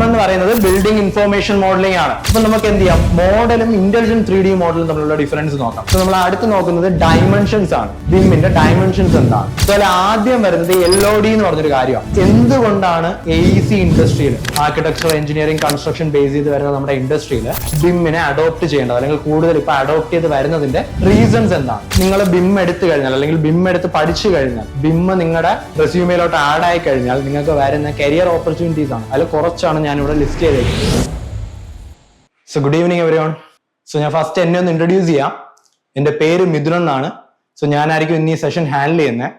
എന്ന് പറയുന്നത് building information modelling ആണ്. അപ്പൊ നമുക്ക് എന്ത് ചെയ്യാം, മോഡലും ഇന്റലിജന്റ് 3D മോഡലും തമ്മിലുള്ള ഡിഫറൻസ് നോക്കാം. സോ നമ്മൾ അടുത്ത് നോക്കുന്നത് ഡയമെൻഷൻസ് ആണ്. ബിമ്മിന്റെ ഡയമെൻഷൻസ് എന്താണ്? സോ അതിൽ ആദ്യം വരുന്നത് LOD എന്ന് പറഞ്ഞൊരു കാര്യമാണ്. എന്തുകൊണ്ടാണ് AEC ഇൻഡസ്ട്രിയിൽ, ആർക്കിടെക്ചർ, എഞ്ചിനീയറിംഗ്, കൺസ്ട്രക്ഷൻ ബേസ് ചെയ്ത് വരുന്ന നമ്മുടെ ഇൻഡസ്ട്രിയിൽ ബിമ്മിനെ അഡോപ്റ്റ് ചെയ്യേണ്ടത് അല്ലെങ്കിൽ കൂടുതൽ ഇപ്പൊ അഡോപ്റ്റ് ചെയ്ത് വരുന്നതിന്റെ റീസൺസ് എന്താണ്? നിങ്ങൾ BIM എടുത്തു കഴിഞ്ഞാൽ അല്ലെങ്കിൽ BIM എടുത്ത് പഠിച്ചു കഴിഞ്ഞാൽ, BIM നിങ്ങളുടെ റെസ്യൂമേലോട്ട് ആഡ് ആയി കഴിഞ്ഞാൽ നിങ്ങൾക്ക് വരുന്ന കരിയർ ഓപ്പർച്യൂണിറ്റീസ് ആണ്. അതിൽ കുറച്ചാണ് ഞാൻ ഇവിടെ ലിസ്റ്റ് ചെയ്തേക്കുന്നത്. So good evening everyone. So ഞാൻ ഫസ്റ്റ് എന്നെ ഒന്ന് ഇൻട്രൊഡ്യൂസ് ചെയ്യാം. എന്റെ പേര് മിഥുൻ എന്നാണ്. സോ ഞാനായിരിക്കും ഇന്ന് ഈ സെഷൻ ഹാൻഡിൽ ചെയ്യുന്നത്.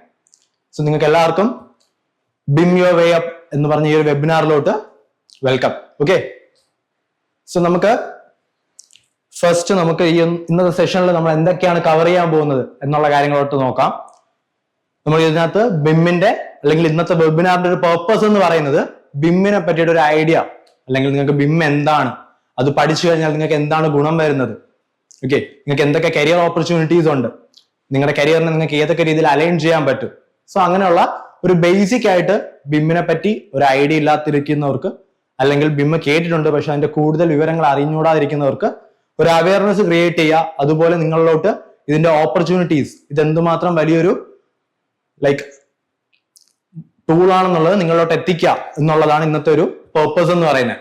സോ നിങ്ങൾക്ക് എല്ലാവർക്കും BIM Your Way Up എന്ന് പറഞ്ഞ ഈ ഒരു വെബിനാറിലോട്ട് വെൽക്കം. ഓക്കെ, സോ നമുക്ക് ഫസ്റ്റ് ഈ ഇന്നത്തെ സെഷനിൽ നമ്മൾ എന്തൊക്കെയാണ് കവർ ചെയ്യാൻ പോകുന്നത് എന്നുള്ള കാര്യങ്ങളോട്ട് നോക്കാം. നമ്മൾ ഇതിനകത്ത് ബിമ്മിന്റെ അല്ലെങ്കിൽ ഇന്നത്തെ വെബിനാറിന്റെ ഒരു പർപ്പസ് എന്ന് പറയുന്നത് ബിമ്മിനെ പറ്റിയിട്ട് ഒരു ഐഡിയ, അല്ലെങ്കിൽ നിങ്ങൾക്ക് BIM എന്താണ്, അത് പഠിച്ചു കഴിഞ്ഞാൽ നിങ്ങൾക്ക് എന്താണ് ഗുണം വരുന്നത്, ഓക്കെ, നിങ്ങൾക്ക് എന്തൊക്കെ കരിയർ ഓപ്പർച്യൂണിറ്റീസ് ഉണ്ട്, നിങ്ങളുടെ കരിയറിനെ നിങ്ങൾക്ക് ഏതൊക്കെ രീതിയിൽ അലൈൻ ചെയ്യാൻ പറ്റും. സോ അങ്ങനെയുള്ള ഒരു ബേസിക് ആയിട്ട് ബിമ്മിനെ പറ്റി ഒരു ഐഡിയ ഇല്ലാതിരിക്കുന്നവർക്ക്, അല്ലെങ്കിൽ BIM കേട്ടിട്ടുണ്ട് പക്ഷെ അതിന്റെ കൂടുതൽ വിവരങ്ങൾ അറിഞ്ഞുകൂടാതിരിക്കുന്നവർക്ക് ഒരു അവയർനെസ് ക്രിയേറ്റ് ചെയ്യുക. അതുപോലെ നിങ്ങളിലോട്ട് ഇതിന്റെ ഓപ്പർച്യൂണിറ്റീസ്, ഇതെന്തുമാത്രം വലിയൊരു ടൂളാണെന്നുള്ളത് നിങ്ങളിലോട്ട് എത്തിക്കുക എന്നുള്ളതാണ് ഇന്നത്തെ ഒരു പർപ്പസ് എന്ന് പറയുന്നത്.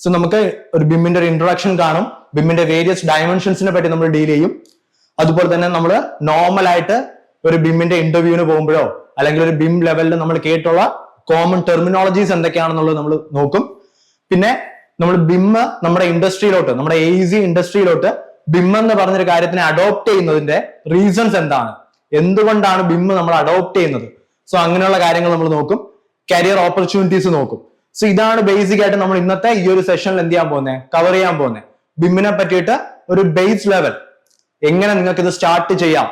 സോ നമുക്ക് ഒരു ബിമ്മിന്റെ ഒരു ഇൻട്രൊഡക്ഷൻ കാണും. ബിമ്മിന്റെ വേരിയസ് ഡയമെൻഷൻസിനെ പറ്റി നമ്മൾ ഡീൽ ചെയ്യും. അതുപോലെ തന്നെ നമ്മൾ നോർമൽ ആയിട്ട് ഒരു ബിമ്മിന്റെ ഇന്റർവ്യൂവിന് പോകുമ്പോഴോ അല്ലെങ്കിൽ ഒരു BIM ലെവലിൽ നമ്മൾ കേട്ടുള്ള കോമൺ ടെർമിനോളജീസ് എന്തൊക്കെയാണെന്നുള്ളത് നമ്മൾ നോക്കും. പിന്നെ നമ്മൾ BIM നമ്മുടെ ഇൻഡസ്ട്രിയിലോട്ട്, നമ്മുടെ AEC ഇൻഡസ്ട്രിയിലോട്ട് BIM എന്ന് പറഞ്ഞൊരു കാര്യത്തിനെ അഡോപ്റ്റ് ചെയ്യുന്നതിന്റെ റീസൺസ് എന്താണ്, എന്തുകൊണ്ടാണ് BIM നമ്മൾ അഡോപ്റ്റ് ചെയ്യുന്നത്. സോ അങ്ങനെയുള്ള കാര്യങ്ങൾ നമ്മൾ നോക്കും. കരിയർ ഓപ്പർച്യൂണിറ്റീസ് നോക്കും. സോ ഇതാണ് ബേസിക് ആയിട്ട് നമ്മൾ ഇന്നത്തെ ഈ ഒരു സെഷനിൽ എന്ത് ചെയ്യാൻ പോകുന്നത്, കവർ ചെയ്യാൻ പോകുന്നത്. BIM-നെ പറ്റിയിട്ട് ഒരു ബേസ് ലെവൽ, എങ്ങനെ നിങ്ങൾക്ക് ഇത് സ്റ്റാർട്ട് ചെയ്യാം,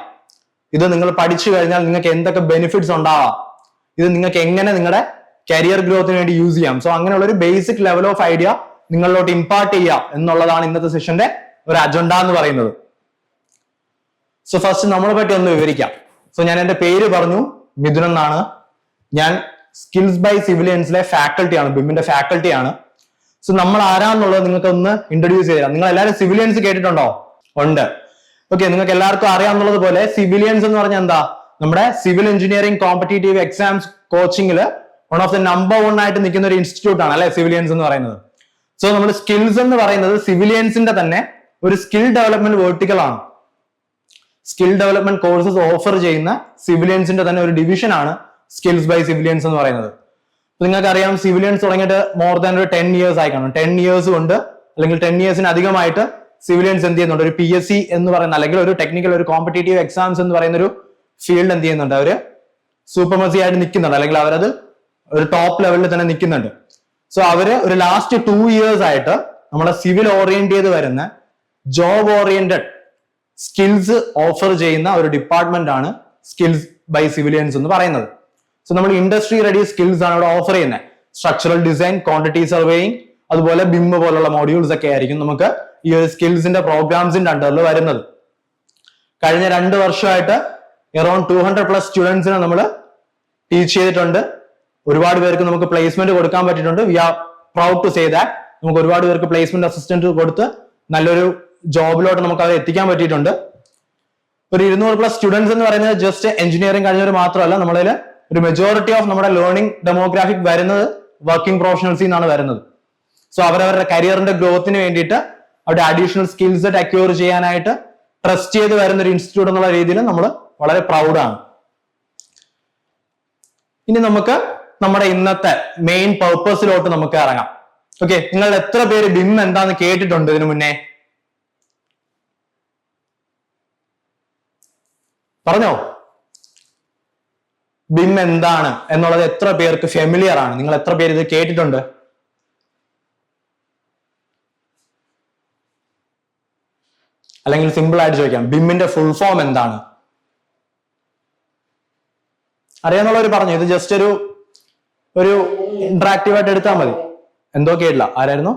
ഇത് നിങ്ങൾ പഠിച്ചു കഴിഞ്ഞാൽ നിങ്ങൾക്ക് എന്തൊക്കെ ബെനിഫിറ്റ്സ് ഉണ്ടാവാം, ഇത് നിങ്ങൾക്ക് എങ്ങനെ നിങ്ങളുടെ കരിയർ ഗ്രോത്തിന് വേണ്ടി യൂസ് ചെയ്യാം. സോ അങ്ങനെയുള്ള ഒരു ബേസിക് ലെവൽ ഓഫ് ഐഡിയ നിങ്ങളിലോട്ട് ഇമ്പാർട്ട് ചെയ്യാം എന്നുള്ളതാണ് ഇന്നത്തെ സെഷന്റെ ഒരു അജണ്ട എന്ന് പറയുന്നത്. സോ ഫസ്റ്റ് നമ്മളെ പറ്റി ഒന്ന് വിവരിക്കാം. സോ ഞാൻ എന്റെ പേര് പറഞ്ഞു, മിഥുൻ എന്നാണ്. ഞാൻ സ്കിൽസ് ബൈ സിവിലിയൻസിലെ ഫാക്കൽറ്റിയാണ്, BIM-ന്റെ ഫാക്കൽറ്റിയാണ്. സോ നമ്മൾ ആരാന്നുള്ളത് നിങ്ങൾക്ക് ഒന്ന് ഇൻട്രൊഡ്യൂസ് ചെയ്ത് തരാം. നിങ്ങൾ എല്ലാവരും സിവിലിയൻസ് കേട്ടിട്ടുണ്ടോ? ഉണ്ട്. ഓക്കെ, നിങ്ങൾക്ക് എല്ലാവർക്കും അറിയാവുന്നത് പോലെ സിവിലിയൻസ് എന്ന് പറഞ്ഞാൽ എന്താ, നമ്മുടെ സിവിൽ എഞ്ചിനീയറിംഗ് കോമ്പറ്റേറ്റീവ് എക്സാംസ് കോച്ചിങ്ങില് വൺ ഓഫ് ദ നമ്പർ 1 ആയിട്ട് നിൽക്കുന്ന ഒരു ഇൻസ്റ്റിറ്റ്യൂട്ട് ആണ് അല്ലെ സിവിലിയൻസ് എന്ന് പറയുന്നത്. സോ നമ്മൾ സ്കിൽസ് എന്ന് പറയുന്നത് സിവിലിയൻസിന്റെ തന്നെ ഒരു സ്കിൽ ഡെവലപ്മെന്റ് വേർട്ടിക്കൽ ആണ്. സ്കിൽ ഡെവലപ്മെന്റ് കോഴ്സസ് ഓഫർ ചെയ്യുന്ന സിവിലിയൻസിന്റെ തന്നെ ഒരു ഡിവിഷൻ ആണ് സ്കിൽസ് ബൈ സിവിലിയൻസ് എന്ന് പറയുന്നത്. നിങ്ങൾക്ക് അറിയാം, സിവിലിയൻസ് തുടങ്ങിയിട്ട് മോർ ദാൻ ഒരു 10 years ആയി കാണും. 10 years കൊണ്ട് അല്ലെങ്കിൽ 10 yearsന് അധികമായിട്ട് സിവിലിയൻസ് എന്ത് ചെയ്യുന്നുണ്ട്, ഒരു PSC എന്ന് പറയുന്ന അല്ലെങ്കിൽ ഒരു ടെക്നിക്കൽ ഒരു കോമ്പറ്റേറ്റീവ് എക്സാംസ് എന്ന് പറയുന്ന ഒരു ഫീൽഡ് എന്ത് ചെയ്യുന്നുണ്ട്, അവര് സൂപ്പർമസി ആയിട്ട് നിൽക്കുന്നുണ്ട്, അല്ലെങ്കിൽ അവരത് ഒരു ടോപ്പ് ലെവലിൽ തന്നെ നിൽക്കുന്നുണ്ട്. സോ അവര് ഒരു ലാസ്റ്റ് 2 years ആയിട്ട് നമ്മളെ സിവിൽ ഓറിയന്റ് ചെയ്ത് വരുന്ന ജോബ് ഓറിയന്റഡ് സ്കിൽസ് ഓഫർ ചെയ്യുന്ന ഒരു ഡിപ്പാർട്ട്മെന്റ് ആണ് സ്കിൽസ് ബൈ സിവിലിയൻസ് എന്ന് പറയുന്നത്. സോ നമ്മൾ ഇൻഡസ്ട്രി റെഡി സ്കിൽസ് ആണ് ഇവിടെ ഓഫർ ചെയ്യുന്നത്. സ്ട്രക്ചറൽ ഡിസൈൻ, ക്വാണ്ടിറ്റി സർവേയിങ്, അതുപോലെ BIM പോലുള്ള മോഡ്യൂൾസ് ഒക്കെ ആയിരിക്കും നമുക്ക് ഈ ഒരു സ്കിൽസിന്റെ പ്രോഗ്രാംസിന്റെ അണ്ടറിൽ വരുന്നത്. കഴിഞ്ഞ 2 വർഷമായിട്ട് അറൌണ്ട് 200+ സ്റ്റുഡൻസിനെ നമ്മൾ ടീച്ച് ചെയ്തിട്ടുണ്ട്. ഒരുപാട് പേർക്ക് നമുക്ക് പ്ലേസ്മെന്റ് കൊടുക്കാൻ പറ്റിയിട്ടുണ്ട്. We are proud to say that. നമുക്ക് ഒരുപാട് പേർക്ക് പ്ലേസ്മെന്റ് അസിസ്റ്റന്റ് കൊടുത്ത് നല്ലൊരു ജോബിലോട്ട് നമുക്ക് അവരെ എത്തിക്കാൻ പറ്റിയിട്ടുണ്ട്. ഒരു 200+ സ്റ്റുഡൻസ് എന്ന് പറയുന്നത് ജസ്റ്റ് എഞ്ചിനീയറിംഗ് കഴിഞ്ഞവർ മാത്രമല്ല, നമ്മളിൽ ഒരു മെജോറിറ്റി ഓഫ് നമ്മുടെ ലേണിംഗ് ഡെമോഗ്രാഫിക് വരുന്നത് വർക്കിംഗ് പ്രൊഫഷണൽസിൽ നിന്നാണ് വരുന്നത്. സോ അവരവരുടെ കരിയറിന്റെ ഗ്രോത്തിന് വേണ്ടിയിട്ട് അവരുടെ അഡീഷണൽ സ്കിൽസ് സെറ്റ് അക്യൂർ ചെയ്യാനായിട്ട് ട്രസ്റ്റ് ചെയ്ത് വരുന്ന ഒരു ഇൻസ്റ്റിറ്റ്യൂട്ട് എന്നുള്ള രീതിയിൽ നമ്മൾ വളരെ പ്രൗഡാണ്. ഇനി നമുക്ക് നമ്മുടെ ഇന്നത്തെ മെയിൻ പർപ്പസിലോട്ട് നമുക്ക് ഇറങ്ങാം. ഓക്കെ, നിങ്ങൾ എത്ര പേര് BIM എന്താന്ന് കേട്ടിട്ടുണ്ട് ഇതിനു മുന്നേ? പറഞ്ഞോ, BIM എന്താണ് എന്നുള്ളത് എത്ര പേർക്ക് ഫെമിലിയർ ആണ്? നിങ്ങൾ എത്ര പേര് ഇത് കേട്ടിട്ടുണ്ട്? അല്ലെങ്കിൽ സിമ്പിൾ ആയിട്ട് ചോദിക്കാം, BIM-ന്റെ ഫുൾ ഫോം എന്താണ്? അറിയാന്നുള്ളവർ പറഞ്ഞു. ഇത് ജസ്റ്റ് ഒരു ഇന്ററാക്റ്റീവ് ആയിട്ട് എടുത്താൽ മതി. എന്തോ കേട്ടില്ല, ആരായിരുന്നു?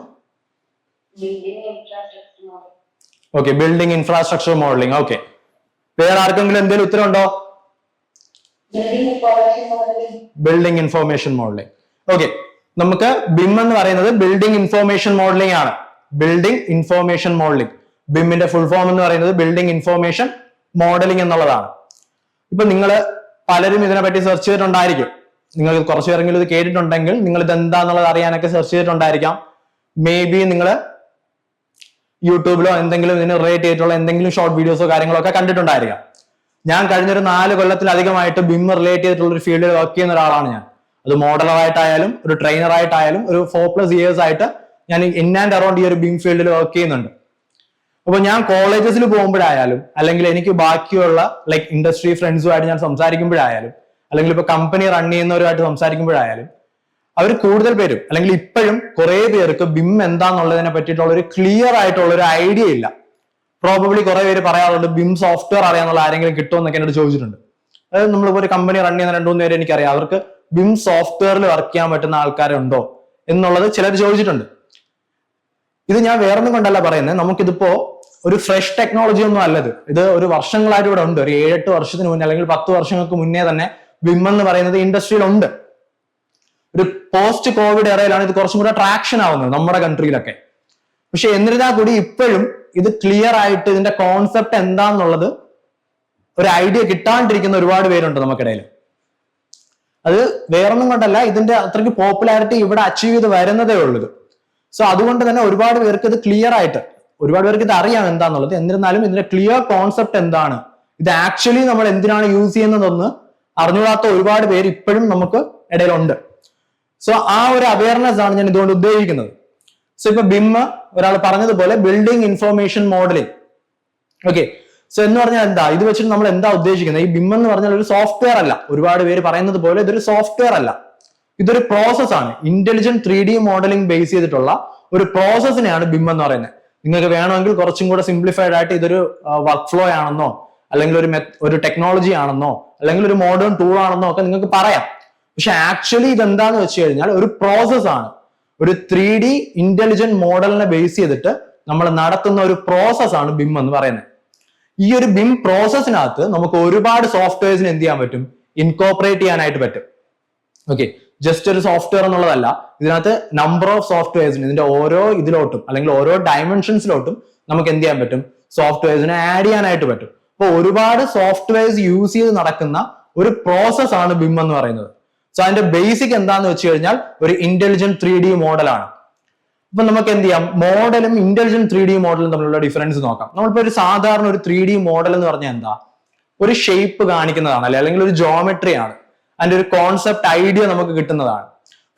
Okay, building infrastructure modelling. Okay, വേറെ ആർക്കെങ്കിലും എന്തെങ്കിലും ഉത്തരം ഉണ്ടോ? Building information modelling. ഓക്കെ, നമുക്ക് BIM എന്ന് പറയുന്നത് ബിൽഡിംഗ് ഇൻഫോർമേഷൻ മോഡലിംഗ് ആണ്. ബിൽഡിംഗ് ഇൻഫോർമേഷൻ മോഡലിംഗ്, BIM-ന്റെ ഫുൾ ഫോം എന്ന് പറയുന്നത് ബിൽഡിംഗ് ഇൻഫോർമേഷൻ മോഡലിംഗ് എന്നുള്ളതാണ്. ഇപ്പൊ നിങ്ങൾ പലരും ഇതിനെപ്പറ്റി സെർച്ച് ചെയ്തിട്ടുണ്ടായിരിക്കും. നിങ്ങൾ കുറച്ചു പേരെങ്കിലും ഇത് കേട്ടിട്ടുണ്ടെങ്കിൽ നിങ്ങൾ ഇത് എന്താന്നുള്ളത് അറിയാനൊക്കെ സെർച്ച് ചെയ്തിട്ടുണ്ടായിരിക്കാം. മേ ബി നിങ്ങൾ യൂട്യൂബിലോ എന്തെങ്കിലും ഇതിന് റിലേറ്റ് ചെയ്തിട്ടുള്ള എന്തെങ്കിലും ഷോർട്ട് വീഡിയോസോ കാര്യങ്ങളോ ഒക്കെ കണ്ടിട്ടുണ്ടായിരിക്കാം. ഞാൻ കഴിഞ്ഞൊരു 4 കൊല്ലത്തിലധികമായിട്ട് BIM റിലേറ്റ് ചെയ്തിട്ടുള്ള ഒരു ഫീൽഡിൽ വർക്ക് ചെയ്യുന്ന ഒരാളാണ് ഞാൻ. അത് മോഡലറായിട്ടായാലും ഒരു ട്രെയിനറായിട്ടായാലും ഒരു 4+ years ആയിട്ട് ഞാൻ ഇൻ ആൻഡ് അറൌണ്ട് ഈ ഒരു BIM ഫീൽഡിൽ വർക്ക് ചെയ്യുന്നുണ്ട്. അപ്പൊ ഞാൻ കോളേജസിൽ പോകുമ്പോഴായാലും അല്ലെങ്കിൽ എനിക്ക് ബാക്കിയുള്ള ലൈക്ക് ഇൻഡസ്ട്രി ഫ്രണ്ട്സുമായിട്ട് ഞാൻ സംസാരിക്കുമ്പോഴായാലും അല്ലെങ്കിൽ ഇപ്പൊ കമ്പനി റൺ ചെയ്യുന്നവരുമായിട്ട് സംസാരിക്കുമ്പോഴായാലും അവർ കൂടുതൽ പേരും അല്ലെങ്കിൽ ഇപ്പോഴും കുറെ പേർക്ക് BIM എന്താന്നുള്ളതിനെ പറ്റിയിട്ടുള്ള ഒരു ക്ലിയർ ആയിട്ടുള്ള ഒരു ഐഡിയ ഇല്ല. പ്രോബബ്ലി കുറെ പേര് പറയാറുണ്ട് BIM സോഫ്റ്റ്വെയർ അറിയാന്നുള്ള ആരെങ്കിലും കിട്ടുമെന്നൊക്കെ എന്നോട് ചോദിച്ചിട്ടുണ്ട്. അതായത് നമ്മളിപ്പോ ഒരു കമ്പനി റൺ ചെയ്യുന്ന 2-3 പേര് എനിക്കറിയാം, അവർക്ക് BIM സോഫ്റ്റ്വെയറിൽ വർക്ക് ചെയ്യാൻ പറ്റുന്ന ആൾക്കാരുണ്ടോ എന്നുള്ളത് ചിലർ ചോദിച്ചിട്ടുണ്ട്. ഇത് ഞാൻ വേറൊന്നും കൊണ്ടല്ല പറയുന്നത്, നമുക്കിതിപ്പോ ഒരു ഫ്രഷ് ടെക്നോളജി ഒന്നും അല്ലത്. ഇത് ഒരു വർഷങ്ങളായിട്ട് ഇവിടെ ഉണ്ട്. ഒരു 7-8 വർഷത്തിന് മുന്നേ അല്ലെങ്കിൽ 10 വർഷങ്ങൾക്ക് മുന്നേ തന്നെ BIM എന്ന് പറയുന്നത് ഇൻഡസ്ട്രിയിലുണ്ട്. ഒരു പോസ്റ്റ് കോവിഡ് എറയിലാണ് ഇത് കുറച്ചും കൂടെ ട്രാക്ഷൻ ആവുന്നത് നമ്മുടെ കൺട്രിയിലൊക്കെ. പക്ഷെ എന്നിരുന്നാൽ കൂടി ഇപ്പോഴും ഇത് ക്ലിയർ ആയിട്ട് ഇതിന്റെ കോൺസെപ്റ്റ് എന്താന്നുള്ളത് ഒരു ഐഡിയ കിട്ടാണ്ടിരിക്കുന്ന ഒരുപാട് പേരുണ്ട് നമുക്കിടയിൽ. അത് വേറൊന്നും കൊണ്ടല്ല, ഇതിന്റെ അത്രയ്ക്ക് പോപ്പുലാരിറ്റി ഇവിടെ അച്ചീവ് ചെയ്ത് വരുന്നതേ ഉള്ളൂ. സോ അതുകൊണ്ട് തന്നെ ഒരുപാട് പേർക്ക് ഇത് ക്ലിയർ ആയിട്ട്, ഒരുപാട് പേർക്ക് ഇത് അറിയാം എന്താന്നുള്ളത്. എന്നിരുന്നാലും ഇതിന്റെ ക്ലിയർ കോൺസെപ്റ്റ് എന്താണ്, ഇത് ആക്ച്വലി നമ്മൾ എന്തിനാണ് യൂസ് ചെയ്യുന്നതെന്ന് അറിഞ്ഞുകൂടാത്ത ഒരുപാട് പേര് ഇപ്പോഴും നമുക്ക് ഇടയിലുണ്ട്. സോ ആ ഒരു അവയർനെസ് ആണ് ഞാൻ ഇതുകൊണ്ട് ഉദ്ദേശിക്കുന്നത്. സോ ഇപ്പൊ BIM ഒരാൾ പറഞ്ഞതുപോലെ building information modelling. Okay, so എന്ന് പറഞ്ഞാൽ എന്താ, ഇത് വെച്ചിട്ട് നമ്മൾ എന്താ ഉദ്ദേശിക്കുന്നത്? ഈ BIM എന്ന് പറഞ്ഞാൽ ഒരു സോഫ്റ്റ്വെയർ അല്ല. ഒരുപാട് പേര് പറയുന്നത് പോലെ ഇതൊരു സോഫ്റ്റ്വെയർ അല്ല, ഇതൊരു പ്രോസസ് ആണ്. ഇന്റലിജന്റ് 3D മോഡലിംഗ് ബേസ് ചെയ്തിട്ടുള്ള ഒരു പ്രോസസ്സിനെയാണ് BIM എന്ന് പറയുന്നത്. നിങ്ങൾക്ക് വേണമെങ്കിൽ കുറച്ചും കൂടെ സിംപ്ലിഫൈഡ് ആയിട്ട് ഇതൊരു വർക്ക് ഫ്ലോ ആണെന്നോ അല്ലെങ്കിൽ ഒരു ടെക്നോളജി ആണെന്നോ അല്ലെങ്കിൽ ഒരു മോഡേൺ ടൂൾ ആണെന്നോ ഒക്കെ നിങ്ങൾക്ക് പറയാം. പക്ഷെ ആക്ച്വലി ഇതെന്താന്ന് വെച്ച് കഴിഞ്ഞാൽ ഒരു പ്രോസസ് ആണ്. ഒരു 3D ഇന്റലിജന്റ് മോഡലിനെ ബേസ് ചെയ്തിട്ട് നമ്മൾ നടത്തുന്ന ഒരു പ്രോസസ് ആണ് BIM എന്ന് പറയുന്നത്. ഈ ഒരു BIM പ്രോസസ്സിനകത്ത് നമുക്ക് ഒരുപാട് സോഫ്റ്റ്വെയർസിന് എന്ത് ചെയ്യാൻ പറ്റും, ഇൻകോപ്പറേറ്റ് ചെയ്യാനായിട്ട് പറ്റും. ഓക്കെ, ജസ്റ്റ് ഒരു സോഫ്റ്റ്വെയർ എന്നുള്ളതല്ല, ഇതിനകത്ത് നമ്പർ ഓഫ് സോഫ്റ്റ്വെയർസിന് ഇതിന്റെ ഓരോ ഇതിലോട്ടും അല്ലെങ്കിൽ ഓരോ ഡയമെൻഷൻസിലോട്ടും നമുക്ക് എന്ത് ചെയ്യാൻ പറ്റും, സോഫ്റ്റ്വെയർസിനെ ആഡ് ചെയ്യാനായിട്ട് പറ്റും. അപ്പൊ ഒരുപാട് സോഫ്റ്റ്വെയർസ് യൂസ് ചെയ്ത് നടക്കുന്ന ഒരു പ്രോസസ് ആണ് BIM എന്ന് പറയുന്നത്. സോ അതിന്റെ ബേസിക് എന്താന്ന് വെച്ച് കഴിഞ്ഞാൽ ഒരു ഇന്റലിജന്റ് 3D മോഡലാണ്. അപ്പൊ നമുക്ക് എന്ത് ചെയ്യാം, മോഡലും ഇന്റലിജന്റ് 3D മോഡലും തമ്മിലുള്ള ഡിഫറൻസ് നോക്കാം. നമ്മളിപ്പോ ഒരു സാധാരണ ഒരു 3D മോഡൽ എന്ന് പറഞ്ഞാൽ എന്താ, ഒരു ഷേപ്പ് കാണിക്കുന്നതാണ് അല്ലെ, അല്ലെങ്കിൽ ഒരു ജോമെട്രി ആണ്. അതിന്റെ ഒരു കോൺസെപ്റ്റ് ഐഡിയ നമുക്ക് കിട്ടുന്നതാണ്.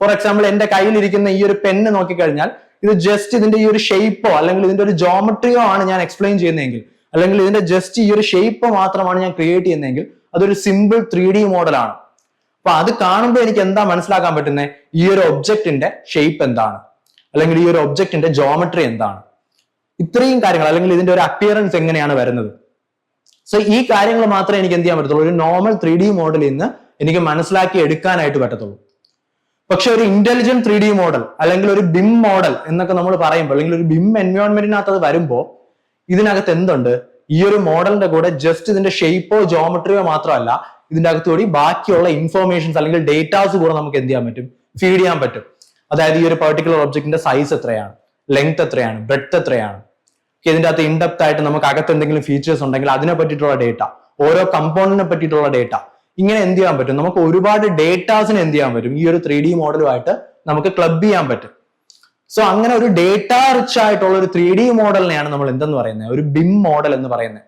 ഫോർ എക്സാമ്പിൾ എന്റെ കയ്യിലിരിക്കുന്ന ഈ ഒരു പെന്ന് നോക്കിക്കഴിഞ്ഞാൽ ഇത് ജസ്റ്റ് ഇതിന്റെ ഈ ഒരു ഷേപ്പോ അല്ലെങ്കിൽ ഇതിന്റെ ഒരു ജോമെട്രിയോ ആണ് ഞാൻ എക്സ്പ്ലെയിൻ ചെയ്യുന്നതെങ്കിൽ, അല്ലെങ്കിൽ ഇതിന്റെ ജസ്റ്റ് ഈ ഒരു ഷേപ്പ് മാത്രമാണ് ഞാൻ ക്രിയേറ്റ് ചെയ്യുന്നതെങ്കിൽ അതൊരു സിമ്പിൾ 3D മോഡലാണ്. അപ്പൊ അത് കാണുമ്പോൾ എനിക്ക് എന്താ മനസ്സിലാക്കാൻ പറ്റുന്നത്, ഈ ഒരു ഒബ്ജക്റ്റിന്റെ ഷേപ്പ് എന്താണ് അല്ലെങ്കിൽ ഈ ഒരു ഒബ്ജക്റ്റിന്റെ ജോമെട്രി എന്താണ്, ഇത്രയും കാര്യങ്ങൾ, അല്ലെങ്കിൽ ഇതിന്റെ ഒരു അപ്പിയറൻസ് എങ്ങനെയാണ് വരുന്നത്. സോ ഈ കാര്യങ്ങൾ മാത്രമേ എനിക്ക് എന്ത് ചെയ്യാൻ പറ്റത്തുള്ളൂ, ഒരു നോർമൽ 3D മോഡലിൽ നിന്ന് എനിക്ക് മനസ്സിലാക്കി എടുക്കാനായിട്ട് പറ്റത്തുള്ളൂ. പക്ഷെ ഒരു ഇന്റലിജന്റ് 3D മോഡൽ അല്ലെങ്കിൽ ഒരു BIM മോഡൽ എന്നൊക്കെ നമ്മൾ പറയുമ്പോൾ, അല്ലെങ്കിൽ ഒരു BIM എൻവയോൺമെന്റിനകത്ത് അത് വരുമ്പോൾ ഇതിനകത്ത് എന്തുണ്ട്, ഈ ഒരു മോഡലിന്റെ കൂടെ ജസ്റ്റ് ഇതിന്റെ ഷേപ്പോ ജോമെട്രിയോ മാത്രമല്ല, ഇതിന്റെ അകത്തുകൂടി ബാക്കിയുള്ള ഇൻഫോർമേഷൻസ് അല്ലെങ്കിൽ ഡേറ്റാസ് കൂടെ നമുക്ക് എന്ത് ചെയ്യാൻ പറ്റും, ഫീഡ് ചെയ്യാൻ പറ്റും. അതായത് ഈ ഒരു പെർട്ടിക്കുലർ ഒബ്ജക്റ്റിന്റെ സൈസ് എത്രയാണ്, ലെങ്ത് എത്രയാണ്, ബ്രെഡ്ത്ത് എത്രയാണ്, ഇതിന്റെ അകത്ത് ഇൻഡെപ്ത് ആയിട്ട് നമുക്ക് അകത്ത് എന്തെങ്കിലും ഫീച്ചേഴ്സ് ഉണ്ടെങ്കിൽ അതിനെ പറ്റിയിട്ടുള്ള ഡേറ്റ, ഓരോ കമ്പോണന്റിനെ പറ്റിയിട്ടുള്ള ഡേറ്റ, ഇങ്ങനെ എന്ത് ചെയ്യാൻ പറ്റും, നമുക്ക് ഒരുപാട് ഡേറ്റാസിന് എന്ത് ചെയ്യാൻ പറ്റും, ഈ ഒരു 3D മോഡലുമായിട്ട് നമുക്ക് ക്ലബ് ചെയ്യാൻ പറ്റും. സോ അങ്ങനെ ഒരു ഡേറ്റ റിച്ച് ആയിട്ടുള്ള ഒരു 3D മോഡലിനെയാണ് നമ്മൾ എന്തെന്ന് പറയുന്നത്, ഒരു BIM മോഡൽ എന്ന് പറയുന്നത്.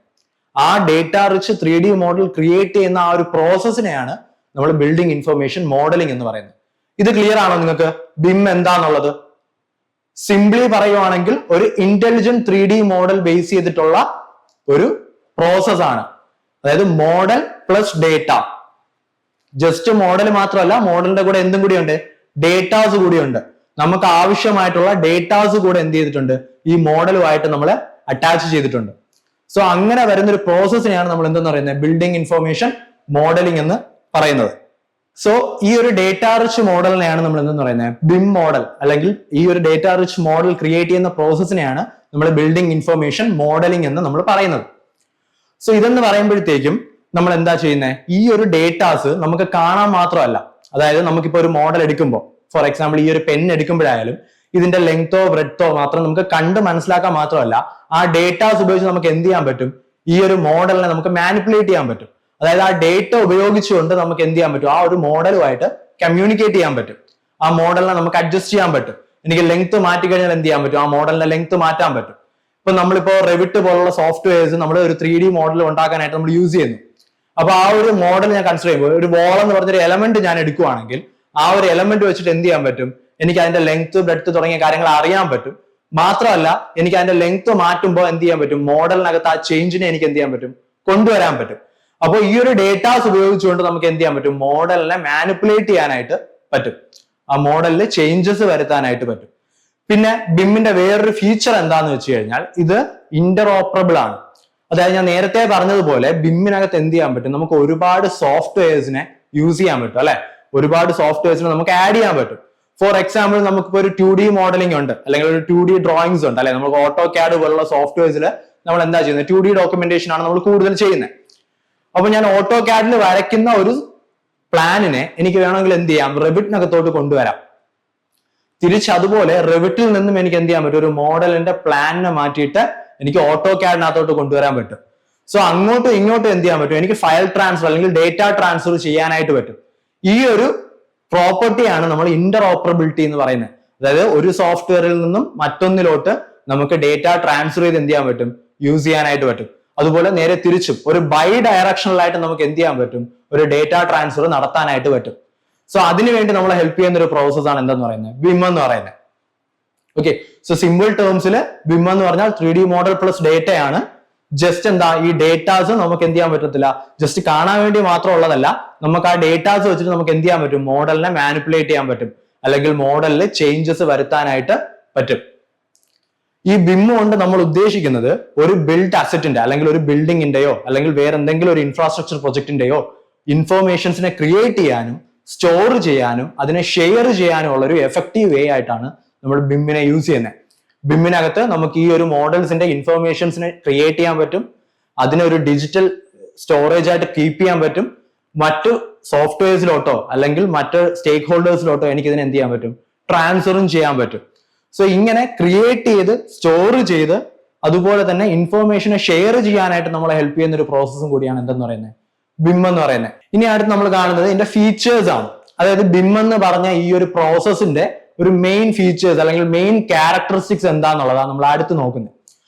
ആ data rich 3D model create ചെയ്യുന്ന ആ ഒരു പ്രോസസ്സിനെയാണ് നമ്മൾ ബിൽഡിംഗ് ഇൻഫർമേഷൻ മോഡലിംഗ് എന്ന് പറയുന്നത്. ഇത് ക്ലിയർ ആണോ നിങ്ങൾക്ക് BIM എന്താന്നുള്ളത്? സിംപ്ലി പറയുവാണെങ്കിൽ ഒരു ഇന്റലിജന്റ് 3D മോഡൽ ബേസ് ചെയ്തിട്ടുള്ള ഒരു പ്രോസസ് ആണ്. അതായത് model plus data. Just model മാത്രമല്ല, മോഡലിന്റെ കൂടെ എന്തും കൂടിയുണ്ട്, ഡേറ്റാസ് കൂടിയുണ്ട്. നമുക്ക് ആവശ്യമായിട്ടുള്ള ഡേറ്റാസ് കൂടെ എന്ത് ചെയ്തിട്ടുണ്ട്, ഈ മോഡലുമായിട്ട് നമ്മൾ അറ്റാച്ച് ചെയ്തിട്ടുണ്ട്. സോ അങ്ങനെ വരുന്ന ഒരു പ്രോസസ്സിനെയാണ് നമ്മൾ എന്തെന്ന് പറയുന്നത്, ബിൽഡിംഗ് ഇൻഫർമേഷൻ മോഡലിംഗ് എന്ന് പറയുന്നത്. സോ ഈ ഒരു ഡേറ്റ റിച്ച് മോഡലിനെയാണ് നമ്മൾ എന്തെന്ന് പറയുന്നത്, BIM മോഡൽ, അല്ലെങ്കിൽ ഈ ഒരു ഡേറ്റ റിച്ച് മോഡൽ ക്രിയേറ്റ് ചെയ്യുന്ന പ്രോസസ്സിനെയാണ് നമ്മൾ ബിൽഡിംഗ് ഇൻഫർമേഷൻ മോഡലിംഗ് എന്ന് നമ്മൾ പറയുന്നത്. സോ ഇതെന്ന് പറയുമ്പോഴത്തേക്കും നമ്മൾ എന്താ ചെയ്യുന്നത്, ഈ ഒരു ഡേറ്റാസ് നമുക്ക് കാണാൻ മാത്രമല്ല, അതായത് നമുക്കിപ്പോ ഒരു മോഡൽ എടുക്കുമ്പോൾ ഫോർ എക്സാമ്പിൾ ഈ ഒരു പെൻ എടുക്കുമ്പോഴായാലും ഇതിന്റെ ലെങ്തോ ബ്രെഡ്ത്തോ മാത്രം നമുക്ക് കണ്ട് മനസ്സിലാക്കാൻ മാത്രമല്ല, ആ ഡേറ്റാസ് ഉപയോഗിച്ച് നമുക്ക് എന്ത് ചെയ്യാൻ പറ്റും, ഈ ഒരു മോഡലിനെ നമുക്ക് മാനിപ്പുലേറ്റ് ചെയ്യാൻ പറ്റും. അതായത് ആ ഡേറ്റ ഉപയോഗിച്ചുകൊണ്ട് നമുക്ക് എന്ത് ചെയ്യാൻ പറ്റും, ആ ഒരു മോഡലുമായിട്ട് കമ്മ്യൂണിക്കേറ്റ് ചെയ്യാൻ പറ്റും. ആ മോഡലിനെ നമുക്ക് അഡ്ജസ്റ്റ് ചെയ്യാൻ പറ്റും. എനിക്ക് ലെങ്ത് മാറ്റി കഴിഞ്ഞാൽ എന്ത് ചെയ്യാൻ പറ്റും, ആ മോഡലിന്റെ ലെങ്ത് മാറ്റാൻ പറ്റും. ഇപ്പൊ നമ്മളിപ്പോ റെവിറ്റ് പോലുള്ള സോഫ്റ്റ്വെയർസ് നമ്മൾ ഒരു 3D മോഡൽ ഉണ്ടാക്കാനായിട്ട് നമ്മൾ യൂസ് ചെയ്യുന്നു. അപ്പൊ ആ ഒരു മോഡൽ ഞാൻ കൺസിഡർ ചെയ്യുമ്പോൾ ഒരു വോൾ എന്ന് പറഞ്ഞൊരു എലമെന്റ് ഞാൻ എടുക്കുവാണെങ്കിൽ ആ ഒരു എലമെന്റ് വെച്ചിട്ട് എന്ത് ചെയ്യാൻ പറ്റും, എനിക്ക് അതിന്റെ ലെങ്ത് ബ്രെഡ്ത്ത് തുടങ്ങിയ കാര്യങ്ങൾ അറിയാൻ പറ്റും. മാത്രമല്ല എനിക്ക് അതിന്റെ ലെങ്ത് മാറ്റുമ്പോൾ എന്ത് ചെയ്യാൻ പറ്റും, മോഡലിനകത്ത് ആ ചേഞ്ചിനെ എനിക്ക് എന്ത് ചെയ്യാൻ പറ്റും, കൊണ്ടുവരാൻ പറ്റും. അപ്പോൾ ഈ ഒരു ഡേറ്റാസ് ഉപയോഗിച്ചുകൊണ്ട് നമുക്ക് എന്ത് ചെയ്യാൻ പറ്റും, മോഡലിനെ മാനിപ്പുലേറ്റ് ചെയ്യാനായിട്ട് പറ്റും, ആ മോഡലിൽ ചേഞ്ചസ് വരുത്താനായിട്ട് പറ്റും. പിന്നെ ബിമ്മിന്റെ വേറൊരു ഫീച്ചർ എന്താന്ന് വെച്ച് കഴിഞ്ഞാൽ ഇത് ഇന്റർഓപ്പറബിൾ ആണ്. അതായത് ഞാൻ നേരത്തെ പറഞ്ഞതുപോലെ ബിമ്മിനകത്ത് എന്ത് ചെയ്യാൻ പറ്റും, നമുക്ക് ഒരുപാട് സോഫ്റ്റ്വെയർസിനെ യൂസ് ചെയ്യാൻ പറ്റും അല്ലെ, ഒരുപാട് സോഫ്റ്റ്വെയർസിനെ നമുക്ക് ആഡ് ചെയ്യാൻ പറ്റും. ഫോർ എക്സാമ്പിൾ നമുക്കിപ്പോ ഒരു 2D മോഡലിംഗ് ഉണ്ട്, അല്ലെങ്കിൽ ഒരു 2D ഡ്രോയിങ്സ് ഉണ്ട് അല്ലെ, നമുക്ക് ഓട്ടോ ക്യാഡ് പോലുള്ള സോഫ്റ്റ്വെയർസിൽ നമ്മൾ എന്താ ചെയ്യുന്നത്, 2D ഡോക്യുമെന്റേഷൻ ആണ് നമ്മൾ കൂടുതൽ ചെയ്യുന്നത്. അപ്പൊ ഞാൻ ഓട്ടോ ക്യാഡിൽ വരയ്ക്കുന്ന ഒരു പ്ലാനിനെ എനിക്ക് വേണമെങ്കിൽ എന്ത് ചെയ്യാം, റെവിറ്റിനകത്തോട്ട് കൊണ്ടുവരാം. തിരിച്ച് അതുപോലെ റെവിറ്റിൽ നിന്നും എനിക്ക് എന്ത് ചെയ്യാൻ പറ്റും, ഒരു മോഡലിന്റെ പ്ലാനിനെ മാറ്റിയിട്ട് എനിക്ക് ഓട്ടോ ക്യാഡിനകത്തോട്ട് കൊണ്ടുവരാൻ പറ്റും. സോ അങ്ങോട്ടും ഇങ്ങോട്ടും എന്ത് ചെയ്യാൻ പറ്റും, എനിക്ക് ഫയൽ ട്രാൻസ്ഫർ അല്ലെങ്കിൽ ഡേറ്റ ട്രാൻസ്ഫർ ചെയ്യാനായിട്ട് പറ്റും. ഈ ഒരു പ്രോപ്പർട്ടിയാണ് നമ്മൾ ഇന്റർഓപ്പറബിലിറ്റി എന്ന് പറയുന്നത്. അതായത് ഒരു സോഫ്റ്റ്വെയറിൽ നിന്നും മറ്റൊന്നിലോട്ട് നമുക്ക് ഡേറ്റ ട്രാൻസ്ഫർ ചെയ്ത് എന്ത് ചെയ്യാൻ പറ്റും, യൂസ് ചെയ്യാനായിട്ട് പറ്റും. അതുപോലെ നേരെ തിരിച്ചും ഒരു ബൈ ഡയറക്ഷണലായിട്ട് നമുക്ക് എന്ത് ചെയ്യാൻ പറ്റും, ഒരു ഡേറ്റ ട്രാൻസ്ഫർ നടത്താനായിട്ട് പറ്റും. സോ അതിനുവേണ്ടി നമ്മളെ ഹെൽപ്പ് ചെയ്യുന്ന ഒരു പ്രോസസ് ആണ് എന്തെന്ന് പറയുന്നത്, BIM എന്ന് പറയുന്നത്. ഓക്കെ, സോ സിമ്പിൾ ടേംസിൽ BIM എന്ന് പറഞ്ഞാൽ 3D മോഡൽ പ്ലസ് ഡേറ്റ ആണ്. ജസ്റ്റ് എന്താ, ഈ ഡേറ്റാസ് നമുക്ക് എന്ത് ചെയ്യാൻ പറ്റത്തില്ല, ജസ്റ്റ് കാണാൻ വേണ്ടി മാത്രമുള്ളതല്ല, നമുക്ക് ആ ഡേറ്റാസ് വെച്ചിട്ട് നമുക്ക് എന്ത് ചെയ്യാൻ പറ്റും, മോഡലിനെ മാനിപ്പുലേറ്റ് ചെയ്യാൻ പറ്റും, അല്ലെങ്കിൽ മോഡലിൽ ചേഞ്ചസ് വരുത്താനായിട്ട് പറ്റും. ഈ BIM കൊണ്ട് നമ്മൾ ഉദ്ദേശിക്കുന്നത് ഒരു ബിൽഡ് അസറ്റിന്റെ അല്ലെങ്കിൽ ഒരു ബിൽഡിങ്ങിന്റെയോ അല്ലെങ്കിൽ വേറെ എന്തെങ്കിലും ഒരു ഇൻഫ്രാസ്ട്രക്ചർ പ്രൊജക്ടിന്റെയോ ഇൻഫോർമേഷൻസിനെ ക്രിയേറ്റ് ചെയ്യാനും സ്റ്റോർ ചെയ്യാനും അതിനെ ഷെയർ ചെയ്യാനും ഉള്ള ഒരു എഫക്റ്റീവ് വേ ആയിട്ടാണ് നമ്മൾ BIM-നെ യൂസ് ചെയ്യുന്നത്. BIM-നകത്ത് നമുക്ക് ഈ ഒരു മോഡൽസിന്റെ ഇൻഫോർമേഷൻസിനെ ക്രിയേറ്റ് ചെയ്യാൻ പറ്റും, അതിനെ ഒരു ഡിജിറ്റൽ സ്റ്റോറേജ് ആയിട്ട് കീപ്പ് ചെയ്യാൻ പറ്റും, മറ്റു സോഫ്റ്റ്വെയർസിലോട്ടോ അല്ലെങ്കിൽ മറ്റ് സ്റ്റേക്ക് ഹോൾഡേഴ്സിലോട്ടോ എനിക്ക് ഇതിനെ എന്ത് ചെയ്യാൻ പറ്റും, ട്രാൻസ്ഫറും ചെയ്യാൻ പറ്റും. സോ ഇങ്ങനെ ക്രിയേറ്റ് ചെയ്ത് സ്റ്റോർ ചെയ്ത് അതുപോലെ തന്നെ ഇൻഫോർമേഷനെ ഷെയർ ചെയ്യാനായിട്ട് നമ്മളെ ഹെൽപ്പ് ചെയ്യുന്ന ഒരു പ്രോസസ്സും കൂടിയാണ് എന്തെന്ന് പറയുന്നത്, BIM എന്ന് പറയുന്നത്. ഇനി അടുത്ത് നമ്മൾ കാണുന്നത് ഇതിന്റെ ഫീച്ചേഴ്സ് ആണ്. അതായത് BIM എന്ന് പറഞ്ഞ ഈ ഒരു പ്രോസസ്സിന്റെ ഒരു മെയിൻ ഫീച്ചേഴ്സ് അല്ലെങ്കിൽ മെയിൻ ക്യാരക്ടറിസ്റ്റിക്സ് എന്താന്നുള്ളതാണ് നമ്മൾ അടുത്ത് നോക്കുന്നത്.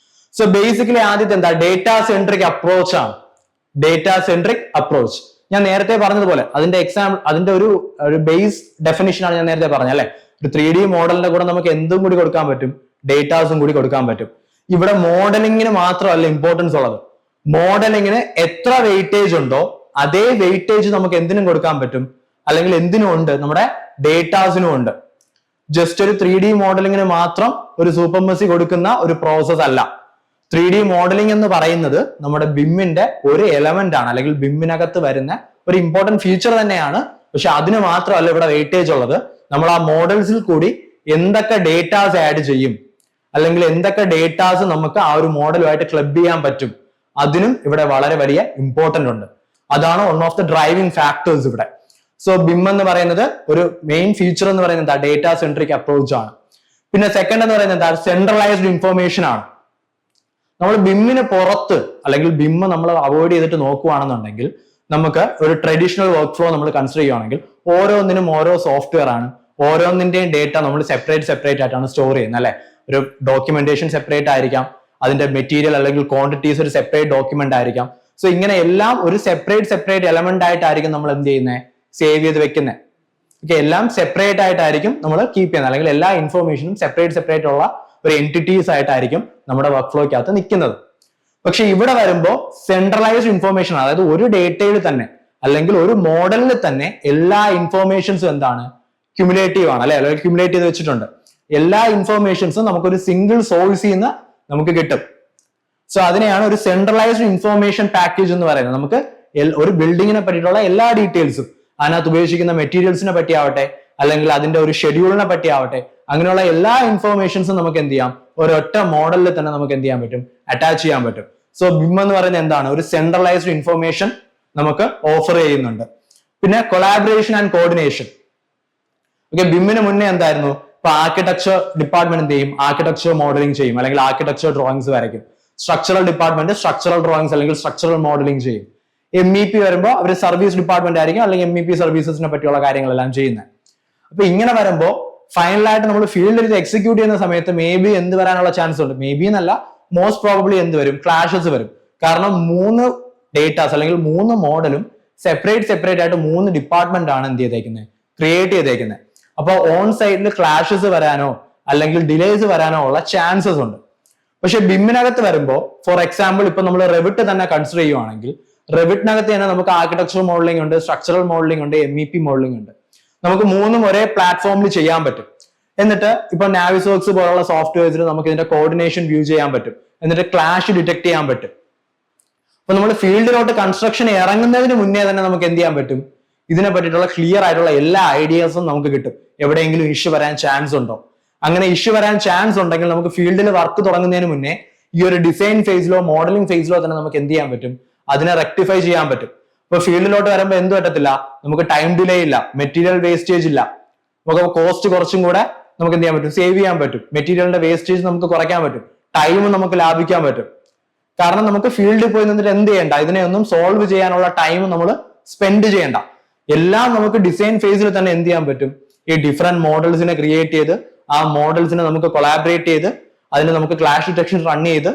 സോ ബേസിക്കലി ആദ്യത്തെ എന്താ, ഡേറ്റാ സെൻട്രിക് അപ്രോച്ച് ആണ്. ഡേറ്റാ സെൻട്രിക് അപ്രോച്ച് ഞാൻ നേരത്തെ പറഞ്ഞതുപോലെ അതിന്റെ ഒരു ബേസ് ഡെഫിനിഷൻ ആണ് ഞാൻ നേരത്തെ പറഞ്ഞത് അല്ലെ. ഒരു 3D മോഡലിന്റെ കൂടെ നമുക്ക് എന്തും കൂടി കൊടുക്കാൻ പറ്റും, ഡേറ്റാസും കൂടി കൊടുക്കാൻ പറ്റും. ഇവിടെ മോഡലിങ്ങിന് മാത്രമല്ല ഇമ്പോർട്ടൻസ് ഉള്ളത്, മോഡലിങ്ങിന് എത്ര വെയിറ്റേജ് ഉണ്ടോ അതേ വെയിറ്റേജ് നമുക്ക് എന്തിനും കൊടുക്കാൻ പറ്റും, അല്ലെങ്കിൽ എന്തിനും ഉണ്ട്, നമ്മുടെ ഡേറ്റാസിനും ഉണ്ട്. ജസ്റ്റ് ഒരു 3D മോഡലിങ്ങിന് മാത്രം ഒരു സൂപ്പർമസി കൊടുക്കുന്ന ഒരു പ്രോസസ് അല്ല. 3D മോഡലിംഗ് എന്ന് പറയുന്നത് നമ്മുടെ BIM-ന്റെ ഒരു എലമെന്റ് ആണ്, അല്ലെങ്കിൽ BIM-നകത്ത് വരുന്ന ഒരു ഇമ്പോർട്ടന്റ് ഫീച്ചർ തന്നെയാണ്. പക്ഷെ അതിന് മാത്രമല്ല ഇവിടെ വെയിറ്റേജ് ഉള്ളത്, നമ്മൾ ആ മോഡൽസിൽ കൂടി എന്തൊക്കെ ഡേറ്റാസ് ആഡ് ചെയ്യും, അല്ലെങ്കിൽ എന്തൊക്കെ ഡേറ്റാസ് നമുക്ക് ആ ഒരു മോഡലുമായിട്ട് ക്ലബ് ചെയ്യാൻ പറ്റും, അതിനും ഇവിടെ വളരെ വലിയ ഇമ്പോർട്ടന്റ് ഉണ്ട്. അതാണ് one of the driving factors ഇവിടെ. സോ BIM എന്ന് പറയുന്നത് ഒരു മെയിൻ ഫീച്ചർ എന്ന് പറയുന്നത് ഡേറ്റാ സെൻട്രിക് അപ്രോച്ച് ആണ്. പിന്നെ സെക്കൻഡ് എന്ന് പറയുന്നത് സെൻട്രലൈസ്ഡ് ഇൻഫോർമേഷൻ ആണ്. നമ്മൾ BIM-ന് പുറത്ത് അല്ലെങ്കിൽ BIM നമ്മൾ അവോയ്ഡ് ചെയ്തിട്ട് നോക്കുകയാണെന്നുണ്ടെങ്കിൽ നമുക്ക് ഒരു ട്രഡീഷണൽ വർക്ക് ഫ്ലോ നമ്മൾ കൺസിഡർ ചെയ്യുകയാണെങ്കിൽ ഓരോന്നിനും ഓരോ സോഫ്റ്റ്വെയർ ആണ്, ഓരോന്നിന്റെയും ഡേറ്റ നമ്മൾ സെപ്പറേറ്റ് ആയിട്ടാണ് സ്റ്റോർ ചെയ്യുന്നത് അല്ലെ. ഒരു ഡോക്യുമെന്റേഷൻ സെപ്പറേറ്റ് ആയിരിക്കാം, അതിന്റെ മെറ്റീരിയൽ അല്ലെങ്കിൽ ക്വാണ്ടിറ്റീസ് ഒരു സെപ്പറേറ്റ് ഡോക്യുമെന്റ് ആയിരിക്കാം. സോ ഇങ്ങനെ എല്ലാം ഒരു സെപ്പറേറ്റ് എലമെന്റ് ആയിട്ടായിരിക്കും നമ്മൾ എന്ത് ചെയ്യുന്നത്, സേവ് ചെയ്ത് വെക്കുന്നത്. ഓക്കെ, എല്ലാം സെപ്പറേറ്റ് ആയിട്ടായിരിക്കും നമ്മൾ കീപ്പ് ചെയ്യുന്നത്, അല്ലെങ്കിൽ എല്ലാ ഇൻഫോർമേഷനും സെപ്പറേറ്റ് ഉള്ള ഒരു എൻറ്റിറ്റീസ് ആയിട്ടായിരിക്കും നമ്മുടെ വർക്ക് ഫ്ലോയ്ക്കകത്ത് നിൽക്കുന്നത്. പക്ഷെ ഇവിടെ വരുമ്പോൾ സെൻട്രലൈസ്ഡ് ഇൻഫോർമേഷൻ, അതായത് ഒരു ഡേറ്റയിൽ തന്നെ അല്ലെങ്കിൽ ഒരു മോഡലിൽ തന്നെ എല്ലാ ഇൻഫോർമേഷൻസും എന്താണ്, ക്യുമുലേറ്റീവ് ആണ് അല്ലെ, അല്ലെങ്കിൽ ക്യുമുലേറ്റ് ചെയ്ത് വെച്ചിട്ടുണ്ട്. എല്ലാ ഇൻഫോർമേഷൻസും നമുക്കൊരു സിംഗിൾ സോഴ്സിൽ നിന്ന് നമുക്ക് കിട്ടും. സോ അതിനെയാണ് ഒരു സെൻട്രലൈസ്ഡ് ഇൻഫോർമേഷൻ പാക്കേജ് എന്ന് പറയുന്നത്. നമുക്ക് ഒരു ബിൽഡിങ്ങിനെ പറ്റിയിട്ടുള്ള എല്ലാ ഡീറ്റെയിൽസും, അതിനകത്ത് ഉപയോഗിച്ചിരിക്കുന്ന മെറ്റീരിയൽസിനെ പറ്റി ആവട്ടെ, അല്ലെങ്കിൽ അതിന്റെ ഒരു ഷെഡ്യൂളിനെ പറ്റി ആവട്ടെ, അങ്ങനെയുള്ള എല്ലാ ഇൻഫോർമേഷൻസും നമുക്ക് എന്ത് ചെയ്യാം, ഒരൊറ്റ മോഡലിൽ തന്നെ നമുക്ക് എന്ത് ചെയ്യാൻ പറ്റും, അറ്റാച്ച് ചെയ്യാൻ പറ്റും. സോ BIM എന്ന് പറയുന്നത് എന്താണ്, ഒരു സെൻട്രലൈസ്ഡ് ഇൻഫോർമേഷൻ നമുക്ക് ഓഫർ ചെയ്യുന്നുണ്ട്. പിന്നെ കൊളാബറേഷൻ ആൻഡ് കോർഡിനേഷൻ. ഓക്കെ, ബിമ്മിന് മുന്നേ എന്തായിരുന്നു? ഇപ്പൊ ആർക്കിടെക്ചർ ഡിപ്പാർട്ട്മെന്റ് എന്ത് ചെയ്യും? ആർക്കിടെക്ചർ മോഡലിംഗ് ചെയ്യും, അല്ലെങ്കിൽ ആർക്കിടെക്ചർ ഡ്രോയിങ്സ് വരയ്ക്കും. സ്ട്രക്ചറൽ ഡിപ്പാർട്ട്മെന്റ് സ്ട്രക്ചറൽ ഡ്രോയിങ്സ് അല്ലെങ്കിൽ സ്ട്രക്ചറൽ മോഡലിംഗ് ചെയ്യും. MEP വരുമ്പോൾ അവർ സർവീസ് ഡിപ്പാർട്ട്മെന്റ് ആയിരിക്കും, അല്ലെങ്കിൽ MEP സർവീസസിനെ പറ്റിയുള്ള കാര്യങ്ങളെല്ലാം ചെയ്യുന്നത്. അപ്പൊ ഇങ്ങനെ വരുമ്പോൾ ഫൈനലായിട്ട് നമ്മൾ ഫീൽഡിൽ ഇത് എക്സിക്യൂട്ട് ചെയ്യുന്ന സമയത്ത് മേ ബി എന്ത് വരാനുള്ള ചാൻസ് ഉണ്ട്? മേ ബി എന്നല്ല, മോസ്റ്റ് പ്രോബബ്ലി എന്ത് വരും? ക്ലാഷസ് വരും. കാരണം 3 ഡേറ്റാസ് അല്ലെങ്കിൽ 3 മോഡലും സെപ്പറേറ്റ് ആയിട്ട് 3 ഡിപ്പാർട്ട്മെന്റ് ആണ് എന്ത് ചെയ്തേക്കുന്നത്? ക്രിയേറ്റ് ചെയ്തേക്കുന്നത്. അപ്പൊ ഓൺ സൈഡിൽ ക്ലാഷസ് വരാനോ അല്ലെങ്കിൽ ഡിലേസ് വരാനോ ഉള്ള ചാൻസസ് ഉണ്ട്. പക്ഷെ ബിമ്മിനകത്ത് വരുമ്പോൾ, ഫോർ എക്സാമ്പിൾ ഇപ്പൊ നമ്മൾ റെവിറ്റ് തന്നെ കൺസിഡർ ചെയ്യുവാണെങ്കിൽ, റെവിറ്റിനകത്ത് തന്നെ നമുക്ക് ആർക്കിടെക്ചർ മോഡലിംഗ് ഉണ്ട്, സ്ട്രക്ചറൽ മോഡലിംഗ് ഉണ്ട്, MEP മോഡലിംഗ് ഉണ്ട്. നമുക്ക് 3ഉം ഒരേ പ്ലാറ്റ്ഫോമിൽ ചെയ്യാൻ പറ്റും. എന്നിട്ട് ഇപ്പൊ നാവിസ്വർക്സ് പോലുള്ള സോഫ്റ്റ്വെയർസിൽ നമുക്ക് ഇതിന്റെ കോർഡിനേഷൻ വ്യൂ ചെയ്യാൻ പറ്റും. എന്നിട്ട് ക്ലാഷ് ഡിറ്റക്ട് ചെയ്യാൻ പറ്റും. അപ്പൊ നമ്മൾ ഫീൽഡിലോട്ട് കൺസ്ട്രക്ഷൻ ഇറങ്ങുന്നതിന് മുന്നേ തന്നെ നമുക്ക് എന്ത് ചെയ്യാൻ പറ്റും? ഇതിനെ പറ്റിയിട്ടുള്ള ക്ലിയർ ആയിട്ടുള്ള എല്ലാ ഐഡിയാസും നമുക്ക് കിട്ടും. എവിടെയെങ്കിലും ഇഷ്യൂ വരാൻ ചാൻസ് ഉണ്ടോ? അങ്ങനെ ഇഷ്യൂ വരാൻ ചാൻസ് ഉണ്ടെങ്കിൽ നമുക്ക് ഫീൽഡിൽ വർക്ക് തുടങ്ങുന്നതിന് മുന്നേ ഈ ഒരു ഡിസൈൻ ഫേസിലോ മോഡലിംഗ് ഫേസിലോ തന്നെ നമുക്ക് എന്ത് ചെയ്യാൻ പറ്റും? അതിനെ റെക്ടിഫൈ ചെയ്യാൻ പറ്റും. ഇപ്പൊ ഫീൽഡിലോട്ട് വരുമ്പോൾ എന്ത് പറ്റത്തില്ല? നമുക്ക് ടൈം ഡിലേ ഇല്ല, മെറ്റീരിയൽ വേസ്റ്റേജ് ഇല്ല, നമുക്ക് കോസ്റ്റ് കുറച്ചും കൂടെ നമുക്ക് എന്ത് ചെയ്യാൻ പറ്റും? സേവ് ചെയ്യാൻ പറ്റും. മെറ്റീരിയലിന്റെ വേസ്റ്റേജ് നമുക്ക് കുറയ്ക്കാൻ പറ്റും. ടൈം നമുക്ക് ലാഭിക്കാൻ പറ്റും. കാരണം നമുക്ക് ഫീൽഡിൽ പോയി നിന്നിട്ട് എന്ത് ചെയ്യണ്ട, ഇതിനെ ഒന്നും സോൾവ് ചെയ്യാനുള്ള ടൈം നമ്മൾ സ്പെൻഡ് ചെയ്യണ്ട. എല്ലാം നമുക്ക് ഡിസൈൻ ഫേസിൽ തന്നെ എന്ത് ചെയ്യാൻ പറ്റും? ഈ ഡിഫറെന്റ് മോഡൽസിനെ ക്രിയേറ്റ് ചെയ്ത് ആ മോഡൽസിനെ നമുക്ക് കൊളാബറേറ്റ് ചെയ്ത് അതിന് നമുക്ക് ക്ലാഷ് ഡിറ്റക്ഷൻ റൺ ചെയ്ത്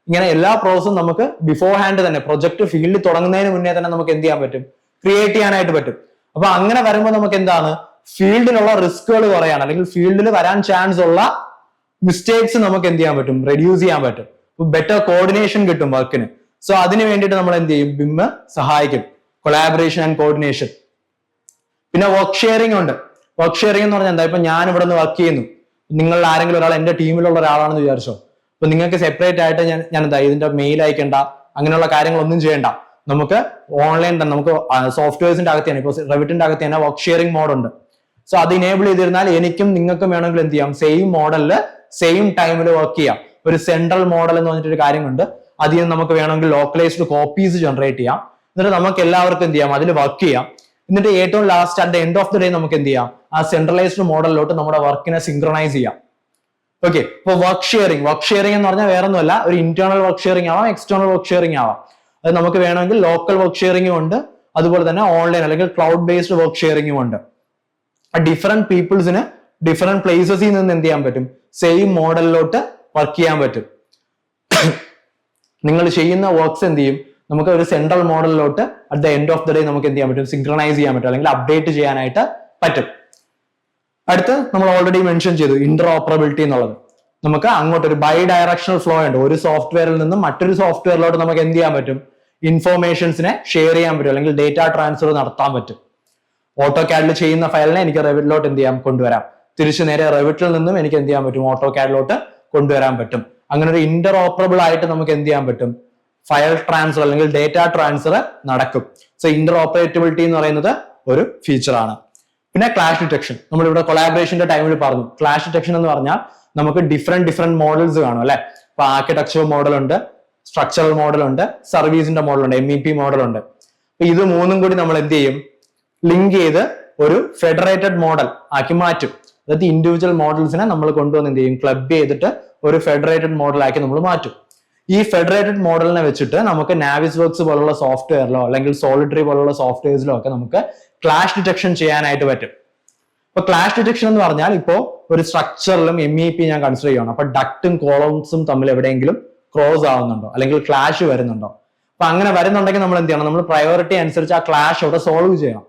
ഇങ്ങനെ എല്ലാ പ്രോസസ്സും നമുക്ക് ബിഫോർ ഹാൻഡ് തന്നെ പ്രൊജക്ട് ഫീൽഡിൽ തുടങ്ങുന്നതിന് മുന്നേ തന്നെ നമുക്ക് എന്ത് ചെയ്യാൻ പറ്റും? ക്രിയേറ്റ് ചെയ്യാനായിട്ട് പറ്റും. അപ്പൊ അങ്ങനെ വരുമ്പോൾ നമുക്ക് എന്താണ്? ഫീൽഡിലുള്ള റിസ്കുകൾ കുറയാണ്, അല്ലെങ്കിൽ ഫീൽഡിൽ വരാൻ ചാൻസ് ഉള്ള മിസ്റ്റേക്സ് നമുക്ക് എന്ത് ചെയ്യാൻ പറ്റും? റെഡ്യൂസ് ചെയ്യാൻ പറ്റും. ബെറ്റർ കോർഡിനേഷൻ കിട്ടും വർക്കിന്. സോ അതിന് വേണ്ടിയിട്ട് നമ്മൾ എന്ത് ചെയ്യും? BIM സഹായിക്കും. Collaboration and coordination. പിന്നെ വർക്ക് ഷെയറിംഗ് ഉണ്ട്. വർക്ക് ഷെയറിംഗ് എന്ന് പറഞ്ഞാൽ എന്താ? ഇപ്പൊ ഞാൻ ഇവിടെ നിന്ന് വർക്ക് ചെയ്യുന്നു, നിങ്ങൾ ആരെങ്കിലും ഒരാൾ എന്റെ ടീമിലുള്ള ഒരാളാണെന്ന് വിചാരിച്ചോ. അപ്പൊ നിങ്ങൾക്ക് സെപ്പറേറ്റ് ആയിട്ട് ഞാൻ എന്താ ഇതിന്റെ മെയിൽ അയക്കേണ്ട, അങ്ങനെയുള്ള കാര്യങ്ങളൊന്നും ചെയ്യേണ്ട. നമുക്ക് ഓൺലൈൻ തന്നെ നമുക്ക് സോഫ്റ്റ്വെയർസിന്റെ അകത്ത് തന്നെ, ഇപ്പൊ റെവിറ്റിന്റെ അകത്ത് തന്നെ വർക്ക് ഷെയറിംഗ് മോഡ് ഉണ്ട്. സോ അത് ഇനേബിൾ ചെയ്തിരുന്നാൽ എനിക്കും നിങ്ങൾക്കും വേണമെങ്കിൽ എന്ത് ചെയ്യാം? സെയിം മോഡലില് സെയിം ടൈമിൽ വർക്ക് ചെയ്യാം. ഒരു സെൻട്രൽ മോഡൽ എന്ന് പറഞ്ഞിട്ടൊരു കാര്യമുണ്ട്. അതിൽ നിന്ന് നമുക്ക് വേണമെങ്കിൽ ലോക്കലൈസ്ഡ് കോപ്പീസ് ജനറേറ്റ് ചെയ്യാം. എന്നിട്ട് നമുക്ക് എല്ലാവർക്കും എന്ത് ചെയ്യാം? അതിൽ വർക്ക് ചെയ്യാം. എന്നിട്ട് ഏറ്റവും last at the end of the day നമുക്ക് എന്ത് ചെയ്യാം? ആ സെൻട്രലൈസ്ഡ് മോഡലിലോട്ട് നമ്മുടെ വർക്കിനെ സിങ്ക്രണൈസ് ചെയ്യാം. ഓക്കെ, അപ്പൊ വർക്ക് ഷെയറിംഗ് എന്ന് പറഞ്ഞാൽ വേറെ ഒന്നുമല്ല, ഒരു ഇന്റേണൽ വർക്ക് ഷെയറിംഗ് ആവാം, എക്സ്റ്റേണൽ വർക്ക് ഷെയറിംഗ് ആവാം. അത് നമുക്ക് വേണമെങ്കിൽ ലോക്കൽ വർക്ക് ഷെയറിംഗും ഉണ്ട്, അതുപോലെ തന്നെ ഓൺലൈൻ അല്ലെങ്കിൽ ക്ലൗഡ് ബേസ്ഡ് വർക്ക് ഷെയറിംഗും ഉണ്ട്. ഡിഫറെന്റ് പീപ്പിൾസിന് ഡിഫറെന്റ് പ്ലേസസിൽ നിന്ന് എന്ത് ചെയ്യാൻ പറ്റും? സെയിം മോഡലിലോട്ട് വർക്ക് ചെയ്യാൻ പറ്റും. നിങ്ങൾ ചെയ്യുന്ന വർക്ക്സ് എന്ത് ചെയ്യും? നമുക്ക് ഒരു സെൻട്രൽ മോഡലിലോട്ട് at the end of the day നമുക്ക് എന്ത് ചെയ്യാൻ പറ്റും? സിങ്ക്രണൈസ് ചെയ്യാൻ പറ്റും, അല്ലെങ്കിൽ അപ്ഡേറ്റ് ചെയ്യാനായിട്ട് പറ്റും. അടുത്ത് നമ്മൾ ഓൾറെഡി മെൻഷൻ ചെയ്തു ഇന്റർഓപ്പറബിലിറ്റി എന്നുള്ളത്. നമുക്ക് അങ്ങോട്ട് ഒരു ബൈ ഡയറക്ഷണൽ ഫ്ലോ ഉണ്ട്. ഒരു സോഫ്റ്റ്വെയറിൽ നിന്നും മറ്റൊരു സോഫ്റ്റ്വെയറിലോട്ട് നമുക്ക് എന്ത് ചെയ്യാൻ പറ്റും? ഇൻഫോർമേഷൻസിനെ ഷെയർ ചെയ്യാൻ പറ്റും, അല്ലെങ്കിൽ ഡേറ്റ ട്രാൻസ്ഫർ നടത്താൻ പറ്റും. ഓട്ടോകാഡിൽ ചെയ്യുന്ന ഫയലിനെ എനിക്ക് റെവിറ്റിലോട്ട് എന്ത് ചെയ്യാം? കൊണ്ടുവരാം. തിരിച്ചു നേരെ റെവിറ്റിൽ നിന്നും എനിക്ക് എന്ത് ചെയ്യാൻ പറ്റും? ഓട്ടോകാഡിലോട്ട് കൊണ്ടുവരാൻ പറ്റും. അങ്ങനെ ഒരു ഇന്റർഓപ്പറബിൾ ആയിട്ട് നമുക്ക് എന്ത് ചെയ്യാൻ പറ്റും? ഫയൽ ട്രാൻസ്ഫർ അല്ലെങ്കിൽ ഡേറ്റ ട്രാൻസ്ഫർ നടക്കും. സോ ഇന്റർഓപ്പറേറ്റബിലിറ്റി എന്ന് പറയുന്നത് ഒരു ഫീച്ചറാണ്. പിന്നെ ക്ലാഷ് ഡിറ്റക്ഷൻ, നമ്മളിവിടെ കൊളാബറേഷന്റെ ടൈമിൽ പറഞ്ഞു. ക്ലാഷ് ഡിറ്റക്ഷൻ എന്ന് പറഞ്ഞാൽ നമുക്ക് ഡിഫറെന്റ് മോഡൽസ് കാണും അല്ലെ. ഇപ്പൊ ആർക്കിടെക്ചർ മോഡൽ ഉണ്ട്, സ്ട്രക്ചറൽ മോഡൽ ഉണ്ട്, സർവീസിന്റെ മോഡൽ ഉണ്ട്, MEP മോഡൽ ഉണ്ട്. അപ്പൊ ഇത് മൂന്നും കൂടി നമ്മൾ എന്ത് ചെയ്യും? ലിങ്ക് ചെയ്ത് ഒരു ഫെഡറേറ്റഡ് മോഡൽ ആക്കി മാറ്റും. അതായത് ഇൻഡിവിജ്വൽ മോഡൽസിനെ നമ്മൾ കൊണ്ടുവന്ന് എന്ത് ചെയ്യും? ക്ലബ് ചെയ്തിട്ട് ഒരു ഫെഡറേറ്റഡ് മോഡൽ ആക്കി നമ്മൾ മാറ്റും. ഈ ഫെഡറേറ്റഡ് മോഡലിനെ വെച്ചിട്ട് നമുക്ക് നാവിസ്വർക്സ് പോലുള്ള സോഫ്റ്റ്വെയറിലോ അല്ലെങ്കിൽ സോളിഡറി പോലുള്ള സോഫ്റ്റ്വെയർസിലോ ഒക്കെ നമുക്ക് ക്ലാഷ് ഡിറ്റക്ഷൻ ചെയ്യാനായിട്ട് പറ്റും. ഇപ്പൊ ക്ലാഷ് ഡിറ്റക്ഷൻ എന്ന് പറഞ്ഞാൽ ഇപ്പോ ഒരു സ്ട്രക്ചറിലും MEP ഞാൻ കൺസിഡർ ചെയ്യണം. അപ്പൊ ഡക്റ്റും കോളംസും തമ്മിൽ എവിടെയെങ്കിലും ക്രോസ് ആവുന്നുണ്ടോ അല്ലെങ്കിൽ ക്ലാഷ് വരുന്നുണ്ടോ? അപ്പൊ അങ്ങനെ വരുന്നുണ്ടെങ്കിൽ നമ്മൾ എന്ത് ചെയ്യണം? നമ്മൾ പ്രയോറിറ്റി അനുസരിച്ച് ആ ക്ലാഷ് അവിടെ സോൾവ് ചെയ്യണം.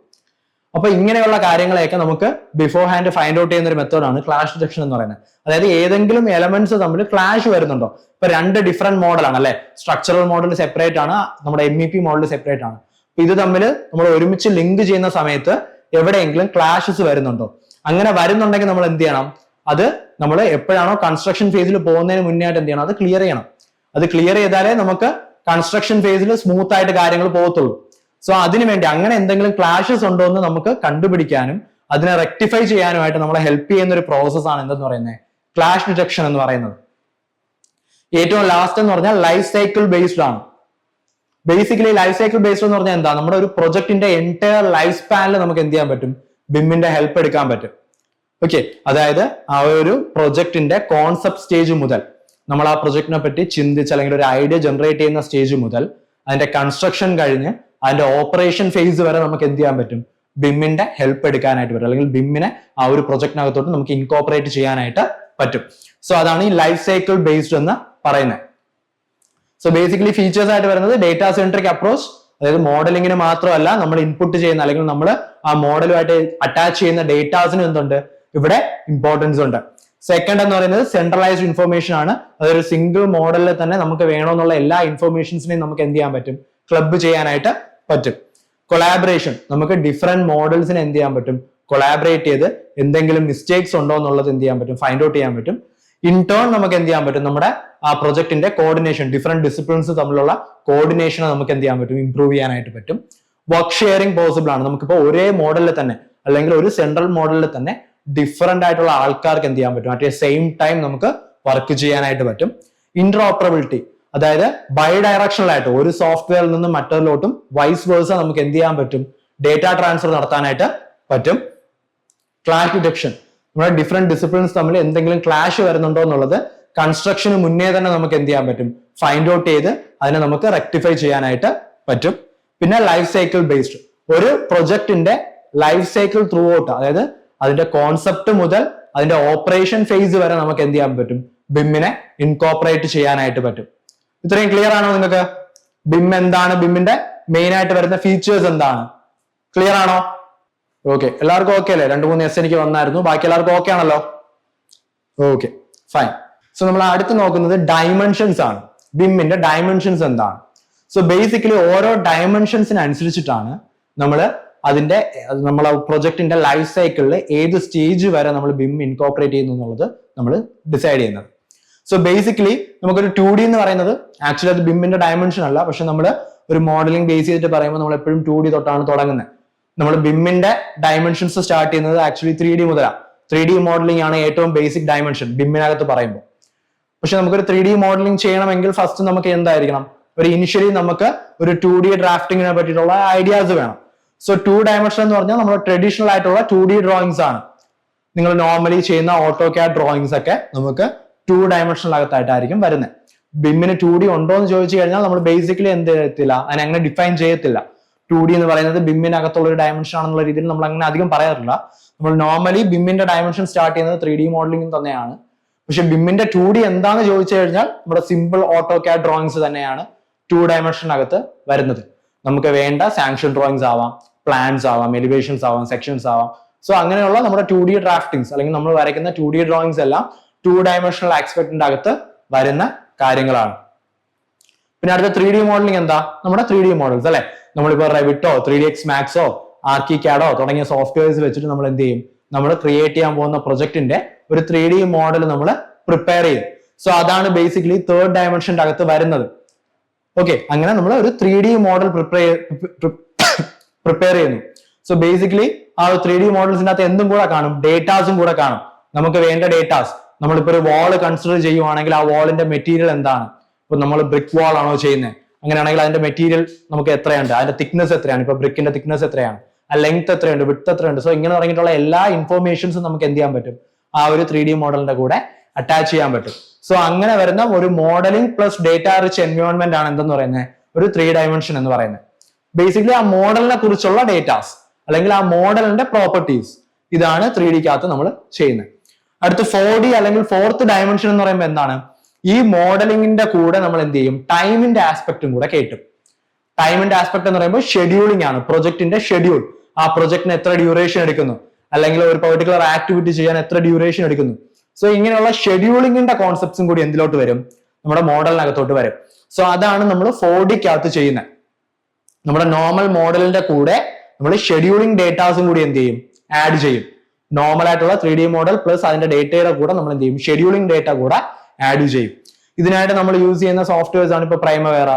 അപ്പൊ ഇങ്ങനെയുള്ള കാര്യങ്ങളെയൊക്കെ നമുക്ക് ബിഫോർ ഹാൻഡ് ഫൈൻഡ് ഔട്ട് ചെയ്യുന്ന ഒരു മെത്തേഡാണ് ക്ലാഷ് ഡിറ്റക്ഷൻ എന്ന് പറയുന്നത്. അതായത് ഏതെങ്കിലും എലമെന്റ്സ് തമ്മിൽ ക്ലാഷ് വരുന്നുണ്ടോ? ഇപ്പൊ 2 ഡിഫറെന്റ് മോഡലാണ് അല്ലെ. സ്ട്രക്ചറൽ മോഡൽ സെപ്പറേറ്റ് ആണ്, നമ്മുടെ MEP മോഡൽ സെപ്പറേറ്റ് ആണ്. ഇത് തമ്മിൽ നമ്മൾ ഒരുമിച്ച് ലിങ്ക് ചെയ്യുന്ന സമയത്ത് എവിടെയെങ്കിലും ക്ലാഷസ് വരുന്നുണ്ടോ? അങ്ങനെ വരുന്നുണ്ടെങ്കിൽ നമ്മൾ എന്ത് ചെയ്യണം? അത് നമ്മൾ എപ്പോഴാണോ കൺസ്ട്രക്ഷൻ ഫേസിൽ പോകുന്നതിന് മുന്നേ ആയിട്ട് എന്ത് ചെയ്യണം? അത് ക്ലിയർ ചെയ്യണം. അത് ക്ലിയർ ചെയ്താലേ നമുക്ക് കൺസ്ട്രക്ഷൻ ഫേസിൽ സ്മൂത്ത് ആയിട്ട് കാര്യങ്ങൾ പോകത്തുള്ളൂ. സോ അതിനുവേണ്ടി അങ്ങനെ എന്തെങ്കിലും ക്ലാഷസ് ഉണ്ടോ എന്ന് നമുക്ക് കണ്ടുപിടിക്കാനും അതിനെ റെക്ടിഫൈ ചെയ്യാനുമായിട്ട് നമ്മളെ ഹെൽപ്പ് ചെയ്യുന്ന ഒരു പ്രോസസ്സാണ് എന്തെന്ന് പറയുന്നത്? ക്ലാഷ് ഡിറ്റക്ഷൻ എന്ന് പറയുന്നത്. ഏറ്റവും ലാസ്റ്റ് എന്ന് പറഞ്ഞാൽ ലൈഫ് സൈക്കിൾ ബേസ്ഡ് ആണ്. ബേസിക്കലി ലൈഫ് സൈക്കിൾ ബേസ്ഡ് എന്ന് പറഞ്ഞാൽ എന്താ? നമ്മുടെ ഒരു പ്രൊജക്ടിന്റെ എൻറ്റയർ ലൈഫ് സ്പാനിൽ നമുക്ക് എന്ത് ചെയ്യാൻ പറ്റും? BIM-ന്റെ ഹെൽപ്പ് എടുക്കാൻ പറ്റും. ഓക്കെ, അതായത് ആ ഒരു പ്രൊജക്ടിന്റെ കോൺസെപ്റ്റ് സ്റ്റേജ് മുതൽ നമ്മൾ ആ പ്രൊജക്ടിനെ പറ്റി ചിന്തിച്ച് അല്ലെങ്കിൽ ഒരു ഐഡിയ ജനറേറ്റ് ചെയ്യുന്ന സ്റ്റേജ് മുതൽ അതിന്റെ കൺസ്ട്രക്ഷൻ കഴിഞ്ഞ് അതിന്റെ ഓപ്പറേഷൻ ഫേസ് വരെ നമുക്ക് എന്ത് ചെയ്യാൻ പറ്റും? ബിമ്മിന്റെ ഹെൽപ്പ് എടുക്കാനായിട്ട് പറ്റും, അല്ലെങ്കിൽ ബിമ്മിനെ ആ ഒരു പ്രൊജക്ടിനകത്തോട്ട് നമുക്ക് ഇൻകോപ്പറേറ്റ് ചെയ്യാനായിട്ട് പറ്റും. സോ അതാണ് ഈ ലൈഫ് സൈക്കിൾ ബേസ്ഡ് എന്ന് പറയുന്നത്. സോ ബേസിക്കലി ഫീച്ചേഴ്സ് ആയിട്ട് വരുന്നത് ഡേറ്റാ സെൻട്രിക് അപ്രോച്ച്, അതായത് മോഡലിങ്ങിന് മാത്രമല്ല നമ്മൾ ഇൻപുട്ട് ചെയ്യുന്ന അല്ലെങ്കിൽ നമ്മൾ ആ മോഡലുമായിട്ട് അറ്റാച്ച് ചെയ്യുന്ന ഡേറ്റാസിന് എന്തുണ്ട് ഇവിടെ ഇമ്പോർട്ടൻസ് ഉണ്ട്. സെക്കൻഡ് എന്ന് പറയുന്നത് സെൻട്രലൈസ്ഡ് ഇൻഫർമേഷൻ ആണ്. അതൊരു സിംഗിൾ മോഡലിൽ തന്നെ നമുക്ക് വേണമെന്നുള്ള എല്ലാ ഇൻഫർമേഷൻസിനെയും നമുക്ക് എന്ത് ചെയ്യാൻ പറ്റും? ക്ലബ് ചെയ്യാനായിട്ട് പറ്റും. കൊളാബറേഷൻ, നമുക്ക് ഡിഫറെന്റ് മോഡൽസിനെ എന്ത് ചെയ്യാൻ പറ്റും? കൊളാബറേറ്റ് ചെയ്ത് എന്തെങ്കിലും മിസ്റ്റേക്സ് ഉണ്ടോ എന്നുള്ളത് എന്ത് ചെയ്യാൻ പറ്റും? ഫൈൻഡ് ഔട്ട് ചെയ്യാൻ പറ്റും. ഇൻ ടേൺ നമുക്ക് എന്ത് ചെയ്യാൻ പറ്റും? നമ്മുടെ ആ പ്രൊജക്ടിന്റെ കോർഡിനേഷൻ, ഡിഫറെന്റ് ഡിസിപ്ലിൻസ് തമ്മിലുള്ള കോർഡിനേഷൻ നമുക്ക് എന്ത് ചെയ്യാൻ പറ്റും? ഇംപ്രൂവ് ചെയ്യാനായിട്ട് പറ്റും. വർക്ക് ഷെയറിംഗ് പോസിബിൾ ആണ്. നമുക്കിപ്പോൾ ഒരേ മോഡലിൽ തന്നെ അല്ലെങ്കിൽ ഒരു സെൻട്രൽ മോഡലിൽ തന്നെ ഡിഫറെന്റ് ആയിട്ടുള്ള ആൾക്കാർക്ക് എന്ത് ചെയ്യാൻ പറ്റും? അറ്റ് എ സെയിം ടൈം നമുക്ക് വർക്ക് ചെയ്യാനായിട്ട് പറ്റും. ഇന്റർഓപ്പറബിലിറ്റി, അതായത് ബൈ ഡയറക്ഷണൽ ആയിട്ട് ഒരു സോഫ്റ്റ്വെയറിൽ നിന്ന് മറ്റൊരിലോട്ടും വൈസ് വേഴ്സ നമുക്ക് എന്ത് ചെയ്യാൻ പറ്റും? ഡേറ്റ ട്രാൻസ്ഫർ നടത്താനായിട്ട് പറ്റും. ക്ലാഷ് ഡിറ്റക്ഷൻ, നമ്മുടെ ഡിഫറെന്റ് ഡിസിപ്ലിൻസ് തമ്മിൽ എന്തെങ്കിലും ക്ലാഷ് വരുന്നുണ്ടോ എന്നുള്ളത് കൺസ്ട്രക്ഷന് മുന്നേ തന്നെ നമുക്ക് എന്ത് ചെയ്യാൻ പറ്റും? ഫൈൻഡ് ഔട്ട് ചെയ്ത് അതിനെ നമുക്ക് റെക്ടിഫൈ ചെയ്യാനായിട്ട് പറ്റും. പിന്നെ ലൈഫ് സൈക്കിൾ ബേസ്ഡ്, ഒരു പ്രൊജക്ടിന്റെ ലൈഫ് സൈക്കിൾ ത്രൂ ഔട്ട്, അതായത് അതിന്റെ കോൺസെപ്റ്റ് മുതൽ അതിന്റെ ഓപ്പറേഷൻ ഫേസ് വരെ നമുക്ക് എന്ത് ചെയ്യാൻ പറ്റും? ബിമ്മിനെ ഇൻകോപ്പറേറ്റ് ചെയ്യാനായിട്ട് പറ്റും. ഇത്രയും ക്ലിയർ ആണോ നിങ്ങൾക്ക്? ബിം എന്താണ്, ബിമ്മിന്റെ മെയിൻ ആയിട്ട് വരുന്ന ഫീച്ചേഴ്സ് എന്താണ്? ക്ലിയർ ആണോ? ഓക്കെ, എല്ലാവർക്കും ഓക്കെ അല്ലേ? 2-3 എസ് എനിക്ക് വന്നായിരുന്നു, ബാക്കി എല്ലാവർക്കും ഓക്കെ ആണല്ലോ? Okay, fine. സോ നമ്മൾ അടുത്ത് നോക്കുന്നത് ഡയമെൻഷൻസ് ആണ്. ബിമ്മിന്റെ ഡയമെൻഷൻസ് എന്താണ്? സോ ബേസിക്കലി ഓരോ ഡയമെൻഷൻസിന് അനുസരിച്ചിട്ടാണ് നമ്മൾ അതിന്റെ നമ്മളെ പ്രൊജക്ടിന്റെ ലൈഫ് സൈക്കിളിൽ ഏത് സ്റ്റേജ് വരെ നമ്മൾ ബിം ഇൻകോപ്പറേറ്റ് ചെയ്യുന്നു എന്നുള്ളത് നമ്മൾ ഡിസൈഡ് ചെയ്യുന്നത്. സോ ബേസിക്കലി നമുക്കൊരു 2D എന്ന് പറയുന്നത് ആക്ച്വലി അത് ബിമ്മിന്റെ ഡയമെൻഷൻ അല്ല, പക്ഷെ നമ്മൾ ഒരു മോഡലിംഗ് ബേസ് ചെയ്തിട്ട് പറയുമ്പോൾ നമ്മൾ എപ്പോഴും 2D തൊട്ടാണ് തുടങ്ങുന്നത്. നമ്മൾ ബിമ്മിന്റെ ഡയമെൻഷൻസ് സ്റ്റാർട്ട് ചെയ്യുന്നത് ആക്ച്വലി 3D മുതലാണ്. 3D മോഡലിംഗ് ആണ് ഏറ്റവും ബേസിക് ഡയമെൻഷൻ ബിമ്മിനകത്ത് പറയുമ്പോൾ. പക്ഷെ നമുക്കൊരു 3D മോഡലിംഗ് ചെയ്യണമെങ്കിൽ ഫസ്റ്റ് നമുക്ക് എന്തായിരിക്കണം? ഒരു ഇനിഷ്യലി നമുക്ക് ഒരു 2D ഡ്രാഫ്റ്റിങ്ങിനെ പറ്റിയിട്ടുള്ള ഐഡിയാസ് വേണം. സോ 2 ഡയമെൻഷൻ എന്ന് പറഞ്ഞാൽ നമ്മൾ ട്രഡീഷണൽ ആയിട്ടുള്ള 2D ഡ്രോയിങ്സ് ആണ്. നിങ്ങൾ നോർമലി ചെയ്യുന്ന ഓട്ടോക്യാഡ് ഡ്രോയിങ്സ് ഒക്കെ നമുക്ക് 2 ഡയമെൻഷനകത്തായിട്ടായിരിക്കും വരുന്നത്. ബിമ്മിന് 2D ഉണ്ടോ എന്ന് ചോദിച്ചു കഴിഞ്ഞാൽ നമ്മൾ ബേസിക്കലി എന്ത് ചെയ്യത്തില്ല, അതിനെ അങ്ങനെ ഡിഫൈൻ ചെയ്യത്തില്ല. 2D എന്ന് പറയുന്നത് ബിമ്മിനകത്തുള്ള ഒരു ഡയമെൻഷൻ ആണെന്നുള്ള രീതിയിൽ നമ്മൾ അങ്ങനെ അധികം പറയാറില്ല. നമ്മൾ നോർമലി ബിമ്മിന്റെ ഡയമെൻഷൻ സ്റ്റാർട്ട് ചെയ്യുന്നത് 3D മോഡലിംഗ് തന്നെയാണ്. പക്ഷെ ബിമ്മിന്റെ 2D എന്താണെന്ന് ചോദിച്ചു കഴിഞ്ഞാൽ നമ്മുടെ സിമ്പിൾ ഓട്ടോക്യാഡ് ഡ്രോയിങ്സ് തന്നെയാണ് 2 ഡയമെൻഷനകത്ത് വരുന്നത്. നമുക്ക് വേണ്ട സാങ്ഷൻ ഡ്രോയിങ്സ് ആവാം, പ്ലാൻസ് ആവാം, എലിവേഷൻസ് ആവാം, സെക്ഷൻസ് ആവാം. സോ അങ്ങനെയുള്ള നമ്മുടെ 2D ഡ്രാഫ്റ്റിംഗ്സ് അല്ലെങ്കിൽ നമ്മൾ വരയ്ക്കുന്ന 2D ഡ്രോയിങ്സ് എല്ലാം 2 ഡയമെൻഷണൽ ആസ്പെക്ടിന്റെ അകത്ത് വരുന്ന കാര്യങ്ങളാണ്. പിന്നെ അടുത്ത 3D മോഡലിംഗ് എന്താ? നമ്മുടെ 3D മോഡൽസ് അല്ലെ, നമ്മളിപ്പോ റെവിറ്റോ 3ds മാക്സോ ആർക്കിക്കാഡോ തുടങ്ങിയ സോഫ്റ്റ്വെയർസ് വെച്ചിട്ട് നമ്മൾ എന്ത് ചെയ്യും? നമ്മൾ ക്രിയേറ്റ് ചെയ്യാൻ പോകുന്ന പ്രൊജക്ടിന്റെ ഒരു 3D മോഡൽ നമ്മൾ പ്രിപ്പയർ ചെയ്യും. സോ അതാണ് ബേസിക്കലി 3rd ഡയമെൻഷന്റെ അകത്ത് വരുന്നത്. ഓക്കെ, അങ്ങനെ നമ്മൾ ഒരു 3D മോഡൽ പ്രിപ്പയർ ചെയ്യുന്നു. സോ ബേസിക്കലി ആ 3D മോഡൽസിന്റെ അകത്ത് എന്തും കൂടെ കാണും? ഡേറ്റാസും കൂടെ കാണും. നമുക്ക് വേണ്ട ഡേറ്റാസ്, നമ്മളിപ്പോ ഒരു വാൾ കൺസിഡർ ചെയ്യുവാണെങ്കിൽ ആ വാളിന്റെ മെറ്റീരിയൽ എന്താണ്? ഇപ്പൊ നമ്മൾ ബ്രിക്ക് വാൾ ആണോ ചെയ്യുന്നത്, അങ്ങനെയാണെങ്കിൽ അതിന്റെ മെറ്റീരിയൽ നമുക്ക് എത്രയുണ്ട്, അതിന്റെ തിക്നെസ് എത്രയാണ്, ഇപ്പൊ ബ്രിക്കിന്റെ തിക്നെസ് എത്രയാണ്, ആ ലെങ്ത് എത്രയുണ്ട്, വിഡ്ത്ത് എത്രയുണ്ട്. സോ ഇങ്ങനെ തുടങ്ങിയിട്ടുള്ള എല്ലാ ഇൻഫോർമേഷൻസും നമുക്ക് എന്ത് ചെയ്യാൻ പറ്റും? ആ ഒരു 3D മോഡലിന്റെ കൂടെ അറ്റാച്ച് ചെയ്യാൻ പറ്റും. സോ അങ്ങനെ വരുന്ന ഒരു modelling plus data rich environment ആണ് എന്തെന്ന് പറയുന്നത്? ഒരു 3 ഡയമെൻഷൻ എന്ന് പറയുന്നത്. ബേസിക്കലി ആ മോഡലിനെ കുറിച്ചുള്ള ഡേറ്റാസ് അല്ലെങ്കിൽ ആ മോഡലിന്റെ പ്രോപ്പർട്ടീസ്, ഇതാണ് 3Dക്കകത്ത് നമ്മൾ ചെയ്യുന്നത്. അടുത്ത് 4D അല്ലെങ്കിൽ 4th ഡയമെൻഷൻ എന്ന് പറയുമ്പോൾ എന്താണ്? ഈ മോഡലിംഗിന്റെ കൂടെ നമ്മൾ എന്ത് ചെയ്യും? ടൈമിന്റെ ആസ്പെക്റ്റും കൂടെ കേട്ടും. ടൈമിന്റെ ആസ്പെക്ട് എന്ന് പറയുമ്പോൾ ഷെഡ്യൂളിംഗ് ആണ്, പ്രൊജക്ടിന്റെ ഷെഡ്യൂൾ. ആ പ്രൊജക്ടിന് എത്ര ഡ്യൂറേഷൻ എടുക്കുന്നു, അല്ലെങ്കിൽ ഒരു പെർട്ടിക്കുലർ ആക്ടിവിറ്റി ചെയ്യാൻ എത്ര ഡ്യൂറേഷൻ എടുക്കുന്നു. സോ ഇങ്ങനെയുള്ള ഷെഡ്യൂളിംഗിന്റെ കോൺസെപ്റ്റ്സും കൂടി എന്തിലോട്ട് വരും? നമ്മുടെ മോഡലിനകത്തോട്ട് വരും. സോ അതാണ് നമ്മൾ 4Dക്കകത്ത് ചെയ്യുന്നത്. നമ്മുടെ നോർമൽ മോഡലിന്റെ കൂടെ നമ്മൾ ഷെഡ്യൂളിംഗ് ഡേറ്റാസും കൂടി എന്ത് ചെയ്യും? ആഡ് ചെയ്യും. നോർമൽ ആയിട്ടുള്ള 3D മോഡൽ പ്ലസ് അതിന്റെ ഡേറ്റയുടെ കൂടെ നമ്മൾ എന്ത് ചെയ്യും? ഷെഡ്യൂളിംഗ് ഡേറ്റ കൂടെ ആഡ് ചെയ്യും. ഇതിനായിട്ട് നമ്മൾ യൂസ് ചെയ്യുന്ന സോഫ്റ്റ്വെയർസ് ആണ് ഇപ്പൊ പ്രൈമവേറ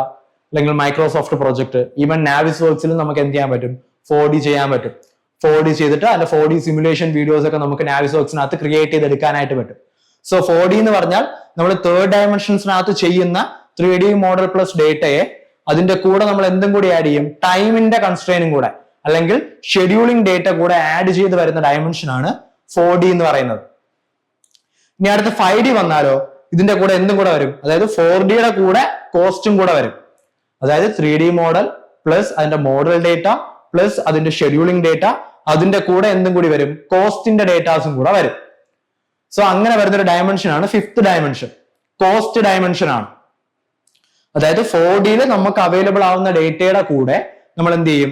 അല്ലെങ്കിൽ മൈക്രോസോഫ്റ്റ് പ്രൊജക്ട്. ഈവൻ നാവിസ് വർക്സിലും നമുക്ക് എന്ത് ചെയ്യാൻ പറ്റും? 4D ചെയ്യാൻ പറ്റും. 4D ചെയ്തിട്ട് അതിന്റെ 4D സിമുലേഷൻ വീഡിയോസ് ഒക്കെ നമുക്ക് നാവിസ് വർക്സിനകത്ത് ക്രിയേറ്റ് ചെയ്തെടുക്കാനായിട്ട് പറ്റും. സോ 4D എന്ന് പറഞ്ഞാൽ നമ്മൾ 3rd ഡയമെൻഷൻസിനകത്ത് ചെയ്യുന്ന 3D മോഡൽ പ്ലസ് ഡേറ്റയെ അതിന്റെ കൂടെ നമ്മൾ എന്തും കൂടി ആഡ് ചെയ്യും? ടൈമിന്റെ കൺസ്ട്രെയിനും കൂടെ അല്ലെങ്കിൽ ഷെഡ്യൂളിംഗ് ഡേറ്റ കൂടെ ആഡ് ചെയ്ത് വരുന്ന ഡയമെൻഷൻ ആണ് 4D എന്ന് പറയുന്നത്. ഇനി അടുത്ത് 5D വന്നാലോ ഇതിന്റെ കൂടെ എന്തും കൂടെ വരും, അതായത് 4Dയുടെ കൂടെ കോസ്റ്റും കൂടെ വരും. അതായത് 3D മോഡൽ പ്ലസ് അതിന്റെ മോഡൽ ഡേറ്റ പ്ലസ് അതിന്റെ ഷെഡ്യൂളിംഗ് ഡേറ്റ, അതിന്റെ കൂടെ എന്തും കൂടി വരും, കോസ്റ്റിന്റെ ഡേറ്റാസും കൂടെ വരും. സോ അങ്ങനെ വരുന്ന ഒരു ഡയമെൻഷൻ ആണ് 5th ഡയമെൻഷൻ, കോസ്റ്റ് ഡയമെൻഷൻ ആണ്. അതായത് 4Dയിൽ നമുക്ക് അവൈലബിൾ ആവുന്ന ഡേറ്റയുടെ കൂടെ നമ്മൾ എന്ത് ചെയ്യും,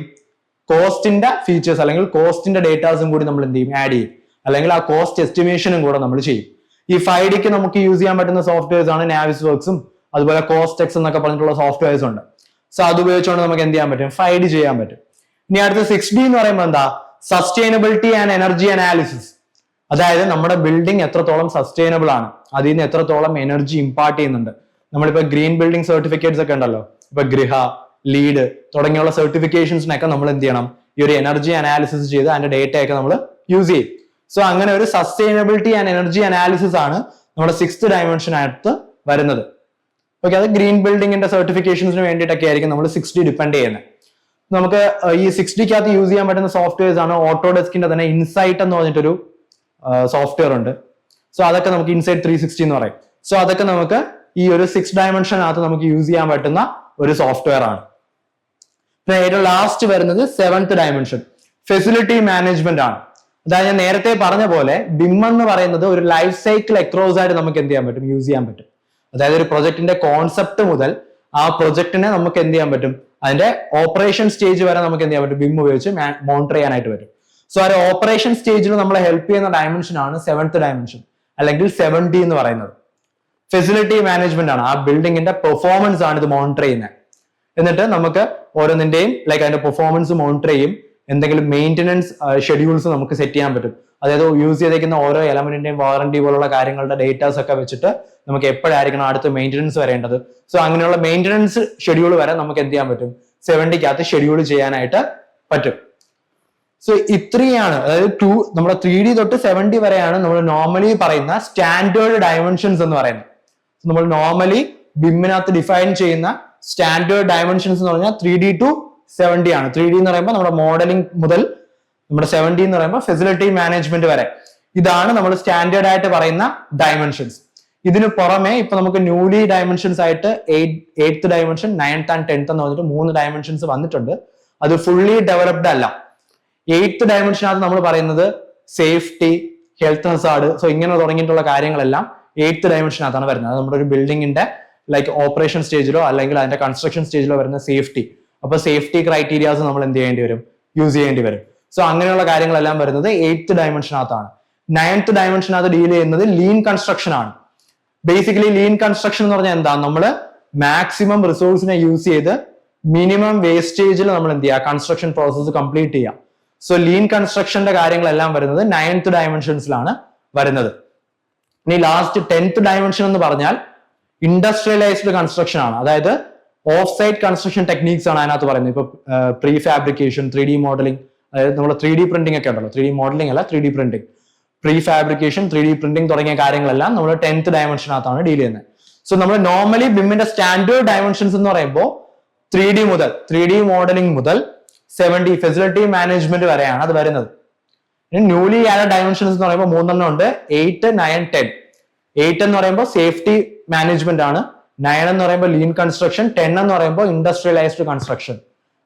കോസ്റ്റിന്റെ ഫീച്ചേഴ്സ് അല്ലെങ്കിൽ കോസ്റ്റിന്റെ ഡേറ്റാസും കൂടി നമ്മൾ എന്ത് ചെയ്യും, ആഡ് ചെയ്യും. അല്ലെങ്കിൽ ആ കോസ്റ്റ് എസ്റ്റിമേഷനും കൂടെ നമ്മൾ ചെയ്യും. ഈ 5Dക്ക് നമുക്ക് യൂസ് ചെയ്യാൻ പറ്റുന്ന സോഫ്റ്റ്വെയർസ് ആണ് നാവിസ് വർക്സും അതുപോലെ കോസ്റ്റെക്സ് എന്നൊക്കെ പറഞ്ഞിട്ടുള്ള സോഫ്റ്റ്വെയർസ് ഉണ്ട്. സോ അത് ഉപയോഗിച്ചുകൊണ്ട് നമുക്ക് എന്ത് ചെയ്യാൻ പറ്റും, 5D ചെയ്യാൻ പറ്റും. ഇനി അടുത്ത 6D എന്ന് പറയുമ്പോൾ എന്താ, സസ്റ്റൈനബിലിറ്റി ആൻഡ് എനർജി അനാലിസിസ്. അതായത് നമ്മുടെ ബിൽഡിംഗ് എത്രത്തോളം സസ്റ്റൈനബിൾ ആണ്, അതിൽ നിന്ന് എത്രത്തോളം എനർജി ഇമ്പാർട്ട് ചെയ്യുന്നുണ്ട്. നമ്മളിപ്പോ ഗ്രീൻ ബിൽഡിംഗ് സർട്ടിഫിക്കറ്റ്സ് ഒക്കെ ഉണ്ടല്ലോ, ഇപ്പൊ ഗൃഹ, ലീഡ് തുടങ്ങിയുള്ള സർട്ടിഫിക്കേഷൻസിനൊക്കെ നമ്മൾ എന്ത് ചെയ്യണം, ഈ ഒരു എനർജി അനാലിസിസ് ചെയ്ത് അതിന്റെ ഡേറ്റയൊക്കെ നമ്മൾ യൂസ് ചെയ്യും. സോ അങ്ങനെ ഒരു സസ്റ്റൈനബിലിറ്റി ആൻഡ് എനർജി അനാലിസിസ് ആണ് നമ്മുടെ 6th ഡയമെൻഷനകത്ത് വരുന്നത്. ഓക്കെ, അത് ഗ്രീൻ ബിൽഡിങ്ങിന്റെ സർട്ടിഫിക്കേഷൻസിന് വേണ്ടിയിട്ടൊക്കെ ആയിരിക്കും നമ്മൾ 6D ഡിപ്പെൻഡ് ചെയ്യുന്നത്. നമുക്ക് ഈ 6Dക്കകത്ത് യൂസ് ചെയ്യാൻ പറ്റുന്ന സോഫ്റ്റ്വെയർസ് ആണ് ഓട്ടോഡെസ്കിന്റെ തന്നെ ഇൻസൈറ്റ് എന്ന് പറഞ്ഞിട്ടൊരു സോഫ്റ്റ്വെയർ ഉണ്ട്. സോ അതൊക്കെ നമുക്ക് ഇൻസൈറ്റ് 360 എന്ന് പറയും. സോ അതൊക്കെ നമുക്ക് ഈ ഒരു 6 ഡയമെൻഷനകത്ത് നമുക്ക് യൂസ് ചെയ്യാൻ പറ്റുന്ന ഒരു സോഫ്റ്റ്വെയർ ആണ്. പിന്നെ ഏറ്റവും ലാസ്റ്റ് വരുന്നത് 7th ഡയമെൻഷൻ, ഫെസിലിറ്റി മാനേജ്മെന്റ് ആണ്. അതായത് ഞാൻ നേരത്തെ പറഞ്ഞ പോലെ BIM എന്ന് പറയുന്നത് ഒരു ലൈഫ് സൈക്കിൾ അക്രോസ് ആയിട്ട് നമുക്ക് എന്ത് ചെയ്യാൻ പറ്റും, യൂസ് ചെയ്യാൻ പറ്റും. അതായത് ഒരു പ്രൊജക്ടിന്റെ കോൺസെപ്റ്റ് മുതൽ ആ പ്രൊജക്ടിനെ നമുക്ക് എന്ത് ചെയ്യാൻ പറ്റും, അതിന്റെ ഓപ്പറേഷൻ സ്റ്റേജ് വരെ നമുക്ക് എന്ത് ചെയ്യാൻ പറ്റും, BIM ഉപയോഗിച്ച് മോണിറ്റർ ചെയ്യാനായിട്ട് പറ്റും. സോ ആ ഒരു ഓപ്പറേഷൻ സ്റ്റേജിൽ നമ്മളെ ഹെൽപ്പ് ചെയ്യുന്ന ഡയമെൻഷൻ ആണ് 7th ഡയമെൻഷൻ അല്ലെങ്കിൽ 7D എന്ന് പറയുന്നത്. ഫെസിലിറ്റി മാനേജ്മെന്റ് ആണ്, ആ ബിൽഡിങ്ങിന്റെ പെർഫോമൻസ് ആണ് ഇത് മോണിറ്റർ ചെയ്യുന്നത്. എന്നിട്ട് നമുക്ക് ഓരോന്നിന്റെയും ലൈക്ക് അതിന്റെ പെർഫോമൻസ് മോണിറ്റർ ചെയ്യും. എന്തെങ്കിലും മെയിൻ്റനൻസ് ഷെഡ്യൂൾസ് നമുക്ക് സെറ്റ് ചെയ്യാൻ പറ്റും. അതായത് യൂസ് ചെയ്തേക്കുന്ന ഓരോ എലമെന്റിന്റെയും വാറന്റി പോലുള്ള കാര്യങ്ങളുടെ ഡേറ്റാസ് ഒക്കെ വെച്ചിട്ട് നമുക്ക് എപ്പോഴായിരിക്കണം അടുത്ത് മെയിൻ്റനൻസ് വരേണ്ടത്. സോ അങ്ങനെയുള്ള മെയിൻ്റനൻസ് ഷെഡ്യൂൾ വരെ നമുക്ക് എന്ത് ചെയ്യാൻ പറ്റും, 7Dക്കകത്ത് ഷെഡ്യൂൾ ചെയ്യാനായിട്ട് പറ്റും. സോ ഇത്രയാണ്, അതായത് നമ്മുടെ 3D തൊട്ട് 7D വരെയാണ് നമ്മൾ നോർമലി പറയുന്ന സ്റ്റാൻഡേർഡ് ഡയമെൻഷൻസ് എന്ന് പറയുന്നത്. നമ്മൾ നോർമലി BIM-നകത്ത് ഡിഫൈൻ ചെയ്യുന്ന സ്റ്റാൻഡേർഡ് ഡയമെൻഷൻസ് എന്ന് പറഞ്ഞാൽ 3D to 7D ആണ്. 3D എന്ന് പറയുമ്പോൾ നമ്മുടെ മോഡലിംഗ് മുതൽ നമ്മുടെ 7D എന്ന് പറയുമ്പോൾ ഫെസിലിറ്റി മാനേജ്മെന്റ് വരെ. ഇതാണ് നമ്മൾ സ്റ്റാൻഡേർഡ് ആയിട്ട് പറയുന്ന ഡയമെൻഷൻസ്. ഇതിന് പുറമെ ഇപ്പൊ നമുക്ക് ന്യൂലി ഡയമെൻഷൻസ് ആയിട്ട് 8th dimension, 9th and 10th എന്ന് പറഞ്ഞിട്ട് 3 ഡയമെൻഷൻസ് വന്നിട്ടുണ്ട്. അത് ഫുള്ളി ഡെവലപ്ഡ് അല്ല. 8th ഡയമെൻഷനകത്ത് നമ്മൾ പറയുന്നത് സേഫ്റ്റി, ഹെൽത്ത് ഹസാർഡ്, സോ ഇങ്ങനെ തുടങ്ങിയിട്ടുള്ള കാര്യങ്ങളെല്ലാം 8th ഡയമെൻഷനകത്താണ് വരുന്നത്. അത് നമ്മുടെ ഒരു ബിൽഡിങ്ങിന്റെ ലൈക്ക് ഓപ്പറേഷൻ സ്റ്റേജിലോ അല്ലെങ്കിൽ അതിന്റെ കൺസ്ട്രക്ഷൻ സ്റ്റേജിലോ വരുന്ന സേഫ്റ്റി. അപ്പൊ സേഫ്റ്റി ക്രൈറ്റീരിയാസ് നമ്മൾ എന്ത് ചെയ്യേണ്ടി വരും, യൂസ് ചെയ്യേണ്ടി വരും. സോ അങ്ങനെയുള്ള കാര്യങ്ങളെല്ലാം വരുന്നത് 8th ഡയമെൻഷനകത്താണ്. 9th ഡയമെൻഷനകത്ത് ഡീൽ ചെയ്യുന്നത് ലീൻ കൺസ്ട്രക്ഷൻ ആണ്. ബേസിക്കലി ലീൻ കൺസ്ട്രക്ഷൻ എന്ന് പറഞ്ഞാൽ എന്താ, നമ്മൾ മാക്സിമം റിസോഴ്സിനെ യൂസ് ചെയ്ത് മിനിമം വേസ്റ്റേജിൽ നമ്മൾ എന്ത് ചെയ്യുക, കൺസ്ട്രക്ഷൻ പ്രോസസ്സ് കംപ്ലീറ്റ് ചെയ്യുക. സോ ലീൻ കൺസ്ട്രക്ഷന്റെ കാര്യങ്ങളെല്ലാം വരുന്നത് 9th ഡയമെൻഷൻസിലാണ് വരുന്നത്. ഇനി ലാസ്റ്റ് 10th ഡയമെൻഷൻ എന്ന് പറഞ്ഞാൽ ഇൻഡസ്ട്രിയലൈസ്ഡ് കൺസ്ട്രക്ഷൻ ആണ്. അതായത് ഓഫ് സൈറ്റ് കൺസ്ട്രക്ഷൻ ടെക്നീക്സ് ആണ് അതിനകത്ത് പറയുന്നത്. ഇപ്പൊ പ്രീ ഫാബ്രിക്കേഷൻ, 3D മോഡലിംഗ്, അതായത് നമ്മൾ 3D പ്രിന്റിംഗ് ഒക്കെ ഉണ്ടല്ലോ, 3D മോഡലിംഗ് അല്ല 3D printing, pre fabrication, 3D printing തുടങ്ങിയ കാര്യങ്ങളെല്ലാം നമ്മൾ 10th ഡയമെൻഷനകത്താണ് ഡീൽ ചെയ്യുന്നത്. സോ നമ്മൾ നോർമലി BIM-ന്റെ സ്റ്റാൻഡേർഡ് ഡയമെൻഷൻസ് എന്ന് പറയുമ്പോൾ 3D മോഡലിംഗ് മുതൽ 7D ഫെസിലിറ്റി മാനേജ്മെന്റ് വരെയാണ് അത് വരുന്നത്. ന്യൂലി ആഡ് ഡയമെൻഷൻസ് എന്ന് പറയുമ്പോൾ 3 ഉണ്ട്, 8, 9, 10. 8 എന്ന് പറയുമ്പോൾ സേഫ്റ്റി മാനേജ്മെന്റ് ആണ്, 9 എന്ന് പറയുമ്പോൾ ലീൻ കൺസ്ട്രക്ഷൻ, 10 എന്ന് പറയുമ്പോൾ ഇൻഡസ്ട്രിയലൈസ്ഡ് കൺസ്ട്രക്ഷൻ,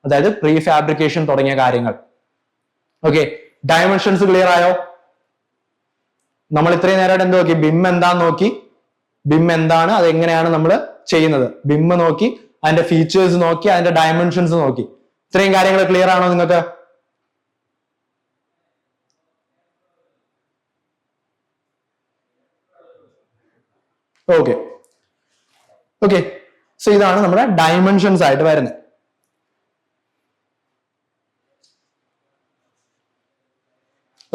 അതായത് പ്രീ ഫാബ്രിക്കേഷൻ തുടങ്ങിയ കാര്യങ്ങൾ. ഓക്കെ, ഡയമെൻഷൻസ് ക്ലിയർ ആയോ? നമ്മൾ ഇത്രയും നേരമായിട്ട് എന്ത് നോക്കി, BIM എന്താന്ന് നോക്കി, BIM എന്താണ്, അത് എങ്ങനെയാണ് നമ്മൾ ചെയ്യുന്നത്, BIM നോക്കി, അതിന്റെ ഫീച്ചേഴ്സ് നോക്കി, അതിന്റെ ഡയമെൻഷൻസ് നോക്കി. ഇത്രയും കാര്യങ്ങൾ ക്ലിയർ ആണോ നിങ്ങൾക്ക്? ഓക്കെ, സോ ഇതാണ് നമ്മുടെ ഡയമെൻഷൻസ് ആയിട്ട് വരുന്നത്.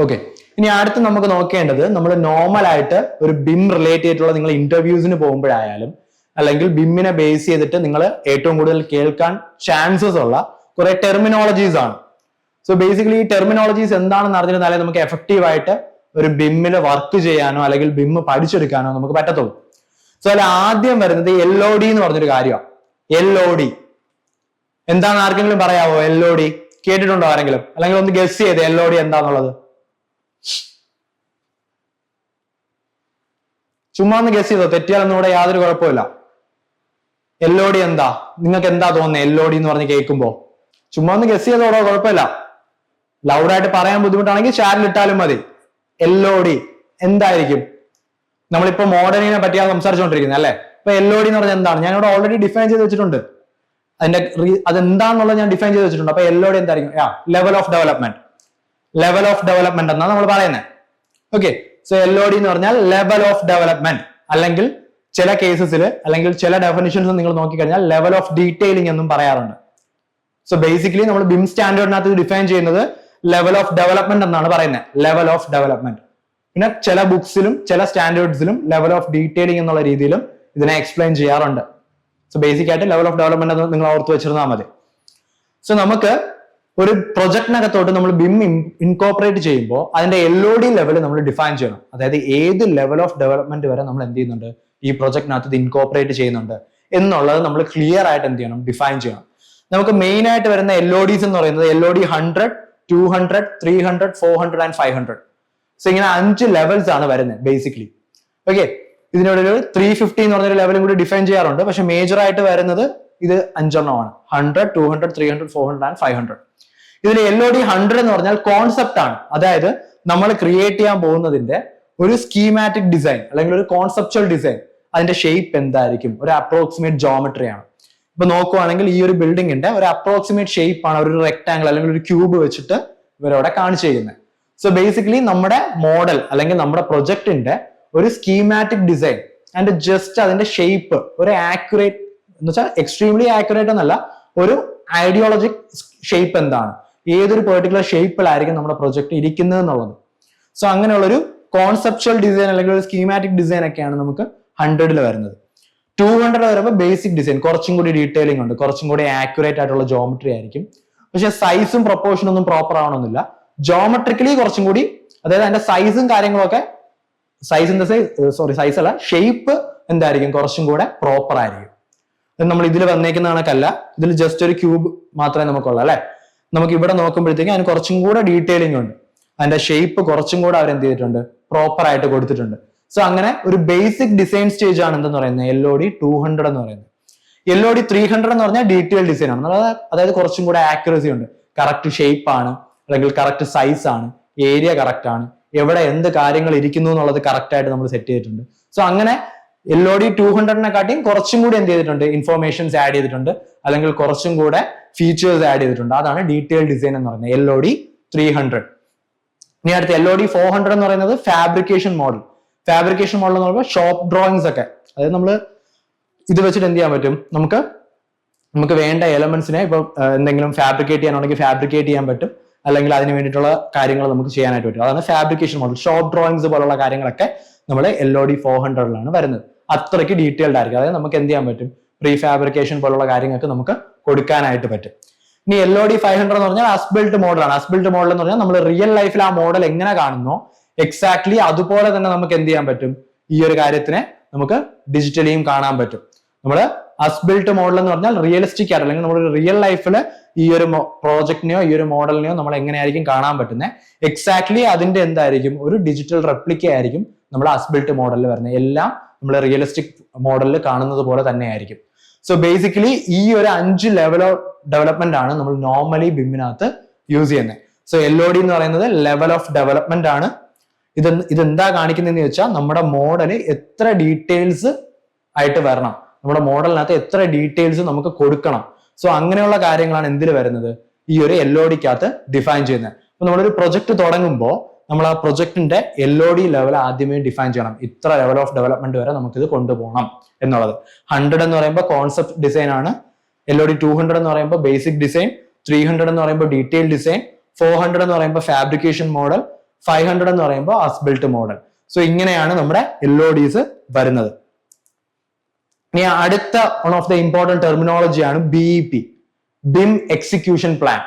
ഓക്കെ, ഇനി അടുത്ത് നമുക്ക് നോക്കേണ്ടത്, നമ്മൾ നോർമൽ ആയിട്ട് ഒരു BIM റിലേറ്റ് ചെയ്തിട്ടുള്ള നിങ്ങൾ ഇന്റർവ്യൂസിന് പോകുമ്പോഴായാലും അല്ലെങ്കിൽ BIM-നെ ബേസ് ചെയ്തിട്ട് നിങ്ങൾ ഏറ്റവും കൂടുതൽ കേൾക്കാൻ ചാൻസസ് ഉള്ള കുറെ ടെർമിനോളജീസ് ആണ്. സോ ബേസിക്കലി ഈ ടെർമിനോളജീസ് എന്താണെന്ന് അറിഞ്ഞിരുന്നാലേ നമുക്ക് എഫക്റ്റീവ് ആയിട്ട് ഒരു BIM-ൽ വർക്ക് ചെയ്യാനോ അല്ലെങ്കിൽ BIM പഠിച്ചെടുക്കാനോ നമുക്ക് പറ്റത്തുള്ളൂ. സോ അതിൽ ആദ്യം വരുന്നത് LOD എന്ന് പറഞ്ഞൊരു കാര്യമാണ്. LOD എന്താണെന്ന് ആർക്കെങ്കിലും പറയാവോ? LOD കേട്ടിട്ടുണ്ടോ ആരെങ്കിലും? അല്ലെങ്കിൽ ഒന്ന് ഗസ് ചെയ്ത് LOD എന്താന്നുള്ളത്? ചുമ്മാ ഒന്ന് ഗസ് ചെയ്തോ, തെറ്റിയാലൊന്നും ഇവിടെ യാതൊരു കുഴപ്പമില്ല. LOD എന്താ? നിങ്ങൾക്ക് എന്താ തോന്നുന്നത് LOD എന്ന് പറഞ്ഞ് കേൾക്കുമ്പോ? ചുമ്മാ ഒന്ന് ഗസ് ചെയ്തോടോ, കുഴപ്പമില്ല. ലൗഡായിട്ട് പറയാൻ ബുദ്ധിമുട്ടാണെങ്കിൽ ചാറ്റിൽ ഇട്ടാലും മതി. LOD എന്തായിരിക്കും? നമ്മളിപ്പോ മോഡലിനെ പറ്റിയാണ് സംസാരിച്ചുകൊണ്ടിരിക്കുന്നത് അല്ലെ? ഇപ്പൊ LOD എന്ന് പറഞ്ഞാൽ എന്താണ്? ഞാൻ ഇവിടെ ഓൾറെഡി ഡിഫൈൻ ചെയ്ത് വെച്ചിട്ടുണ്ട്. അതെന്താണെന്നുള്ളത് ഞാൻ ഡിഫൈൻ ചെയ്ത് വെച്ചിട്ടുണ്ട്. അപ്പൊ LOD എന്തായിരിക്കും? Level of development. Level of development എന്നാണ് നമ്മൾ പറയുന്നത്. ഓക്കെ, സോ LOD എന്ന് പറഞ്ഞാൽ ലെവൽ ഓഫ് ഡെവലപ്മെന്റ്, അല്ലെങ്കിൽ ചില കേസസിൽ അല്ലെങ്കിൽ ചില ഡെഫിനിഷൻസ് നിങ്ങൾ നോക്കിക്കഴിഞ്ഞാൽ ലെവൽ ഓഫ് ഡീറ്റെയിലിംഗ് എന്നും പറയാറുണ്ട്. സോ ബേസിക്കലി നമ്മൾ BIM സ്റ്റാൻഡേർഡിനകത്ത് ഡിഫൈൻ ചെയ്യുന്നത് ലെവൽ ഓഫ് ഡെവലപ്മെന്റ് എന്നാണ് പറയുന്നത്. Level of development. പിന്നെ ചില ബുക്സിലും ചില സ്റ്റാൻഡേർഡ്സിലും ലെവൽ ഓഫ് ഡീറ്റെയിലിംഗ് എന്നുള്ള രീതിയിലും ഇതിനെ എക്സ്പ്ലെയിൻ ചെയ്യാറുണ്ട്. സോ ബേസിക് ആയിട്ട് ലെവൽ ഓഫ് ഡെവലപ്മെന്റ് എന്ന് നിങ്ങൾ ഓർത്ത് വെച്ചിരുന്നാൽ മതി. സോ നമുക്ക് ഒരു പ്രൊജക്ടിനകത്തോട്ട് നമ്മൾ BIM ഇൻകോപ്പറേറ്റ് ചെയ്യുമ്പോൾ അതിന്റെ LOD ലെവൽ നമ്മൾ ഡിഫൈൻ ചെയ്യണം. അതായത് ഏത് ലെവൽ ഓഫ് ഡെവലപ്മെന്റ് വരെ നമ്മൾ എന്ത് ചെയ്യുന്നുണ്ട്, ഈ പ്രൊജക്ടിനകത്ത് ഇത് ഇൻകോപ്പറേറ്റ് ചെയ്യുന്നുണ്ട് എന്നുള്ളത് നമ്മൾ ക്ലിയർ ആയിട്ട് എന്ത് ചെയ്യണം, ഡിഫൈൻ ചെയ്യണം. നമുക്ക് മെയിൻ ആയിട്ട് വരുന്ന LODs എന്ന് പറയുന്നത് LOD 100, 200, 300, 400 ആൻഡ് 500. സോ ഇങ്ങനെ 5 ലെവൽസ് ആണ് വരുന്നത് ബേസിക്കലി. ഓക്കെ, ഇതിനോട് ഒരു 350 എന്ന് പറഞ്ഞൊരു ലെവലും കൂടി ഡിഫൈൻ ചെയ്യാറുണ്ട്. പക്ഷെ മേജർ ആയിട്ട് വരുന്നത് ഇത് 5 100, 200, 300, 400 ആൻഡ് 500. ഇതിൽ LOD 100 എന്ന് പറഞ്ഞാൽ കോൺസെപ്റ്റ് ആണ്. അതായത് നമ്മൾ ക്രിയേറ്റ് ചെയ്യാൻ പോകുന്നതിന്റെ ഒരു സ്കീമാറ്റിക് ഡിസൈൻ അല്ലെങ്കിൽ ഒരു കോൺസെപ്ച്വൽ ഡിസൈൻ. അതിന്റെ ഷേപ്പ് എന്തായിരിക്കും, ഒരു അപ്രോക്സിമേറ്റ് ജോമെട്രി ആണ്. ഇപ്പൊ നോക്കുവാണെങ്കിൽ ഈ ഒരു ബിൽഡിങ്ങിന്റെ ഒരു അപ്രോക്സിമേറ്റ് ഷേപ്പ് ആണ് ഒരു റെക്ടാംഗിൾ അല്ലെങ്കിൽ ഒരു ക്യൂബ് വെച്ചിട്ട് ഇവരവിടെ കാണിച്ചിരിക്കുന്നത്. സോ ബേസിക്കലി നമ്മുടെ മോഡൽ അല്ലെങ്കിൽ നമ്മുടെ പ്രൊജക്ടിന്റെ ഒരു സ്കീമാറ്റിക് ഡിസൈൻ ആൻഡ് ജസ്റ്റ് അതിന്റെ ഷേപ്പ് ഒരു ആക്യുറേറ്റ് എന്ന് വെച്ചാൽ എക്സ്ട്രീംലി ആക്യുറേറ്റ് എന്നല്ല, ഒരു ഐഡിയോളജിക് ഷേപ്പ് എന്താണ്, ഏതൊരു പെർട്ടിക്കുലർ ഷേപ്പിലായിരിക്കും നമ്മുടെ പ്രൊജക്ട് ഇരിക്കുന്നത് എന്നുള്ളത്. സോ അങ്ങനെയുള്ളൊരു കോൺസെപ്ച്വൽ ഡിസൈൻ അല്ലെങ്കിൽ ഒരു സ്കീമാറ്റിക് ഡിസൈൻ ഒക്കെയാണ് നമുക്ക് 100 വരുന്നത്. 200 വരുമ്പോൾ ബേസിക് ഡിസൈൻ, കുറച്ചും കൂടി ഡീറ്റെയിലിംഗ് ഉണ്ട്, കുറച്ചും കൂടി ആക്യുറേറ്റ് ആയിട്ടുള്ള ജോമെട്രി ആയിരിക്കും. പക്ഷെ സൈസും പ്രൊപ്പോർഷനും ഒന്നും പ്രോപ്പർ ആവണമെന്നില്ല. ജോമെട്രിക്കലി കുറച്ചും കൂടി, അതായത് അതിന്റെ സൈസും കാര്യങ്ങളൊക്കെ, സൈസ് അല്ല, ഷേപ്പ് എന്തായിരിക്കും, കുറച്ചും കൂടെ പ്രോപ്പർ ആയിരിക്കും. നമ്മൾ ഇതിൽ വന്നേക്കുന്ന കണക്കല്ല, ഇതിൽ ജസ്റ്റ് ഒരു ക്യൂബ് മാത്രമേ നമുക്കുള്ളൂ അല്ലെ. നമുക്ക് ഇവിടെ നോക്കുമ്പോഴത്തേക്കും അതിന് കുറച്ചും കൂടെ ഡീറ്റെയിലിംഗ് ഉണ്ട്, അതിന്റെ ഷേപ്പ് കുറച്ചും കൂടെ അവർ എന്ത് ചെയ്തിട്ടുണ്ട്, പ്രോപ്പർ ആയിട്ട് കൊടുത്തിട്ടുണ്ട്. സോ അങ്ങനെ ഒരു ബേസിക് ഡിസൈൻ സ്റ്റേജ് ആണ് എന്തെന്ന് പറയുന്നത് LOD 200 എന്ന് പറയുന്നത്. LOD 300 എന്ന് പറഞ്ഞാൽ ഡീറ്റെയിൽ ഡിസൈൻ ആണ്. അതായത് കുറച്ചും കൂടെ ആക്യുറസി ഉണ്ട്, കറക്റ്റ് ഷേപ്പ് ആണ് അല്ലെങ്കിൽ കറക്റ്റ് സൈസ് ആണ്, ഏരിയ കറക്റ്റ് ആണ്, എവിടെ എന്ത് കാര്യങ്ങൾ ഇരിക്കുന്നു എന്നുള്ളത് കറക്റ്റ് ആയിട്ട് നമ്മൾ സെറ്റ് ചെയ്തിട്ടുണ്ട്. സോ അങ്ങനെ LOD 200-നെക്കാട്ടിയും കുറച്ചും കൂടി എന്ത് ചെയ്തിട്ടുണ്ട്, ഇൻഫോർമേഷൻസ് ആഡ് ചെയ്തിട്ടുണ്ട്, അല്ലെങ്കിൽ കുറച്ചും കൂടെ ഫീച്ചേഴ്സ് ആഡ് ചെയ്തിട്ടുണ്ട്. അതാണ് ഡീറ്റെയിൽ ഡിസൈൻ എന്ന് പറയുന്നത് LOD 300. ഇനി അടുത്ത LOD 400 എന്ന് പറയുന്നത് ഫാബ്രിക്കേഷൻ മോഡൽ. ഫാബ്രിക്കേഷൻ മോഡൽ എന്ന് പറയുമ്പോൾ ഷോപ്പ് ഡ്രോയിങ്സ് ഒക്കെ, അതായത് നമ്മൾ ഇത് വെച്ചിട്ട് എന്ത് ചെയ്യാൻ പറ്റും, നമുക്ക് വേണ്ട എലമെന്റ്സിനെ ഇപ്പൊ എന്തെങ്കിലും ഫാബ്രിക്കേറ്റ് ചെയ്യാനുണ്ടെങ്കിൽ ഫാബ്രിക്കേറ്റ് ചെയ്യാൻ പറ്റും, അല്ലെങ്കിൽ അതിന് വേണ്ടിയിട്ടുള്ള കാര്യങ്ങൾ നമുക്ക് ചെയ്യാനായിട്ട് പറ്റും. അതാണ് ഫാബ്രിക്കേഷൻ മോഡൽ. ഷോപ്പ് ഡ്രോയിങ്സ് പോലുള്ള കാര്യങ്ങളൊക്കെ നമ്മൾ LOD 400-ലാണ് വരുന്നത്. അത്രയ്ക്ക് ഡീറ്റെയിൽഡ് ആയിരിക്കും. അതായത് നമുക്ക് എന്ത് ചെയ്യാൻ പറ്റും, പ്രീ ഫാബ്രിക്കേഷൻ പോലുള്ള കാര്യങ്ങൾക്ക് നമുക്ക് കൊടുക്കാനായിട്ട് പറ്റും. ഇനി LOD 500 എന്ന് പറഞ്ഞാൽ അസ്ബിൽറ്റ് മോഡലാണ്. അസ്ബിൽറ്റ് മോഡൽ എന്ന് പറഞ്ഞാൽ നമ്മൾ റിയൽ ലൈഫിൽ ആ മോഡൽ എങ്ങനെ കാണുന്നോ എക്സാക്ട്ലി അതുപോലെ തന്നെ നമുക്ക് എന്ത് ചെയ്യാൻ പറ്റും, ഈ ഒരു കാര്യത്തിനെ നമുക്ക് ഡിജിറ്റലിയും കാണാൻ പറ്റും. നമ്മൾ അസ്ബിൽറ്റ് മോഡൽ എന്ന് പറഞ്ഞാൽ റിയലിസ്റ്റിക് ആയിട്ട്, അല്ലെങ്കിൽ നമ്മൾ റിയൽ ലൈഫിൽ ഈ ഒരു പ്രോജക്റ്റിനെയോ ഈ ഒരു മോഡലിനെയോ നമ്മൾ എങ്ങനെയായിരിക്കും കാണാൻ പറ്റുന്നത്, എക്സാക്ട്ലി അതിന്റെ എന്തായിരിക്കും, ഒരു ഡിജിറ്റൽ റെപ്ലിക്ക ആയിരിക്കും നമ്മൾ അസ്ബിൽറ്റ് മോഡലിൽ വരുന്നത്. എല്ലാം നമ്മൾ റിയലിസ്റ്റിക് മോഡലിൽ കാണുന്നത് പോലെ തന്നെ ആയിരിക്കും. സോ ബേസിക്കലി ഈ ഒരു 5 ലെവൽ ഓഫ് ഡെവലപ്മെന്റ് ആണ് നമ്മൾ നോർമലി BIM-നകത്ത് യൂസ് ചെയ്യുന്നത്. സോ LOD എന്ന് പറയുന്നത് ലെവൽ ഓഫ് ഡെവലപ്മെന്റ് ആണ്. ഇതെന്താ കാണിക്കുന്നതെന്ന് വെച്ചാൽ നമ്മുടെ മോഡല് എത്ര ഡീറ്റെയിൽസ് ആയിട്ട് വരണം, നമ്മുടെ മോഡലിനകത്ത് എത്ര ഡീറ്റെയിൽസ് നമുക്ക് കൊടുക്കണം. സോ അങ്ങനെയുള്ള കാര്യങ്ങളാണ് എന്തിൽ വരുന്നത്, ഈ ഒരു LOD-ക്കകത്ത് ഡിഫൈൻ ചെയ്യുന്നത്. അപ്പൊ നമ്മളൊരു പ്രൊജക്ട് തുടങ്ങുമ്പോൾ നമ്മൾ ആ പ്രൊജക്ടിന്റെ LOD ലെവൽ ആദ്യമേ ഡിഫൈൻ ചെയ്യണം. ഇത്ര ലെവൽ ഓഫ് ഡെവലപ്മെന്റ് വരെ നമുക്കിത് കൊണ്ടുപോകണം എന്നുള്ളത്. 100 എന്ന് പറയുമ്പോൾ കോൺസെപ്റ്റ് ഡിസൈൻ ആണ്. LOD 200 എന്ന് പറയുമ്പോൾ ബേസിക് ഡിസൈൻ, 300 എന്ന് പറയുമ്പോൾ ഡീറ്റെയിൽ ഡിസൈൻ, 400 എന്ന് പറയുമ്പോൾ ഫാബ്രിക്കേഷൻ മോഡൽ, 500 എന്ന് പറയുമ്പോൾ അസ്ബിൽറ്റ് മോഡൽ. സോ ഇങ്ങനെയാണ് നമ്മുടെ LODs വരുന്നത്. ഇനി അടുത്ത വൺ ഓഫ് ദ ഇമ്പോർട്ടന്റ് ടെർമിനോളജിയാണ് BEP, BIM execution plan.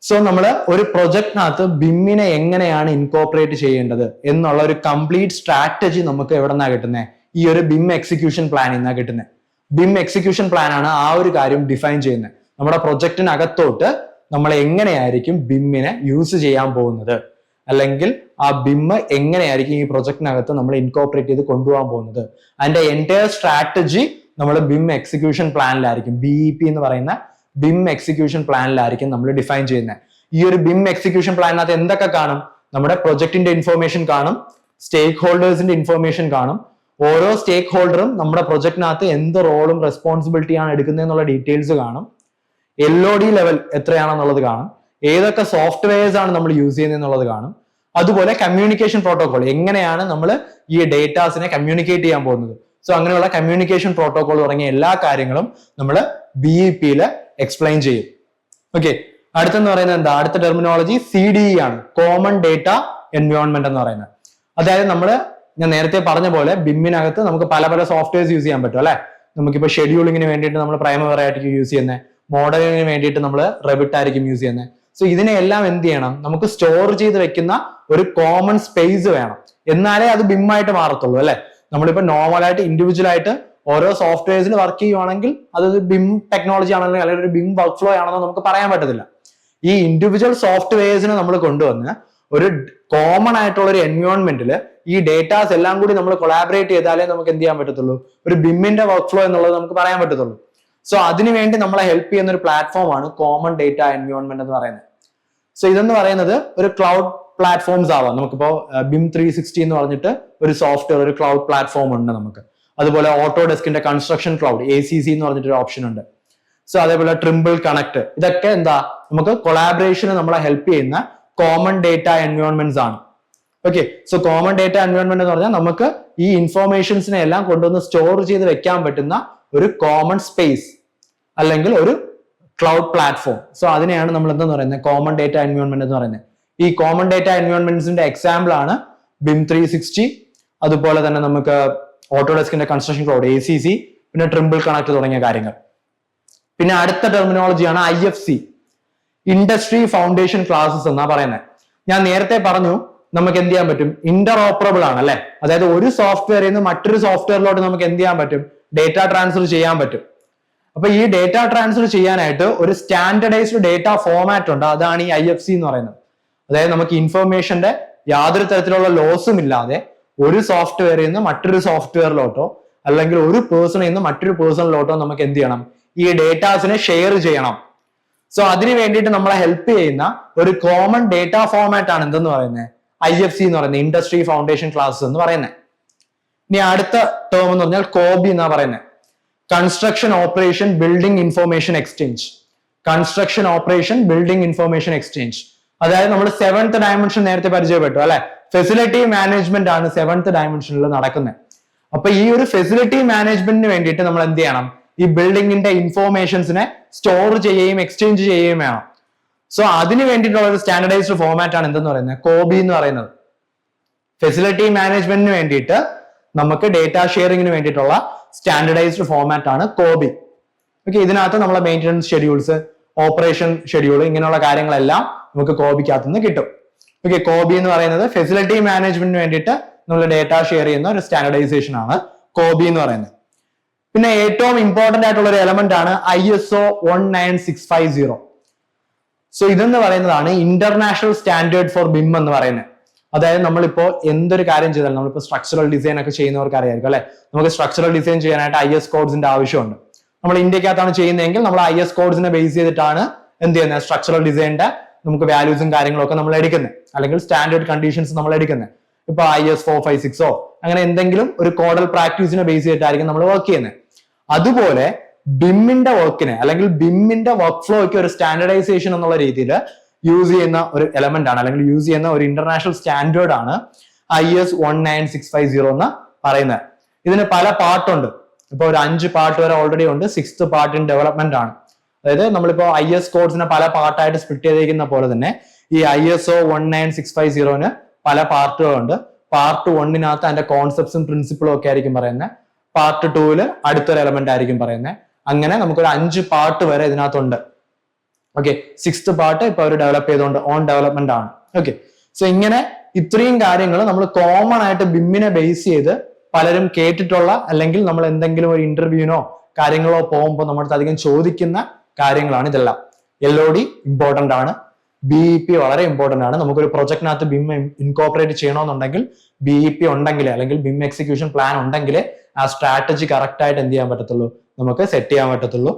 So നമ്മൾ ഒരു പ്രൊജക്ടിനകത്ത് BIM-നെ എങ്ങനെയാണ് ഇൻകോപ്പറേറ്റ് ചെയ്യേണ്ടത് എന്നുള്ള ഒരു കംപ്ലീറ്റ് സ്ട്രാറ്റജി നമുക്ക് എവിടെ നിന്നാണ് കിട്ടുന്നത്, ഈ ഒരു BIM എക്സിക്യൂഷൻ പ്ലാനിൽ നിന്നാണ് കിട്ടുന്നത്. BIM എക്സിക്യൂഷൻ പ്ലാൻ ആണ് ആ ഒരു കാര്യം ഡിഫൈൻ ചെയ്യുന്നത്. നമ്മുടെ പ്രൊജക്ടിനകത്തോട്ട് നമ്മൾ എങ്ങനെയായിരിക്കും BIM-നെ യൂസ് ചെയ്യാൻ പോകുന്നത്, അല്ലെങ്കിൽ ആ ബിം എങ്ങനെയായിരിക്കും ഈ പ്രൊജക്ടിനകത്ത് നമ്മൾ ഇൻകോർപ്പറേറ്റ് ചെയ്ത് കൊണ്ടുപോകാൻ പോകുന്നത്. അതിന്റെ എൻറ്റയർ സ്ട്രാറ്റജി നമ്മൾ ബിം എക്സിക്യൂഷൻ പ്ലാനിലായിരിക്കും, BEP എന്ന് പറയുന്ന ബിം എക്സിക്യൂഷൻ പ്ലാനിലായിരിക്കും നമ്മൾ ഡിഫൈൻ ചെയ്യുന്നത്. ഈ ഒരു ബിം എക്സിക്യൂഷൻ പ്ലാനിനകത്ത് എന്തൊക്കെ കാണും? നമ്മുടെ പ്രൊജക്ടിന്റെ ഇൻഫോർമേഷൻ കാണും, സ്റ്റേക്ക് ഹോൾഡേഴ്സിന്റെ ഇൻഫോർമേഷൻ കാണും, ഓരോ സ്റ്റേക്ക് ഹോൾഡറും നമ്മുടെ പ്രൊജക്ടിനകത്ത് എന്ത് റോളും റെസ്പോൺസിബിലിറ്റിയാണ് എടുക്കുന്നത് എന്നുള്ള ഡീറ്റെയിൽസ് കാണും, LOD ലെവൽ എത്രയാണെന്നുള്ളത് കാണും, ഏതൊക്കെ സോഫ്റ്റ്വെയർസ് ആണ് നമ്മൾ യൂസ് ചെയ്യുന്നത് എന്നുള്ളത് കാണും. അതുപോലെ കമ്മ്യൂണിക്കേഷൻ പ്രോട്ടോകോൾ, എങ്ങനെയാണ് നമ്മൾ ഈ ഡേറ്റാസിനെ കമ്മ്യൂണിക്കേറ്റ് ചെയ്യാൻ പോകുന്നത്. സോ അങ്ങനെയുള്ള കമ്മ്യൂണിക്കേഷൻ പ്രോട്ടോകോൾ തുടങ്ങിയ എല്ലാ കാര്യങ്ങളും നമ്മൾ BEP-യിൽ എക്സ്പ്ലെയിൻ ചെയ്യും. ഓക്കെ, അടുത്തെന്ന് പറയുന്നത് എന്താ? അടുത്ത ടെർമിനോളജി CDE ആണ്, കോമൺ ഡേറ്റ എൻവയോൺമെന്റ് എന്ന് പറയുന്നത്. അതായത് ഞാൻ നേരത്തെ പറഞ്ഞ പോലെ ബിമ്മിനകത്ത് നമുക്ക് പല പല സോഫ്റ്റ്വെയർസ് യൂസ് ചെയ്യാൻ പറ്റും അല്ലെ. നമുക്കിപ്പോൾ ഷെഡ്യൂളിങ്ങിന് വേണ്ടിയിട്ട് നമ്മൾ പ്രൈമറി ആയിരിക്കും യൂസ് ചെയ്യുന്നത്, മോഡലിങ്ങിന് വേണ്ടിയിട്ട് നമ്മൾ റെബിറ്റ് ആയിരിക്കും യൂസ് ചെയ്യുന്നത്. സോ ഇതിനെല്ലാം എന്ത് ചെയ്യണം? നമുക്ക് സ്റ്റോർ ചെയ്ത് വെക്കുന്ന ഒരു കോമൺ സ്പേസ് വേണം, എന്നാലേ അത് ബിമ്മായിട്ട് മാറത്തുള്ളൂ അല്ലെ. നമ്മളിപ്പോ നോർമലായിട്ട് ഇൻഡിവിജ്വൽ ആയിട്ട് ഓരോ സോഫ്റ്റ്വെയർസിൽ വർക്ക് ചെയ്യുവാണെങ്കിൽ അത് ബിം ടെക്നോളജി ആണെങ്കിലും അല്ലെങ്കിൽ ഒരു ബിം വർക്ക് ഫ്ലോ ആണെന്നോ നമുക്ക് പറയാൻ പറ്റത്തില്ല. ഈ ഇൻഡിവിജ്വൽ സോഫ്റ്റ്വെയർസിനെ നമ്മൾ കൊണ്ടുവന്ന് ഒരു കോമൺ ആയിട്ടുള്ള ഒരു എൻവയോൺമെന്റിൽ ഈ ഡേറ്റാസ് എല്ലാം കൂടി നമ്മൾ കൊളാബറേറ്റ് ചെയ്താലേ നമുക്ക് എന്ത് ചെയ്യാൻ പറ്റത്തുള്ളൂ, ഒരു ബിമ്മിന്റെ വർക്ക് ഫ്ലോ എന്നുള്ളത് നമുക്ക് പറയാൻ പറ്റത്തുള്ളൂ. സോ അതിനുവേണ്ടി നമ്മളെ ഹെൽപ്പ് ചെയ്യുന്ന ഒരു പ്ലാറ്റ്ഫോമാണ് കോമൺ ഡേറ്റ എൻവയോൺമെന്റ് എന്ന് പറയുന്നത്. സോ ഇതെന്ന് പറയുന്നത് ഒരു ക്ലൗഡ് പ്ലാറ്റ്ഫോംസ് ആവാം. നമുക്കിപ്പോ BIM 360 എന്ന് പറഞ്ഞിട്ട് ഒരു സോഫ്റ്റ്വെയർ, ഒരു ക്ലൗഡ് പ്ലാറ്റ്ഫോം ഉണ്ട് നമുക്ക്. അതുപോലെ ഓട്ടോഡെസ്കിന്റെ കൺസ്ട്രക്ഷൻ ക്ലൗഡ് ACC എന്ന് പറഞ്ഞിട്ട് ഒരു ഓപ്ഷൻ ഉണ്ട്. സോ അതേപോലെ ട്രിംബിൾ കണക്ട്, ഇതൊക്കെ എന്താ നമുക്ക് കൊളാബറേഷന് നമ്മളെ ഹെൽപ്പ് ചെയ്യുന്ന കോമൺ ഡേറ്റ എൻവയോൺമെന്റ്സ് ആണ്. Okay, so common data environment എന്ന് പറഞ്ഞാൽ നമുക്ക് ഈ ഇൻഫോർമേഷൻസിനെ എല്ലാം കൊണ്ടുവന്ന് സ്റ്റോർ ചെയ്ത് വെക്കാൻ പറ്റുന്ന ഒരു കോമൺ സ്പേസ് അല്ലെങ്കിൽ ഒരു ക്ലൗഡ് പ്ലാറ്റ്ഫോം. സോ അതിനെയാണ് നമ്മൾ എന്തെന്ന് പറയുന്നത്, കോമൺ ഡേറ്റ എൻവയോൺമെന്റ് എന്ന് പറയുന്നത്. ഈ കോമൺ ഡേറ്റ എൻവയോൺമെന്റ്സിന്റെ എക്സാമ്പിൾ ആണ് BIM 360, അതുപോലെ തന്നെ നമുക്ക് ഓട്ടോഡെസ്കിന്റെ കൺസ്ട്രക്ഷൻ ക്ലൗഡ് ACC, പിന്നെ ട്രിംബിൾ കണക്ട് തുടങ്ങിയ കാര്യങ്ങൾ. പിന്നെ അടുത്ത ടെർമിനോളജിയാണ് IFC, ഇൻഡസ്ട്രി ഫൗണ്ടേഷൻ ക്ലാസസ് എന്നാ പറയുന്നത്. ഞാൻ നേരത്തെ പറഞ്ഞു നമുക്ക് എന്ത് ചെയ്യാൻ പറ്റും, ഇന്റർ ഓപ്പറബിൾ ആണ് അല്ലെ. അതായത് ഒരു സോഫ്റ്റ്വെയറിൽ നിന്ന് മറ്റൊരു സോഫ്റ്റ്വെയറിലോട്ട് നമുക്ക് എന്ത് ചെയ്യാൻ പറ്റും, ഡേറ്റ ട്രാൻസ്ഫർ ചെയ്യാൻ പറ്റും. അപ്പൊ ഈ ഡേറ്റ ട്രാൻസ്ഫർ ചെയ്യാനായിട്ട് ഒരു സ്റ്റാൻഡർഡൈസ്ഡ് ഡേറ്റ ഫോമാറ്റ് ഉണ്ട്, അതാണ് ഈ IFC എന്ന് പറയുന്നത്. അതായത് നമുക്ക് ഇൻഫർമേഷന്റെ യാതൊരു തരത്തിലുള്ള ലോസും ഇല്ലാതെ ഒരു സോഫ്റ്റ്വെയറിൽ നിന്ന് മറ്റൊരു സോഫ്റ്റ്വെയറിലോട്ടോ അല്ലെങ്കിൽ ഒരു പേഴ്സണിൽ നിന്ന് മറ്റൊരു പേഴ്സണിലോട്ടോ നമുക്ക് എന്ത് ചെയ്യണം, ഈ ഡേറ്റാസിനെ ഷെയർ ചെയ്യണം. സോ അതിന് വേണ്ടിയിട്ട് നമ്മളെ ഹെൽപ്പ് ചെയ്യുന്ന ഒരു കോമൺ ഡേറ്റ ഫോമാറ്റ് ആണ് എന്തെന്ന് പറയുന്നത്, IFC എന്ന് പറയുന്നത്, ഇൻഡസ്ട്രി ഫൗണ്ടേഷൻ ക്ലാസസ് എന്ന് പറയുന്നത്. ഇനി അടുത്ത ടേം എന്ന് പറഞ്ഞാൽ COBE എന്നാ പറയുന്നത്, construction operation building information exchange. Construction operation building information exchange, അതായത് നമ്മൾ 7th ഡയമെൻഷൻ നേരത്തെ പരിചയപ്പെട്ടു അല്ലെ. ഫെസിലിറ്റി മാനേജ്മെന്റ് ആണ് 7th ഡയമെൻഷനിൽ നടക്കുന്നത്. അപ്പൊ ഈ ഒരു ഫെസിലിറ്റി മാനേജ്മെന്റിന് വേണ്ടിയിട്ട് നമ്മൾ എന്ത് ചെയ്യണം, ഈ ബിൽഡിങ്ങിന്റെ ഇൻഫോർമേഷൻസിനെ സ്റ്റോർ ചെയ്യുകയും എക്സ്ചേഞ്ച് ചെയ്യുകയും വേണം. സോ അതിന് വേണ്ടിയിട്ടുള്ള ഒരു സ്റ്റാൻഡർഡൈസ്ഡ് ഫോമാറ്റ് ആണ് എന്തെന്ന് പറയുന്നത്, COBE എന്ന് പറയുന്നത്. ഫെസിലിറ്റി മാനേജ്മെന്റിന് വേണ്ടിയിട്ട് നമുക്ക് ഡേറ്റ ഷെയറിങ്ങിന് വേണ്ടിയിട്ടുള്ള സ്റ്റാൻഡർഡൈസ്ഡ് ഫോമാറ്റ് ആണ് COBE. ഓക്കെ, ഇതിനകത്ത് നമ്മളെ മെയിൻ്റനൻസ് ഷെഡ്യൂൾസ്, ഓപ്പറേഷൻ ഷെഡ്യൂൾ, ഇങ്ങനെയുള്ള കാര്യങ്ങളെല്ലാം നമുക്ക് COBEക്കകത്ത് നിന്ന് കിട്ടും. ഓക്കെ, COBE എന്ന് പറയുന്നത് ഫെസിലിറ്റി മാനേജ്മെന്റിന് വേണ്ടിയിട്ട് നമ്മൾ ഡേറ്റ ഷെയർ ചെയ്യുന്ന ഒരു സ്റ്റാൻഡർഡൈസേഷൻ ആണ് COBE എന്ന് പറയുന്നത്. പിന്നെ ഏറ്റവും ഇമ്പോർട്ടന്റ് ആയിട്ടുള്ള ഒരു എലമെന്റ് ആണ് ISO 19650. സോ ഇതെന്ന് പറയുന്നതാണ് ഇന്റർനാഷണൽ സ്റ്റാൻഡേർഡ് ഫോർ BIM എന്ന് പറയുന്നത്. അതായത് നമ്മളിപ്പോ എന്തൊരു കാര്യം ചെയ്താലും, നമ്മളിപ്പോ സ്ട്രക്ചറൽ ഡിസൈൻ ഒക്കെ ചെയ്യുന്നവർക്ക് അറിയായിരിക്കും അല്ലെ. നമുക്ക് സ്ട്രക്ചറൽ ഡിസൈൻ ചെയ്യാനായിട്ട് IS കോഡ്സിന്റെ ആവശ്യമുണ്ട്. നമ്മൾ ഇന്ത്യക്കകത്താണ് ചെയ്യുന്നതെങ്കിൽ നമ്മൾ IS കോഡ്സിനെ ബേസ് ചെയ്തിട്ടാണ് എന്ത് ചെയ്യുന്നത്, സ്ട്രക്ചറൽ ഡിസൈനിന്റെ നമുക്ക് വാല്യൂസും കാര്യങ്ങളൊക്കെ നമ്മൾ എടുക്കുന്നത്, അല്ലെങ്കിൽ സ്റ്റാൻഡേർഡ് കണ്ടീഷൻസ് നമ്മൾ എടുക്കുന്നത്. ഇപ്പൊ IS 456 അങ്ങനെ എന്തെങ്കിലും ഒരു കോഡൽ പ്രാക്ടീസിനെ ബേസ് ചെയ്തിട്ടായിരിക്കും നമ്മൾ വർക്ക് ചെയ്യുന്നത്. അതുപോലെ ബിമ്മിന്റെ വർക്കിനെ അല്ലെങ്കിൽ ബിമ്മിന്റെ വർക്ക് ഫ്ലോയ്ക്ക് ഒരു സ്റ്റാൻഡർഡൈസേഷൻ എന്നുള്ള രീതിയിൽ യൂസ് ചെയ്യുന്ന ഒരു എലമെന്റ് ആണ്, അല്ലെങ്കിൽ യൂസ് ചെയ്യുന്ന ഒരു ഇന്റർനാഷണൽ സ്റ്റാൻഡേർഡ് ആണ് IS 19650 എന്ന് പറയുന്നത്. ഇതിന് പല പാർട്ടുണ്ട്. ഇപ്പൊ ഒരു 5 പാർട്ട് വരെ ഓൾറെഡി ഉണ്ട്. 6th പാർട്ട് ഇൻ ഡെവലപ്മെന്റ് ആണ്. അതായത് നമ്മളിപ്പോ IS കോഡ്സിനെ പല പാർട്ടായിട്ട് സ്പ്ലിറ്റ് ചെയ്തിരിക്കുന്ന പോലെ തന്നെ ഈ ISO 19650 പല പാർട്ടുകളുണ്ട്. പാർട്ട് 1 അതിന്റെ കോൺസെപ്റ്റ്സും പ്രിൻസിപ്പിളും ഒക്കെ ആയിരിക്കും പറയുന്നത്. പാർട്ട് 2 അടുത്തൊരു എലമെന്റ് ആയിരിക്കും പറയുന്നത്. അങ്ങനെ നമുക്കൊരു 5 പാർട്ട് വരെ ഇതിനകത്തുണ്ട്. ഓക്കെ, 6th പാർട്ട് ഇപ്പൊ അവർ ഡെവലപ്പ് ചെയ്തുകൊണ്ട് ഓൺ ഡെവലപ്മെന്റ് ആണ്. ഓക്കെ, സോ ഇങ്ങനെ ഇത്രയും കാര്യങ്ങൾ നമ്മൾ കോമൺ ആയിട്ട് ബിമ്മിനെ ബേസ് ചെയ്ത് പലരും കേട്ടിട്ടുള്ള, അല്ലെങ്കിൽ നമ്മൾ എന്തെങ്കിലും ഒരു ഇന്റർവ്യൂവിനോ കാര്യങ്ങളോ പോകുമ്പോൾ നമ്മുടെ അധികം ചോദിക്കുന്ന കാര്യങ്ങളാണ് ഇതെല്ലാം. LOD ഇമ്പോർട്ടന്റ് ആണ്, BEP വളരെ ഇമ്പോർട്ടന്റ് ആണ്. നമുക്കൊരു പ്രൊജക്ടിനകത്ത് BIM ഇൻകോപ്പറേറ്റ് ചെയ്യണമെന്നുണ്ടെങ്കിൽ BEP ഉണ്ടെങ്കിൽ അല്ലെങ്കിൽ BIM എക്സിക്യൂഷൻ പ്ലാൻ ഉണ്ടെങ്കിൽ ആ സ്ട്രാറ്റജി കറക്റ്റ് ആയിട്ട് എന്ത് ചെയ്യാൻ പറ്റത്തുള്ളൂ, നമുക്ക് സെറ്റ് ചെയ്യാൻ പറ്റത്തുള്ളൂ.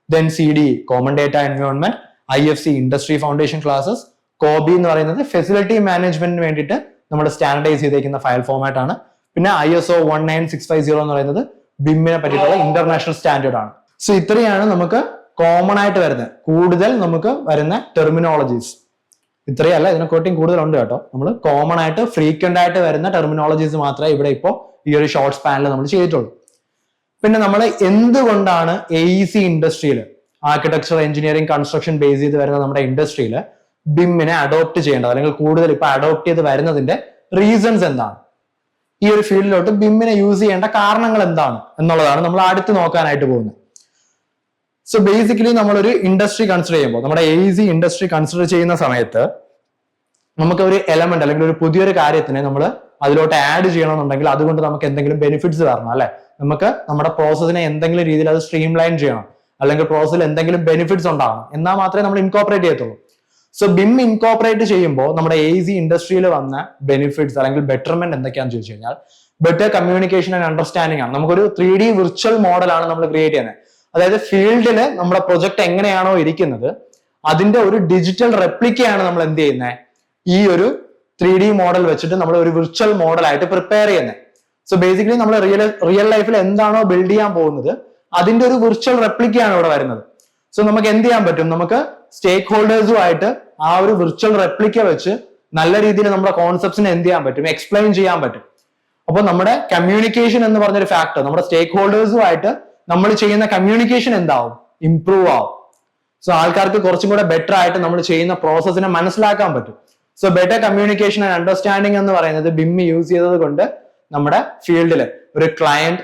Then CDE common data environment, IFC industry foundation classes, COBE എന്ന് പറയുന്നത് ഫെസിലിറ്റി മാനേജ്മെന്റിന് വേണ്ടിയിട്ട് നമ്മൾ സ്റ്റാൻഡർഡൈസ് ചെയ്തേക്കുന്ന ഫയൽ ഫോമാറ്റ് ആണ്. പിന്നെ ISO 19650 എന്ന് പറയുന്നത് BIM-നെ പറ്റിയിട്ടുള്ള ഇന്റർനാഷണൽ സ്റ്റാൻഡേർഡ് ആണ്. സോ ഇത്രയാണ് നമുക്ക് കോമൺ ആയിട്ട് വരുന്നത്, കൂടുതൽ നമുക്ക് വരുന്ന ടെർമിനോളജീസ്. ഇത്രയല്ല, ഇതിനെക്കാട്ടിയും കൂടുതലുണ്ട് കേട്ടോ. നമ്മൾ കോമൺ ആയിട്ട് ഫ്രീക്വന്റ് ആയിട്ട് വരുന്ന ടെർമിനോളജീസ് മാത്രമേ ഇവിടെ ഇപ്പോൾ ഈ ഒരു ഷോർട്ട് സ്പാനിൽ നമ്മൾ ചെയ്തിട്ടുള്ളൂ. പിന്നെ നമ്മൾ എന്തുകൊണ്ടാണ് AEC ഇൻഡസ്ട്രിയിൽ, ആർക്കിടെക്ചർ, എഞ്ചിനീയറിംഗ്, കൺസ്ട്രക്ഷൻ ബേസ് ചെയ്ത് വരുന്ന നമ്മുടെ ഇൻഡസ്ട്രിയിൽ BIM-നെ അഡോപ്റ്റ് ചെയ്യേണ്ടത് അല്ലെങ്കിൽ കൂടുതൽ ഇപ്പൊ അഡോപ്റ്റ് ചെയ്ത് വരുന്നതിന്റെ റീസൺസ് എന്താണ്, ഈ ഒരു ഫീൽഡിലോട്ട് BIM-നെ യൂസ് ചെയ്യേണ്ട കാരണങ്ങൾ എന്താണ് എന്നുള്ളതാണ് നമ്മൾ അടുത്ത് നോക്കാനായിട്ട് പോകുന്നത്. സോ ബേസിക്കലി നമ്മളൊരു ഇൻഡസ്ട്രി കൺസിഡർ ചെയ്യുമ്പോൾ, നമ്മുടെ AEC ഇൻഡസ്ട്രി കൺസിഡർ ചെയ്യുന്ന സമയത്ത് നമുക്ക് ഒരു എലമെന്റ് അല്ലെങ്കിൽ ഒരു പുതിയൊരു കാര്യത്തിനെ നമ്മൾ അതിലോട്ട് ആഡ് ചെയ്യണമെന്നുണ്ടെങ്കിൽ അതുകൊണ്ട് നമുക്ക് എന്തെങ്കിലും ബെനിഫിറ്റ്സ് വരണം അല്ലെ. നമുക്ക് നമ്മുടെ പ്രോസസ്സിനെ എന്തെങ്കിലും രീതിയിൽ അത് സ്ട്രീം ലൈൻ ചെയ്യണം, അല്ലെങ്കിൽ പ്രോസസ്സിൽ എന്തെങ്കിലും ബെനിഫിറ്റ്സ് ഉണ്ടാവണം, എന്നാൽ മാത്രമേ നമ്മൾ ഇൻകോപ്പറേറ്റ് ചെയ്യത്തുള്ളൂ. സോ BIM ഇൻകോപ്പറേറ്റ് ചെയ്യുമ്പോൾ നമ്മുടെ AEC ഇൻഡസ്ട്രിയിൽ വന്ന ബെനിഫിറ്റ്സ് അല്ലെങ്കിൽ ബെറ്റർമെന്റ് എന്തൊക്കെയാണെന്ന് ചോദിച്ചു കഴിഞ്ഞാൽ, ബെറ്റർ കമ്മ്യൂണിക്കേഷൻ ആൻഡ് അണ്ടർസ്റ്റാൻഡിംഗ് ആണ്. നമുക്കൊരു 3D വിർച്വൽ മോഡലാണ് നമ്മൾ ക്രിയേറ്റ് ചെയ്യുന്നത്. അതായത് ഫീൽഡിൽ നമ്മുടെ പ്രൊജക്ട് എങ്ങനെയാണോ ഇരിക്കുന്നത് അതിന്റെ ഒരു ഡിജിറ്റൽ റെപ്ലിക്കയാണ് നമ്മൾ എന്ത് ചെയ്യുന്നത്, ഈ ഒരു 3D മോഡൽ വെച്ചിട്ട് നമ്മൾ ഒരു വിർച്വൽ മോഡൽ ആയിട്ട് പ്രിപ്പയർ ചെയ്യുന്നത്. സോ ബേസിക്കലി നമ്മൾ റിയൽ ലൈഫിൽ എന്താണോ ബിൽഡ് ചെയ്യാൻ പോകുന്നത് അതിന്റെ ഒരു വിർച്വൽ റെപ്ലിക്കയാണ് ഇവിടെ വരുന്നത്. സോ നമുക്ക് എന്ത് ചെയ്യാൻ പറ്റും, നമുക്ക് സ്റ്റേക്ക് ഹോൾഡേഴ്സുമായിട്ട് ആ ഒരു വിർച്വൽ റെപ്ലിക്ക വെച്ച് നല്ല രീതിയിൽ നമ്മുടെ കോൺസെപ്റ്റ്സിനെ എന്ത് ചെയ്യാൻ പറ്റും, എക്സ്പ്ലെയിൻ ചെയ്യാൻ പറ്റും. അപ്പൊ നമ്മുടെ കമ്മ്യൂണിക്കേഷൻ എന്ന് പറഞ്ഞൊരു ഫാക്ടർ, നമ്മുടെ സ്റ്റേക്ക് ഹോൾഡേഴ്സുമായിട്ട് നമ്മൾ ചെയ്യുന്ന കമ്മ്യൂണിക്കേഷൻ എന്താവും, ഇംപ്രൂവ് ആവും. സോ ആൾക്കാർക്ക് കുറച്ചും കൂടെ ബെറ്റർ ആയിട്ട് നമ്മൾ ചെയ്യുന്ന പ്രോസസ്സിനെ മനസ്സിലാക്കാൻ പറ്റും. So better communication and understanding എന്ന് പറയുന്നത് BIM യൂസ് ചെയ്തത് കൊണ്ട് നമ്മുടെ ഫീൽഡിൽ ഒരു ക്ലയന്റ്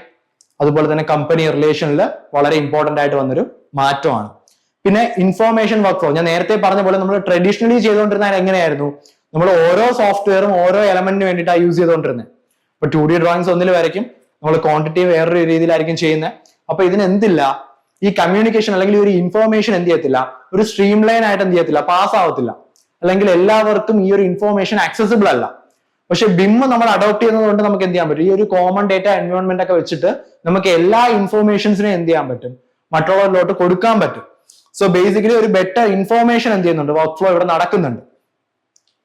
അതുപോലെ തന്നെ കമ്പനി റിലേഷനിൽ വളരെ ഇമ്പോർട്ടന്റ് ആയിട്ട് വന്നൊരു മാറ്റമാണ്. പിന്നെ ഇൻഫോർമേഷൻ വർക്ക് ഫ്ലോ, ഞാൻ നേരത്തെ പറഞ്ഞ പോലെ നമ്മൾ ട്രഡീഷണലി ചെയ്തുകൊണ്ടിരുന്നാൽ എങ്ങനെയായിരുന്നു, നമ്മൾ ഓരോ സോഫ്റ്റ്വെയറും ഓരോ എലമെന്റിന് വേണ്ടിയിട്ടാണ് യൂസ് ചെയ്തുകൊണ്ടിരുന്നത്. ഇപ്പൊ 2D ഡ്രോയിങ്സ് ഒന്നിൽ വരയ്ക്കും, നമ്മൾ ക്വാണ്ടിറ്റി വേറൊരു രീതിയിലായിരിക്കും ചെയ്യുന്നത്. അപ്പൊ ഇതിന് എന്തില്ല, ഈ കമ്മ്യൂണിക്കേഷൻ അല്ലെങ്കിൽ ഒരു ഇൻഫോർമേഷൻ എന്ത് ചെയ്യത്തില്ല, ഒരു സ്ട്രീം ലൈൻ ആയിട്ട് എന്ത് ചെയ്യത്തില്ല, പാസ് ആവത്തില്ല, അല്ലെങ്കിൽ എല്ലാവർക്കും ഈ ഒരു ഇൻഫോർമേഷൻ ആക്സസിബിൾ അല്ല. പക്ഷെ BIM നമ്മൾ അഡോപ്റ്റ് ചെയ്യുന്നത് കൊണ്ട് നമുക്ക് എന്ത് ചെയ്യാൻ പറ്റും, ഈ ഒരു കോമൺ ഡേറ്റ എൻവയോൺമെന്റ് ഒക്കെ വെച്ചിട്ട് നമുക്ക് എല്ലാ ഇൻഫോർമേഷൻസിനും എന്ത് ചെയ്യാൻ പറ്റും, മറ്റുള്ളവരിലോട്ട് കൊടുക്കാൻ പറ്റും. സോ ബേസിക്കലി ഒരു ബെറ്റർ ഇൻഫോർമേഷൻ എന്ത് ചെയ്യുന്നുണ്ട്, വർക്ക് ഫ്ലോ ഇവിടെ നടക്കുന്നുണ്ട്.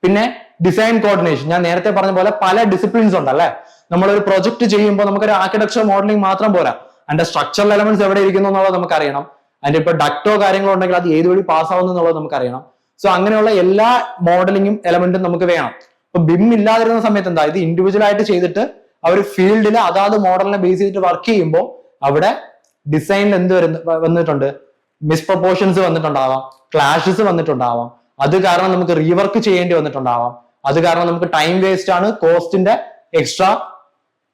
പിന്നെ ഡിസൈൻ കോർഡിനേഷൻ, ഞാൻ നേരത്തെ പറഞ്ഞ പോലെ പല ഡിസിപ്ലിൻസ് ഉണ്ട് അല്ലെ. നമ്മളൊരു പ്രൊജക്ട് ചെയ്യുമ്പോൾ നമുക്കൊരു ആർക്കിടെക്ചർ മോഡലിംഗ് മാത്രം പോരാ, അതിന്റെ സ്ട്രക്ചറൽ എലമെന്റ്സ് എവിടെ ഇരിക്കുന്നു എന്നുള്ളത് നമുക്ക് അറിയണം. അതിന്റെ ഇപ്പൊ ഡക്റ്റോ കാര്യങ്ങളോ ഉണ്ടെങ്കിൽ അത് ഏത് വഴി പാസ് ആവുന്നു എന്നുള്ളത് നമുക്ക് അറിയണം. സോ അങ്ങനെയുള്ള എല്ലാ മോഡലിംഗും എലമെന്റും നമുക്ക് വേണം. ഇപ്പൊ BIM ഇല്ലാതിരുന്ന സമയത്ത് എന്താ, ഇത് ഇൻഡിവിജ്വൽ ആയിട്ട് ചെയ്തിട്ട് അവർ ഫീൽഡിൽ അതാത് മോഡലിനെ ബേസ് ചെയ്തിട്ട് വർക്ക് ചെയ്യുമ്പോൾ അവിടെ ഡിസൈനിൽ എന്ത് വന്നിട്ടുണ്ട്, മിസ്പ്രൊപ്പോർഷൻസ് വന്നിട്ടുണ്ടാവാം, ക്ലാഷസ് വന്നിട്ടുണ്ടാവാം, അത് കാരണം നമുക്ക് റീവർക്ക് ചെയ്യേണ്ടി വന്നിട്ടുണ്ടാവാം, അത് കാരണം നമുക്ക് ടൈം വേസ്റ്റ് ആണ്, കോസ്റ്റിന്റെ എക്സ്ട്രാ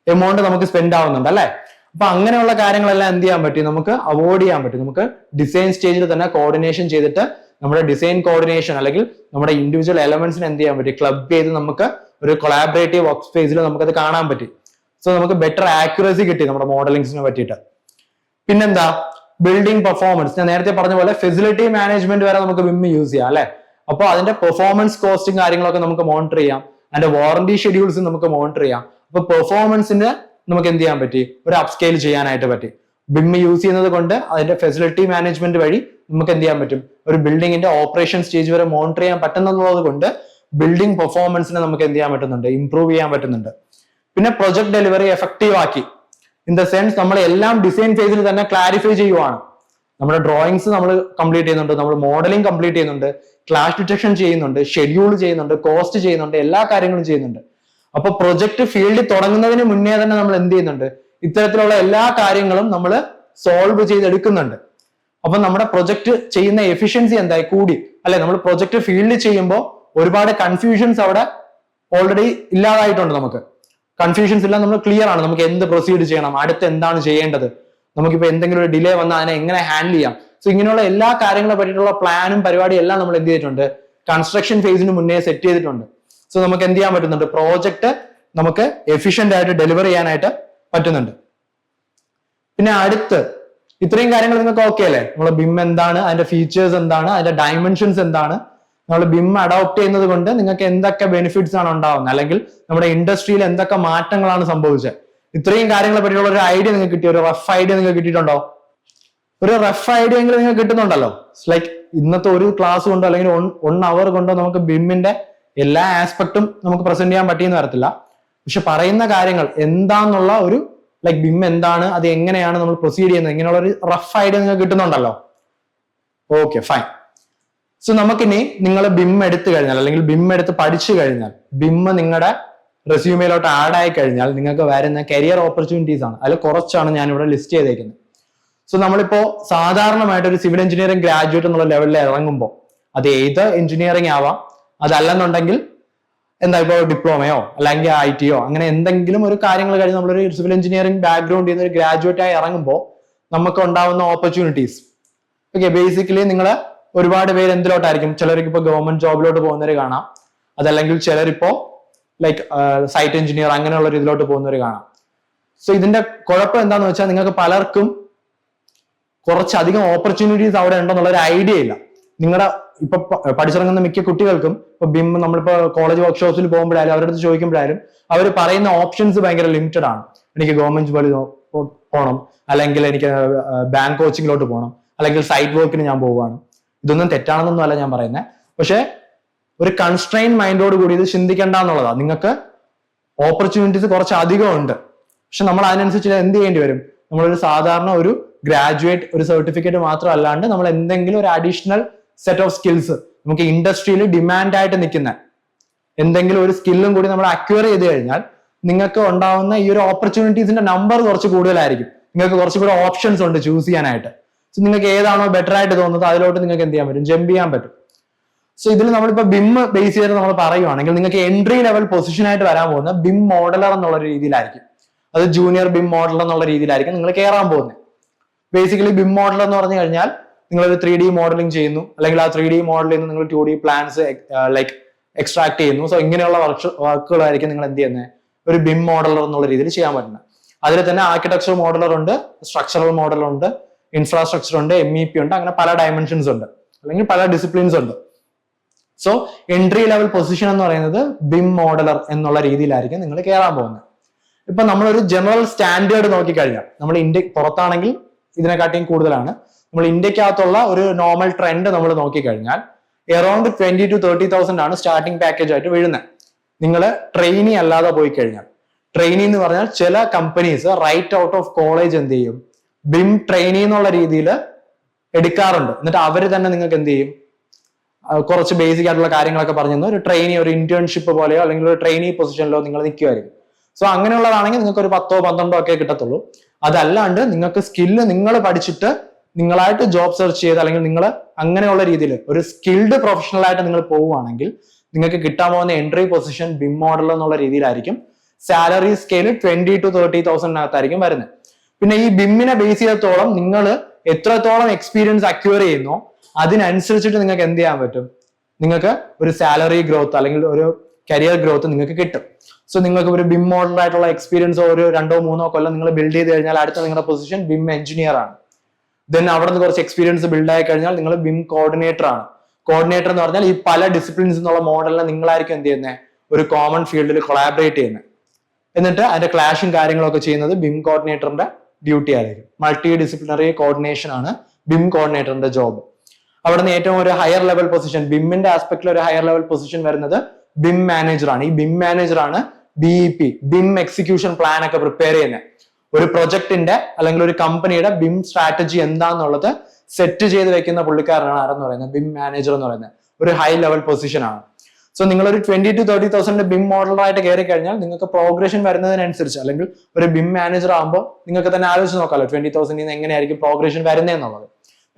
എമൗണ്ട് നമുക്ക് സ്പെൻഡ് ആവുന്നുണ്ട് അല്ലെ. അപ്പൊ അങ്ങനെയുള്ള കാര്യങ്ങളെല്ലാം എന്ത് ചെയ്യാൻ പറ്റും, നമുക്ക് അവോയ്ഡ് ചെയ്യാൻ പറ്റും. നമുക്ക് ഡിസൈൻ സ്റ്റേജിൽ തന്നെ കോർഡിനേഷൻ ചെയ്തിട്ട് നമ്മുടെ ഡിസൈൻ കോർഡിനേഷൻ അല്ലെങ്കിൽ നമ്മുടെ ഇൻഡിവിജ്വൽ എലമെന്റ്സിന് എന്ത് ചെയ്യാൻ പറ്റും, ക്ലബ് ചെയ്ത് നമുക്ക് ഒരു കൊളാബറേറ്റീവ് വർക്ക് സ്പേസിൽ നമുക്കത് കാണാൻ പറ്റും. സോ നമുക്ക് ബെറ്റർ ആക്യുറസി കിട്ടി നമ്മുടെ മോഡലിംഗ്സിനെ പറ്റിയിട്ട്. പിന്നെന്താ, ബിൽഡിംഗ് പെർഫോമൻസ്, ഞാൻ നേരത്തെ പറഞ്ഞ പോലെ ഫെസിലിറ്റി മാനേജ്മെന്റ് വരെ നമുക്ക് BIM യൂസ് ചെയ്യാം അല്ലെ. അപ്പൊ അതിന്റെ പെർഫോമൻസ് കോസ്റ്റും കാര്യങ്ങളൊക്കെ നമുക്ക് മോണിറ്റർ ചെയ്യാം, അതിന്റെ വാറന്റി ഷെഡ്യൂൾസ് നമുക്ക് മോണിറ്റർ ചെയ്യാം. അപ്പൊ പെർഫോമൻസിന് നമുക്ക് എന്ത് ചെയ്യാൻ പറ്റി, ഒരു അപ്സ്കെയിൽ ചെയ്യാനായിട്ട് പറ്റി. BIM യൂസ് ചെയ്യുന്നത് കൊണ്ട് അതിന്റെ ഫെസിലിറ്റി മാനേജ്മെന്റ് വഴി നമുക്ക് എന്ത് ചെയ്യാൻ പറ്റും, ഒരു ബിൽഡിങ്ങിന്റെ ഓപ്പറേഷൻ സ്റ്റേജ് വരെ മോണിറ്റർ ചെയ്യാൻ പറ്റുന്നത് കൊണ്ട് ബിൽഡിംഗ് പെർഫോമൻസിനെ നമുക്ക് എന്ത് ചെയ്യാൻ പറ്റുന്നുണ്ട്, ഇംപ്രൂവ് ചെയ്യാൻ പറ്റുന്നുണ്ട്. പിന്നെ പ്രൊജക്ട് ഡെലിവറി എഫക്റ്റീവ് ആക്കി, ഇൻ ദ സെൻസ് നമ്മൾ എല്ലാം ഡിസൈൻ ഫേസിൽ തന്നെ ക്ലാരിഫൈ ചെയ്യുവാണ്. നമ്മുടെ ഡ്രോയിങ്സ് നമ്മൾ കംപ്ലീറ്റ് ചെയ്യുന്നുണ്ട്, നമ്മൾ മോഡലിംഗ് കംപ്ലീറ്റ് ചെയ്യുന്നുണ്ട്, ക്ലാഷ് ഡിറ്റക്ഷൻ ചെയ്യുന്നുണ്ട്, ഷെഡ്യൂൾ ചെയ്യുന്നുണ്ട്, കോസ്റ്റ് ചെയ്യുന്നുണ്ട്, എല്ലാ കാര്യങ്ങളും ചെയ്യുന്നുണ്ട്. അപ്പൊ പ്രൊജക്ട് ഫീൽഡിൽ തുടങ്ങുന്നതിന് മുന്നേ തന്നെ നമ്മൾ എന്ത് ചെയ്യുന്നുണ്ട്, ഇത്തരത്തിലുള്ള എല്ലാ കാര്യങ്ങളും നമ്മൾ സോൾവ് ചെയ്തെടുക്കുന്നുണ്ട്. അപ്പൊ നമ്മുടെ പ്രൊജക്ട് ചെയ്യുന്ന എഫിഷ്യൻസി എന്തായി കൂടി അല്ലെ. നമ്മൾ പ്രൊജക്ട് ഫീൽഡിൽ ചെയ്യുമ്പോൾ ഒരുപാട് കൺഫ്യൂഷൻസ് അവിടെ ഓൾറെഡി ഇല്ലാതായിട്ടുണ്ട്. നമുക്ക് കൺഫ്യൂഷൻസ് ഇല്ല, നമ്മൾ ക്ലിയർ ആണ് നമുക്ക് എന്ത് പ്രൊസീഡ് ചെയ്യണം, അടുത്ത് എന്താണ് ചെയ്യേണ്ടത്, നമുക്കിപ്പോ എന്തെങ്കിലും ഒരു ഡിലേ വന്നാൽ അതിനെ എങ്ങനെ ഹാൻഡിൽ ചെയ്യാം. സോ ഇങ്ങനെയുള്ള എല്ലാ കാര്യങ്ങളെ പറ്റിയിട്ടുള്ള പ്ലാനും പരിപാടിയും എല്ലാം നമ്മൾ എന്ത് ചെയ്തിട്ടുണ്ട്, കൺസ്ട്രക്ഷൻ ഫേസിന് മുന്നേ സെറ്റ് ചെയ്തിട്ടുണ്ട്. സോ നമുക്ക് എന്ത് ചെയ്യാൻ പറ്റുന്നുണ്ട്, പ്രോജക്റ്റ് നമുക്ക് എഫിഷ്യന്റ് ആയിട്ട് ഡെലിവർ ചെയ്യാനായിട്ട് പറ്റുന്നുണ്ട്. പിന്നെ അടുത്ത് ഇത്രയും കാര്യങ്ങൾ നിങ്ങൾക്ക് ഓക്കെ അല്ലേ, നമ്മളെ BIM എന്താണ്, അതിന്റെ ഫീച്ചേഴ്സ് എന്താണ്, അതിന്റെ ഡയമെൻഷൻസ് എന്താണ്, നമ്മൾ ബിം അഡോപ്റ്റ് ചെയ്യുന്നത് കൊണ്ട് നിങ്ങൾക്ക് എന്തൊക്കെ ബെനിഫിറ്റ്സ് ആണ് ഉണ്ടാവുന്നത്, അല്ലെങ്കിൽ നമ്മുടെ ഇൻഡസ്ട്രിയിൽ എന്തൊക്കെ മാറ്റങ്ങളാണ് സംഭവിച്ചത്, ഇത്രയും കാര്യങ്ങളെ പറ്റിയുള്ള ഒരു ഐഡിയ നിങ്ങൾക്ക് കിട്ടിയോ? ഒരു റഫ് ഐഡിയ നിങ്ങൾക്ക് കിട്ടിയിട്ടുണ്ടോ? ഒരു റഫ് ഐഡിയ എങ്കിലും നിങ്ങൾക്ക് കിട്ടുന്നുണ്ടല്ലോ. ലൈക്ക് ഇന്നത്തെ ഒരു ക്ലാസ് കൊണ്ടോ അല്ലെങ്കിൽ 1 hour കൊണ്ടോ നമുക്ക് ബിമ്മിന്റെ എല്ലാ ആസ്പെക്ടും നമുക്ക് പ്രസന്റ് ചെയ്യാൻ പറ്റിയെന്ന് വരത്തില്ല. പക്ഷെ പറയുന്ന കാര്യങ്ങൾ എന്താന്നുള്ള ഒരു ലൈക്ക് ബിം എന്താണ്, അത് എങ്ങനെയാണ് നമ്മൾ പ്രൊസീഡ് ചെയ്യുന്നത്, ഇങ്ങനെയുള്ള ഒരു റഫ് ഐഡിയ നിങ്ങൾക്ക് കിട്ടുന്നുണ്ടല്ലോ. Okay, fine. സോ നമുക്കിനി നിങ്ങൾ ബിം എടുത്തു കഴിഞ്ഞാൽ അല്ലെങ്കിൽ ബിം എടുത്ത് പഠിച്ചു കഴിഞ്ഞാൽ ബിം നിങ്ങളുടെ റെസ്യൂമയിലോട്ട് ആഡ് ആയി കഴിഞ്ഞാൽ നിങ്ങൾക്ക് വരുന്ന കരിയർ ഓപ്പർച്യൂണിറ്റീസ് ആണ്. അതിൽ കുറച്ചാണ് ഞാൻ ഇവിടെ ലിസ്റ്റ് ചെയ്തേക്കുന്നത്. സോ നമ്മളിപ്പോ സാധാരണമായിട്ട് ഒരു സിവിൽ എഞ്ചിനീയറിംഗ് ഗ്രാജുവേറ്റ് എന്നുള്ള ലെവലിൽ ഇറങ്ങുമ്പോൾ അത് ഏത് എഞ്ചിനീയറിംഗ് ആവാം, അതല്ലെന്നുണ്ടെങ്കിൽ എന്താ ഇപ്പോൾ ഡിപ്ലോമയോ അല്ലെങ്കിൽ ITയോ അങ്ങനെ എന്തെങ്കിലും ഒരു കാര്യങ്ങൾ കഴിഞ്ഞ് നമ്മളൊരു സിവിൽ എഞ്ചിനീയറിംഗ് ബാക്ക്ഗ്രൗണ്ട് ചെയ്യുന്ന ഒരു ഗ്രാജുവേറ്റ് ആയി ഇറങ്ങുമ്പോൾ നമുക്ക് ഉണ്ടാവുന്ന ഓപ്പർച്യൂണിറ്റീസ്. ഓക്കെ, ബേസിക്കലി നിങ്ങൾ ഒരുപാട് പേര് എന്തിലോട്ടായിരിക്കും, ചിലർക്ക് ഇപ്പോൾ ഗവൺമെന്റ് ജോബിലോട്ട് പോകുന്നവർ കാണാം, അതല്ലെങ്കിൽ ചിലരിപ്പോ ലൈക്ക് സൈറ്റ് എഞ്ചിനീയർ അങ്ങനെയുള്ള ഒരു ഇതിലോട്ട് പോകുന്നവർ കാണാം. സോ ഇതിന്റെ കുഴപ്പം എന്താന്ന് വെച്ചാൽ നിങ്ങൾക്ക് പലർക്കും കുറച്ചധികം ഓപ്പർച്യൂണിറ്റീസ് അവിടെ ഉണ്ടെന്നുള്ള ഒരു ഐഡിയ ഇല്ല. നിങ്ങളുടെ ഇപ്പൊ പഠിച്ചിറങ്ങുന്ന മിക്ക കുട്ടികൾക്കും ഇപ്പൊ ബിം നമ്മളിപ്പോ കോളേജ് വർക്ക്ഷോപ്സിൽ പോകുമ്പോഴായാലും അവരുടെ അടുത്ത് ചോദിക്കുമ്പോഴായാലും അവർ പറയുന്ന ഓപ്ഷൻസ് ഭയങ്കര ലിമിറ്റഡ് ആണ്. എനിക്ക് ഗവൺമെന്റ് ജോലി പോകണം, അല്ലെങ്കിൽ എനിക്ക് ബാങ്ക് കോച്ചിങ്ങിലോട്ട് പോകണം, അല്ലെങ്കിൽ സൈറ്റ് വർക്കിന് ഞാൻ പോവുകയാണ്. ഇതൊന്നും തെറ്റാണെന്നൊന്നും അല്ല ഞാൻ പറയുന്നത്. പക്ഷെ ഒരു കൺസ്ട്രെയിൻ മൈൻഡോട് കൂടി ഇത് ചിന്തിക്കേണ്ട എന്നുള്ളതാണ്. നിങ്ങൾക്ക് ഓപ്പർച്യൂണിറ്റീസ് കുറച്ച് അധികം ഉണ്ട്. പക്ഷെ നമ്മൾ അതിനനുസരിച്ച് എന്ത് ചെയ്യേണ്ടി വരും? നമ്മളൊരു സാധാരണ ഒരു ഗ്രാജുവേറ്റ് ഒരു സർട്ടിഫിക്കറ്റ് മാത്രം അല്ലാണ്ട് നമ്മൾ എന്തെങ്കിലും ഒരു അഡീഷണൽ സെറ്റ് ഓഫ് സ്കിൽസ്, നമുക്ക് ഇൻഡസ്ട്രിയിൽ ഡിമാൻഡ് ആയിട്ട് നിൽക്കുന്ന എന്തെങ്കിലും ഒരു സ്കില്ലും കൂടി നമ്മൾ അക്വയർ ചെയ്ത് കഴിഞ്ഞാൽ നിങ്ങൾക്ക് ഉണ്ടാവുന്ന ഈ ഒരു ഓപ്പർച്യൂണിറ്റീസിന്റെ നമ്പർ കുറച്ച് കൂടുതലായിരിക്കും. നിങ്ങൾക്ക് കുറച്ചുകൂടെ ഓപ്ഷൻസ് ഉണ്ട് ചൂസ് ചെയ്യാനായിട്ട്. സോ നിങ്ങൾക്ക് ഏതാണോ ബെറ്റർ ആയിട്ട് തോന്നുന്നത് അതിലോട്ട് നിങ്ങൾക്ക് എന്ത് ചെയ്യാൻ പറ്റും? ജമ്പ് ചെയ്യാൻ പറ്റും. സോ ഇതിൽ നമ്മളിപ്പോ ബിം ബേസ് ചെയ്ത് നമ്മൾ പറയുവാണെങ്കിൽ നിങ്ങൾക്ക് എൻട്രി ലെവൽ പൊസിഷൻ ആയിട്ട് വരാൻ പോകുന്ന ബിം മോഡലർ എന്നുള്ള രീതിയിലായിരിക്കും. അത് ജൂനിയർ ബിം മോഡലർ എന്നുള്ള രീതിയിലായിരിക്കും നിങ്ങൾ കയറാൻ പോകുന്നത്. ബേസിക്കലി ബിം മോഡലർ എന്ന് പറഞ്ഞു കഴിഞ്ഞാൽ നിങ്ങളൊരു 3D മോഡലിംഗ് ചെയ്യുന്നു, അല്ലെങ്കിൽ ആ 3D മോഡലിൽ നിന്ന് നിങ്ങൾ 2D പ്ലാൻസ് ലൈക്ക് എക്സ്ട്രാക്ട് ചെയ്യുന്നു. സോ ഇങ്ങനെയുള്ള വർക്കുകളായിരിക്കും നിങ്ങൾ എന്ത് ചെയ്യുന്നത്? ഒരു ബിം മോഡലർ എന്നുള്ള രീതിയിൽ ചെയ്യാൻ പറ്റുന്നത്. അതിൽ തന്നെ ആർക്കിടെക്ചർ മോഡലർ ഉണ്ട്, സ്ട്രക്ചറൽ മോഡലർ ഉണ്ട്, ഇൻഫ്രാസ്ട്രക്ചർ ഉണ്ട്, MEP ഉണ്ട്, അങ്ങനെ പല ഡയമെൻഷൻസ് ഉണ്ട്, അല്ലെങ്കിൽ പല ഡിസിപ്ലിൻസ് ഉണ്ട്. സോ എൻട്രി ലെവൽ പൊസിഷൻ എന്ന് പറയുന്നത് ബിം മോഡലർ എന്നുള്ള രീതിയിലായിരിക്കും നിങ്ങൾ കയറാൻ പോകുന്നത്. ഇപ്പൊ നമ്മളൊരു ജനറൽ സ്റ്റാൻഡേർഡ് നോക്കിക്കഴിഞ്ഞാൽ നമ്മൾ ഇന്ത്യ പുറത്താണെങ്കിൽ ഇതിനെക്കാട്ടിയും കൂടുതലാണ്. നമ്മൾ ഇന്ത്യക്കകത്തുള്ള ഒരു നോർമൽ ട്രെൻഡ് നമ്മൾ നോക്കിക്കഴിഞ്ഞാൽ അറൌണ്ട് 20,000 to 30,000 ആണ് സ്റ്റാർട്ടിംഗ് പാക്കേജ് ആയിട്ട് വീഴുന്നത്. നിങ്ങൾ ട്രെയിനി അല്ലാതെ പോയി കഴിഞ്ഞാൽ, ട്രെയിനി എന്ന് പറഞ്ഞാൽ ചില companies right out of college എന്ത് ചെയ്യും? ബിം ട്രെയിനി എന്നുള്ള രീതിയിൽ എടുക്കാറുണ്ട്. എന്നിട്ട് അവര് തന്നെ നിങ്ങൾക്ക് എന്ത് ചെയ്യും? കുറച്ച് ബേസിക് ആയിട്ടുള്ള കാര്യങ്ങളൊക്കെ പറഞ്ഞു ഒരു ട്രെയിനി, ഒരു ഇന്റേൺഷിപ്പ് പോലെയോ അല്ലെങ്കിൽ ഒരു ട്രെയിനി പൊസിഷനിലോ നിങ്ങൾ നിൽക്കുമായിരിക്കും. സോ അങ്ങനെയുള്ളതാണെങ്കിൽ നിങ്ങൾക്ക് ഒരു 10 or 12 ഒക്കെ കിട്ടത്തുള്ളൂ. അതല്ലാണ്ട് നിങ്ങൾക്ക് സ്കില്ല് നിങ്ങൾ പഠിച്ചിട്ട് നിങ്ങളായിട്ട് ജോബ് സെർച്ച് ചെയ്ത് അല്ലെങ്കിൽ നിങ്ങൾ അങ്ങനെയുള്ള രീതിയിൽ ഒരു സ്കിൽഡ് പ്രൊഫഷണൽ ആയിട്ട് നിങ്ങൾ പോവുകയാണെങ്കിൽ നിങ്ങൾക്ക് കിട്ടാൻ പോകുന്ന എൻട്രി പൊസിഷൻ ബിം മോഡൽ എന്നുള്ള രീതിയിലായിരിക്കും. സാലറി സ്കെയിൽ 20,000 to 30,000 വരുന്നത്. പിന്നെ ഈ ബിമ്മിനെ ബേസ് ചെയ്തത്തോളം നിങ്ങൾ എത്രത്തോളം എക്സ്പീരിയൻസ് അക്വയർ ചെയ്യുന്നോ അതിനനുസരിച്ചിട്ട് നിങ്ങൾക്ക് എന്ത് ചെയ്യാൻ പറ്റും? നിങ്ങൾക്ക് ഒരു സാലറി ഗ്രോത്ത് അല്ലെങ്കിൽ ഒരു കരിയർ ഗ്രോത്ത് നിങ്ങൾക്ക് കിട്ടും. സോ നിങ്ങൾക്ക് ഒരു ബിം മോഡൽ ആയിട്ടുള്ള എക്സ്പീരിയൻസ് ഒരു 2 or 3 കൊല്ലം നിങ്ങൾ ബിൽഡ് ചെയ്ത് കഴിഞ്ഞാൽ അടുത്ത നിങ്ങളുടെ പൊസിഷൻ ബിം എഞ്ചിനീയർ ആണ്. ദെൻ അവിടെ നിന്ന് കുറച്ച് എക്സ്പീരിയൻസ് ബിൽഡ് ആയി കഴിഞ്ഞാൽ നിങ്ങൾ ബിം കോർഡിനേറ്റർ ആണ്. കോർഡിനേറ്റർ എന്ന് പറഞ്ഞാൽ ഈ പല ഡിസിപ്ലിൻസ് എന്നുള്ള മോഡലിനെ നിങ്ങളായിരിക്കും എന്ത് ചെയ്യുന്നത്? ഒരു കോമൺ ഫീൽഡിൽ കൊളാബറേറ്റ് ചെയ്യുന്നത്. എന്നിട്ട് അതിന്റെ ക്ലാഷും കാര്യങ്ങളൊക്കെ ചെയ്യുന്നത് ബിം കോർഡിനേറ്ററിന്റെ ഡ്യൂട്ടി ആയിരിക്കും. മൾട്ടി ഡിസിപ്ലിനറി കോർഡിനേഷൻ ആണ് ബിം കോർഡിനേറ്ററിന്റെ ജോബ്. അവിടെ നിന്ന് ഏറ്റവും ഒരു ഹയർ ലെവൽ പൊസിഷൻ, ബിമ്മിന്റെ ആസ്പെക്റ്റിൽ ഒരു ഹയർ ലെവൽ പൊസിഷൻ വരുന്നത് ബിം മാനേജർ ആണ്. ഈ ബിം മാനേജർ ആണ് BEP, ബിം എക്സിക്യൂഷൻ പ്ലാൻ ഒക്കെ പ്രിപ്പയർ ചെയ്യുന്നത്. ഒരു പ്രൊജക്ടിന്റെ അല്ലെങ്കിൽ ഒരു കമ്പനിയുടെ ബിം സ്ട്രാറ്റജി എന്താന്നുള്ളത് സെറ്റ് ചെയ്ത് വെക്കുന്ന പുള്ളിക്കാരനാണ് ആരെന്ന് പറയുന്നത്? ബിം മാനേജർ എന്ന് പറയുന്നത് ഒരു ഹൈ ലെവൽ പൊസിഷൻ ആണ്. സോ നിങ്ങൾ ഒരു 20,000 to 30,000 ബിം മോഡലായിട്ട് കയറി കഴിഞ്ഞാൽ നിങ്ങൾക്ക് പ്രോഗ്രഷൻ വരുന്നതിനനുസരിച്ച്, അല്ലെങ്കിൽ ഒരു ബിം മാനേജർ ആകുമ്പോൾ നിങ്ങൾക്ക് തന്നെ ആലോചിച്ച് നോക്കാമല്ലോ 20,000 നിന്ന് എങ്ങനെയായിരിക്കും പ്രോഗ്രഷൻ വരുന്നതെന്നുള്ളത്.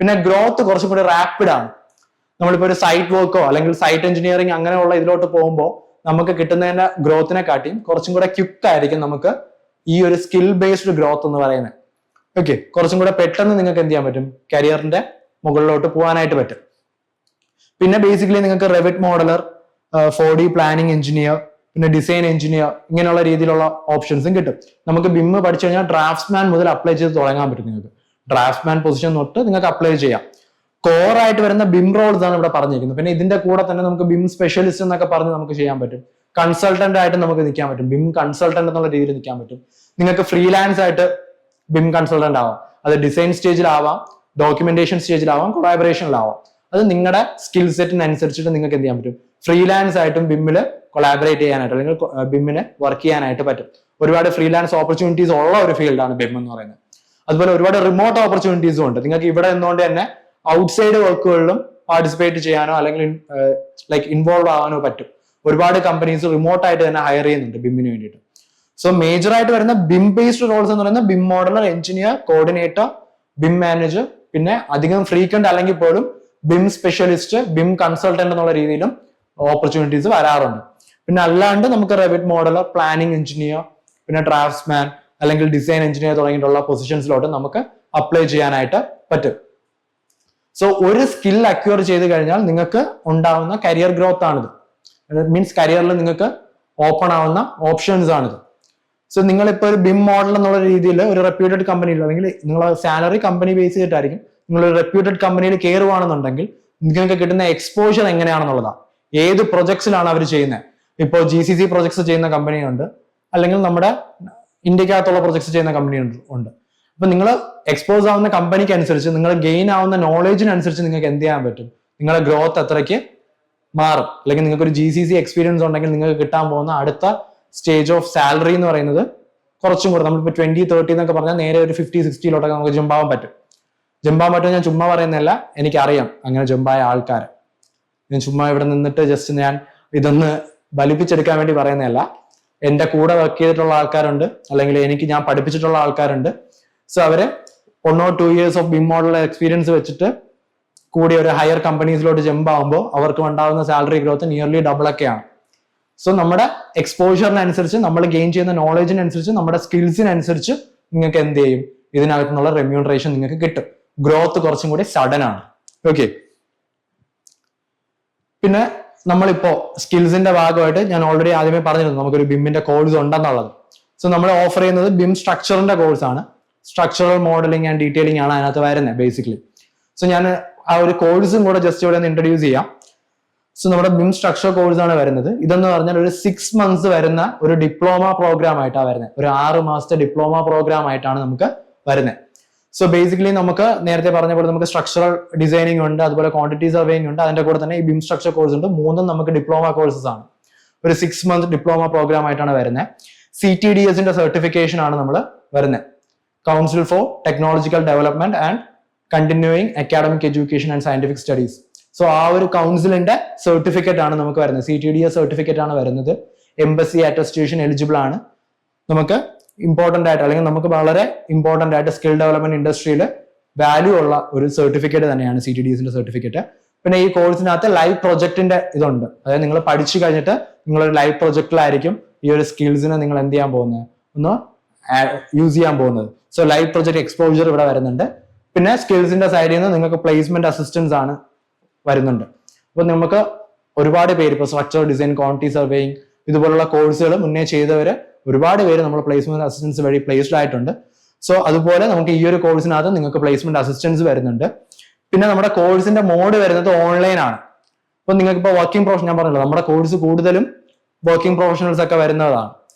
പിന്നെ ഗ്രോത്ത് കുറച്ചും കൂടി റാപ്പിഡ് ആണ്. നമ്മളിപ്പോ ഒരു സൈറ്റ് വർക്കോ അല്ലെങ്കിൽ സൈറ്റ് എഞ്ചിനീയറിംഗ് അങ്ങനെയുള്ള ഇതിലോട്ട് പോകുമ്പോൾ നമുക്ക് കിട്ടുന്നതിന്റെ ഗ്രോത്തിനെ കാട്ടിയും കുറച്ചും കൂടെ ക്വിക്ക് ആയിരിക്കും നമുക്ക് ഈ ഒരു സ്കിൽ ബേസ്ഡ് ഗ്രോത്ത് എന്ന് പറയുന്നത്. ഓക്കെ, കുറച്ചും കൂടെ പെട്ടെന്ന് നിങ്ങൾക്ക് എന്ത് ചെയ്യാൻ പറ്റും? കരിയറിന്റെ മുകളിലോട്ട് പോകാനായിട്ട് പറ്റും. പിന്നെ ബേസിക്കലി നിങ്ങൾക്ക് Revit modeller, 4D planning engineer, പിന്നെ ഡിസൈൻ എഞ്ചിനീയർ, ഇങ്ങനെയുള്ള രീതിയിലുള്ള ഓപ്ഷൻസും കിട്ടും. നമുക്ക് ബിം പഠിച്ചു കഴിഞ്ഞാൽ ഡ്രാഫ്റ്റ്സ്മാൻ മുതൽ അപ്ലൈ ചെയ്ത് തുടങ്ങാൻ പറ്റും. നിങ്ങൾക്ക് ഡ്രാഫ്റ്റ്സ്മാൻ പൊസിഷൻ തൊട്ട് നിങ്ങൾക്ക് അപ്ലൈ ചെയ്യാം. കോർ ആയിട്ട് വരുന്ന ബിം റോൾസ് ആണ് ഇവിടെ പറഞ്ഞിരിക്കുന്നത്. പിന്നെ ഇതിന്റെ കൂടെ തന്നെ നമുക്ക് ബിം സ്പെഷ്യലിസ്റ്റ് എന്നൊക്കെ പറഞ്ഞ് നമുക്ക് ചെയ്യാൻ പറ്റും. കൺസൾട്ടന്റ് ആയിട്ട് നമുക്ക് നിൽക്കാൻ പറ്റും. ബിം കൺസൾട്ടന്റ് എന്നുള്ള രീതിയിൽ നിൽക്കാൻ പറ്റും. നിങ്ങൾക്ക് ഫ്രീലാൻസ് ആയിട്ട് ബിം കൺസൾട്ടന്റ് ആവാം. അത് ഡിസൈൻ സ്റ്റേജിലാവാം, ഡോക്യുമെന്റേഷൻ സ്റ്റേജിലാവാം, കൊളാബറേഷനിലാവാം. അത് നിങ്ങളുടെ സ്കിൽ സെറ്റിനനുസരിച്ചിട്ട് നിങ്ങൾക്ക് എന്ത് ചെയ്യാൻ പറ്റും, ഫ്രീലാൻസ് ആയിട്ടും ബിമ്മില് കൊളാബറേറ്റ് ചെയ്യാനായിട്ട് അല്ലെങ്കിൽ ബിമ്മിന് വർക്ക് ചെയ്യാനായിട്ട് പറ്റും. ഒരുപാട് ഫ്രീലാൻസ് ഓപ്പർച്യൂണിറ്റീസ് ഉള്ള ഒരു ഫീൽഡാണ് ബിം എന്ന് പറയുന്നത്. അതുപോലെ ഒരുപാട് റിമോട്ട് ഓപ്പർച്യൂണിറ്റീസും ഉണ്ട്. നിങ്ങൾക്ക് ഇവിടെ നിന്നുകൊണ്ട് തന്നെ ഔട്ട്സൈഡ് വർക്കുകളിലും പാർട്ടിസിപ്പേറ്റ് ചെയ്യാനോ അല്ലെങ്കിൽ ഇൻവോൾവ് ആവാനോ പറ്റും. ഒരുപാട് കമ്പനീസ് റിമോട്ട് ആയിട്ട് തന്നെ ഹയർ ചെയ്യുന്നുണ്ട് ബിമ്മിന് വേണ്ടിയിട്ട്. സോ മേജർ ആയിട്ട് വരുന്ന ബിം ബേസ്ഡ് റോൾസ് എന്ന് പറയുന്നത് BHIM modeller, engineer, coordinator, BHIM manager, പിന്നെ അധികം ഫ്രീക്വന്റ് അല്ലെങ്കിൽ പോലും ബിം സ്പെഷ്യലിസ്റ്റ്, ബിം കൺസൾട്ടന്റ് എന്നുള്ള രീതിയിലും ഓപ്പർച്യൂണിറ്റീസ് വരാറുണ്ട്. പിന്നെ അല്ലാണ്ട് നമുക്ക് റെവിറ്റ് മോഡലർ, പ്ലാനിങ് എഞ്ചിനീയർ, പിന്നെ ഡ്രാഫ്റ്റ്സ്മാൻ അല്ലെങ്കിൽ ഡിസൈൻ എഞ്ചിനീയർ തുടങ്ങിയിട്ടുള്ള പൊസിഷൻസിലോട്ട് നമുക്ക് അപ്ലൈ ചെയ്യാനായിട്ട് പറ്റും. സോ ഒരു സ്കിൽ അക്വയർ ചെയ്ത് കഴിഞ്ഞാൽ നിങ്ങൾക്ക് ഉണ്ടാവുന്ന കരിയർ ഗ്രോത്ത് ആണിത്. മീൻസ് കരിയറിൽ നിങ്ങൾക്ക് ഓപ്പൺ ആവുന്ന ഓപ്ഷൻസ് ആണിത്. സോ നിങ്ങളിപ്പോൾ ഒരു ബിം മോഡൽ എന്നുള്ള രീതിയിൽ ഒരു റെപ്യൂട്ടഡ് കമ്പനിയിൽ അല്ലെങ്കിൽ നിങ്ങൾ സാലറി കമ്പനി ബേസ് ചെയ്തിട്ടായിരിക്കും. നിങ്ങൾ ഒരു റെപ്യൂട്ടഡ് കമ്പനിയിൽ കയറുവാണെന്നുണ്ടെങ്കിൽ നിങ്ങൾക്ക് കിട്ടുന്ന എക്സ്പോഷർ എങ്ങനെയാണെന്നുള്ളതാണ്. ഏത് പ്രൊജക്ട്സിലാണ് അവർ ചെയ്യുന്നത്. ഇപ്പോൾ GCC പ്രൊജക്ട്സ് ചെയ്യുന്ന കമ്പനിയുണ്ട്, അല്ലെങ്കിൽ നമ്മുടെ ഇന്ത്യക്കകത്തുള്ള പ്രൊജക്ട്സ് ചെയ്യുന്ന കമ്പനി ഉണ്ട്. അപ്പൊ നിങ്ങൾ എക്സ്പോസ് ആവുന്ന കമ്പനിക്ക് അനുസരിച്ച്, നിങ്ങൾ ഗെയിൻ ആവുന്ന നോളേജിനനുസരിച്ച് നിങ്ങൾക്ക് എന്ത് ചെയ്യാൻ പറ്റും, നിങ്ങളുടെ ഗ്രോത്ത് എത്രയ്ക്ക് മാറും. അല്ലെങ്കിൽ നിങ്ങൾക്ക് ഒരു GCC എക്സ്പീരിയൻസ് ഉണ്ടെങ്കിൽ നിങ്ങൾക്ക് കിട്ടാൻ പോകുന്ന അടുത്ത സ്റ്റേജ് ഓഫ് സാലറി എന്ന് പറയുന്നത് കുറച്ചും കൂടെ, നമ്മളിപ്പോൾ 20-30 എന്നൊക്കെ പറഞ്ഞാൽ നേരെ ഒരു 50-60 നമുക്ക് ജമ്പാവാൻ പറ്റും. ഞാൻ ചുമ്മാ പറയുന്നതല്ല, എനിക്കറിയാം അങ്ങനെ ജമ്പായ ആൾക്കാർ. ഞാൻ ചുമ്മാ ഇവിടെ നിന്നിട്ട് ജസ്റ്റ് ഞാൻ ഇതൊന്ന് ബലിപ്പിച്ചെടുക്കാൻ വേണ്ടി പറയുന്നതല്ല. എന്റെ കൂടെ വർക്ക് ചെയ്തിട്ടുള്ള ആൾക്കാരുണ്ട്, അല്ലെങ്കിൽ ഞാൻ പഠിപ്പിച്ചിട്ടുള്ള ആൾക്കാരുണ്ട്. സോ അവര് 1 or 2 years of BHIM model experience വെച്ചിട്ട് കൂടി ഒരു ഹയർ കമ്പനീസിലോട്ട് ജമ്പ് ആകുമ്പോൾ അവർക്ക് ഉണ്ടാകുന്ന സാലറി ഗ്രോത്ത് നിയർലി ഡബിൾ ഒക്കെയാണ്. സോ നമ്മുടെ എക്സ്പോഷറിനനുസരിച്ച്, നമ്മൾ ഗെയിൻ ചെയ്യുന്ന നോളജിനനുസരിച്ച്, നമ്മുടെ സ്കിൽസിനനുസരിച്ച് നിങ്ങൾക്ക് എന്ത് ചെയ്യും, ഇതിനകത്തുനിന്നുള്ള റെമ്യൂണറേഷൻ നിങ്ങൾക്ക് കിട്ടും. ഗ്രോത്ത് കുറച്ചും കൂടി സഡൻ ആണ്. ഓക്കെ. പിന്നെ നമ്മളിപ്പോ സ്കിൽസിന്റെ ഭാഗമായിട്ട് ഞാൻ ഓൾറെഡി ആദ്യമേ പറഞ്ഞിരുന്നു നമുക്കൊരു ബിമ്മിന്റെ കോഴ്സ് ഉണ്ടെന്നുള്ളത്. സോ നമ്മൾ ഓഫർ ചെയ്യുന്നത് ബിം സ്ട്രക്ചറിന്റെ കോഴ്സ് ആണ്. സ്ട്രക്ചറൽ മോഡലിംഗ് ആൻഡ് ഡീറ്റെയിലിംഗ് ആണ് അതിനകത്ത് വരുന്നത് ബേസിക്കലി. സോ ഞാൻ ആ ഒരു കോഴ്സും കൂടെ ജസ്റ്റ് ഇവിടെ ഒന്ന് ഇൻട്രൊഡ്യൂസ് ചെയ്യാം. സോ നമ്മുടെ ബിം സ്ട്രക്ചർ കോഴ്സ് ആണ് വരുന്നത്. ഇതെന്ന് പറഞ്ഞാൽ ഒരു 6 months വരുന്ന ഒരു ഡിപ്ലോമ പ്രോഗ്രാം ആയിട്ടാണ് വരുന്നത്. ഒരു 6 മാസത്തെ ഡിപ്ലോമ പ്രോഗ്രാം ആയിട്ടാണ് നമുക്ക് വരുന്നത്. സോ ബേസിക്കലി നമുക്ക് നേരത്തെ പറഞ്ഞ പോലെ നമുക്ക് സ്ട്രക്ചറൽ ഡിസൈനിങ് ഉണ്ട്, അതുപോലെ ക്വാണ്ടിറ്റി സർവേയിങ് ഉണ്ട്, അതിന്റെ കൂടെ തന്നെ ഈ ബിം സ്ട്രക്ചർ കോഴ്സ് ഉണ്ട്. മൂന്നും നമുക്ക് ഡിപ്ലോമ കോഴ്സസ് ആണ്. ഒരു 6 month ഡിപ്ലോമ പ്രോഗ്രാം ആയിട്ടാണ് വരുന്നത്. CTDSന്റെ സർട്ടിഫിക്കേഷൻ ആണ് നമ്മൾ വരുന്നത്. Council for technological development and continuing academic education and scientific studies. So ആ ഒരു കൗൺസിലിന്റെ സർട്ടിഫിക്കറ്റ് ആണ് നമുക്ക് വരുന്നത്. CTDS സർട്ടിഫിക്കറ്റ് ആണ് വരുന്നത്. എംബസി അറ്റസ്റ്റേഷൻ എലിജിബിൾ ആണ്. നമുക്ക് ഇമ്പോർട്ടന്റ് ആയിട്ട്, അല്ലെങ്കിൽ നമുക്ക് വളരെ ഇമ്പോർട്ടന്റ് ആയിട്ട് സ്കിൽ ഡെവലപ്മെന്റ് ഇൻഡസ്ട്രിയിൽ വാല്യൂ ഉള്ള ഒരു സർട്ടിഫിക്കറ്റ് തന്നെയാണ് CTDSന്റെ സർട്ടിഫിക്കറ്റ്. പിന്നെ ഈ കോഴ്സിനകത്ത് ലൈവ് പ്രൊജക്ടിന്റെ ഇതുണ്ട്. അതായത് നിങ്ങൾ പഠിച്ചു കഴിഞ്ഞിട്ട് നിങ്ങളൊരു ലൈവ് പ്രൊജക്റ്റിലായിരിക്കും ഈ ഒരു സ്കിൽസിനെ നിങ്ങൾ എന്ത് ചെയ്യാൻ പോകുന്നത്, ഒന്ന് യൂസ് ചെയ്യാൻ പോകുന്നത്. സോ ലൈവ് പ്രൊജക്ട് എക്സ്പോഷർ ഇവിടെ വരുന്നുണ്ട്. പിന്നെ സ്കിൽസിന്റെ സൈഡിൽ നിന്ന് നിങ്ങൾക്ക് പ്ലേസ്മെന്റ് അസിസ്റ്റൻസ് ആണ് വരുന്നുണ്ട്. അപ്പൊ നമുക്ക് ഒരുപാട് പേര് ഇപ്പോൾ സ്ട്രക്ചർ ഡിസൈൻ, ക്വാണ്ടിറ്റി സർവേയിങ് ഇതുപോലുള്ള കോഴ്സുകൾ മുന്നേ ചെയ്തവര് ഒരുപാട് പേര് നമ്മൾ പ്ലേസ്മെന്റ് അസിസ്റ്റൻസ് വഴി പ്ലേസ്ഡ് ആയിട്ടുണ്ട്. സോ അതുപോലെ നമുക്ക് ഈ ഒരു കോഴ്സിനകത്ത് നിങ്ങൾക്ക് പ്ലേസ്മെന്റ് അസിസ്റ്റൻസ് വരുന്നുണ്ട്. പിന്നെ നമ്മുടെ കോഴ്സിന്റെ മോഡ് വരുന്നത് ഓൺലൈൻ ആണ്. അപ്പൊ നിങ്ങൾക്ക് ഇപ്പോൾ വർക്കിംഗ് പ്രൊഫഷൻ, ഞാൻ പറഞ്ഞല്ലോ നമ്മുടെ കോഴ്സ് കൂടുതലും വർക്കിംഗ് പ്രൊഫഷണൽസ് ഒക്കെ വരുന്നതാണ്.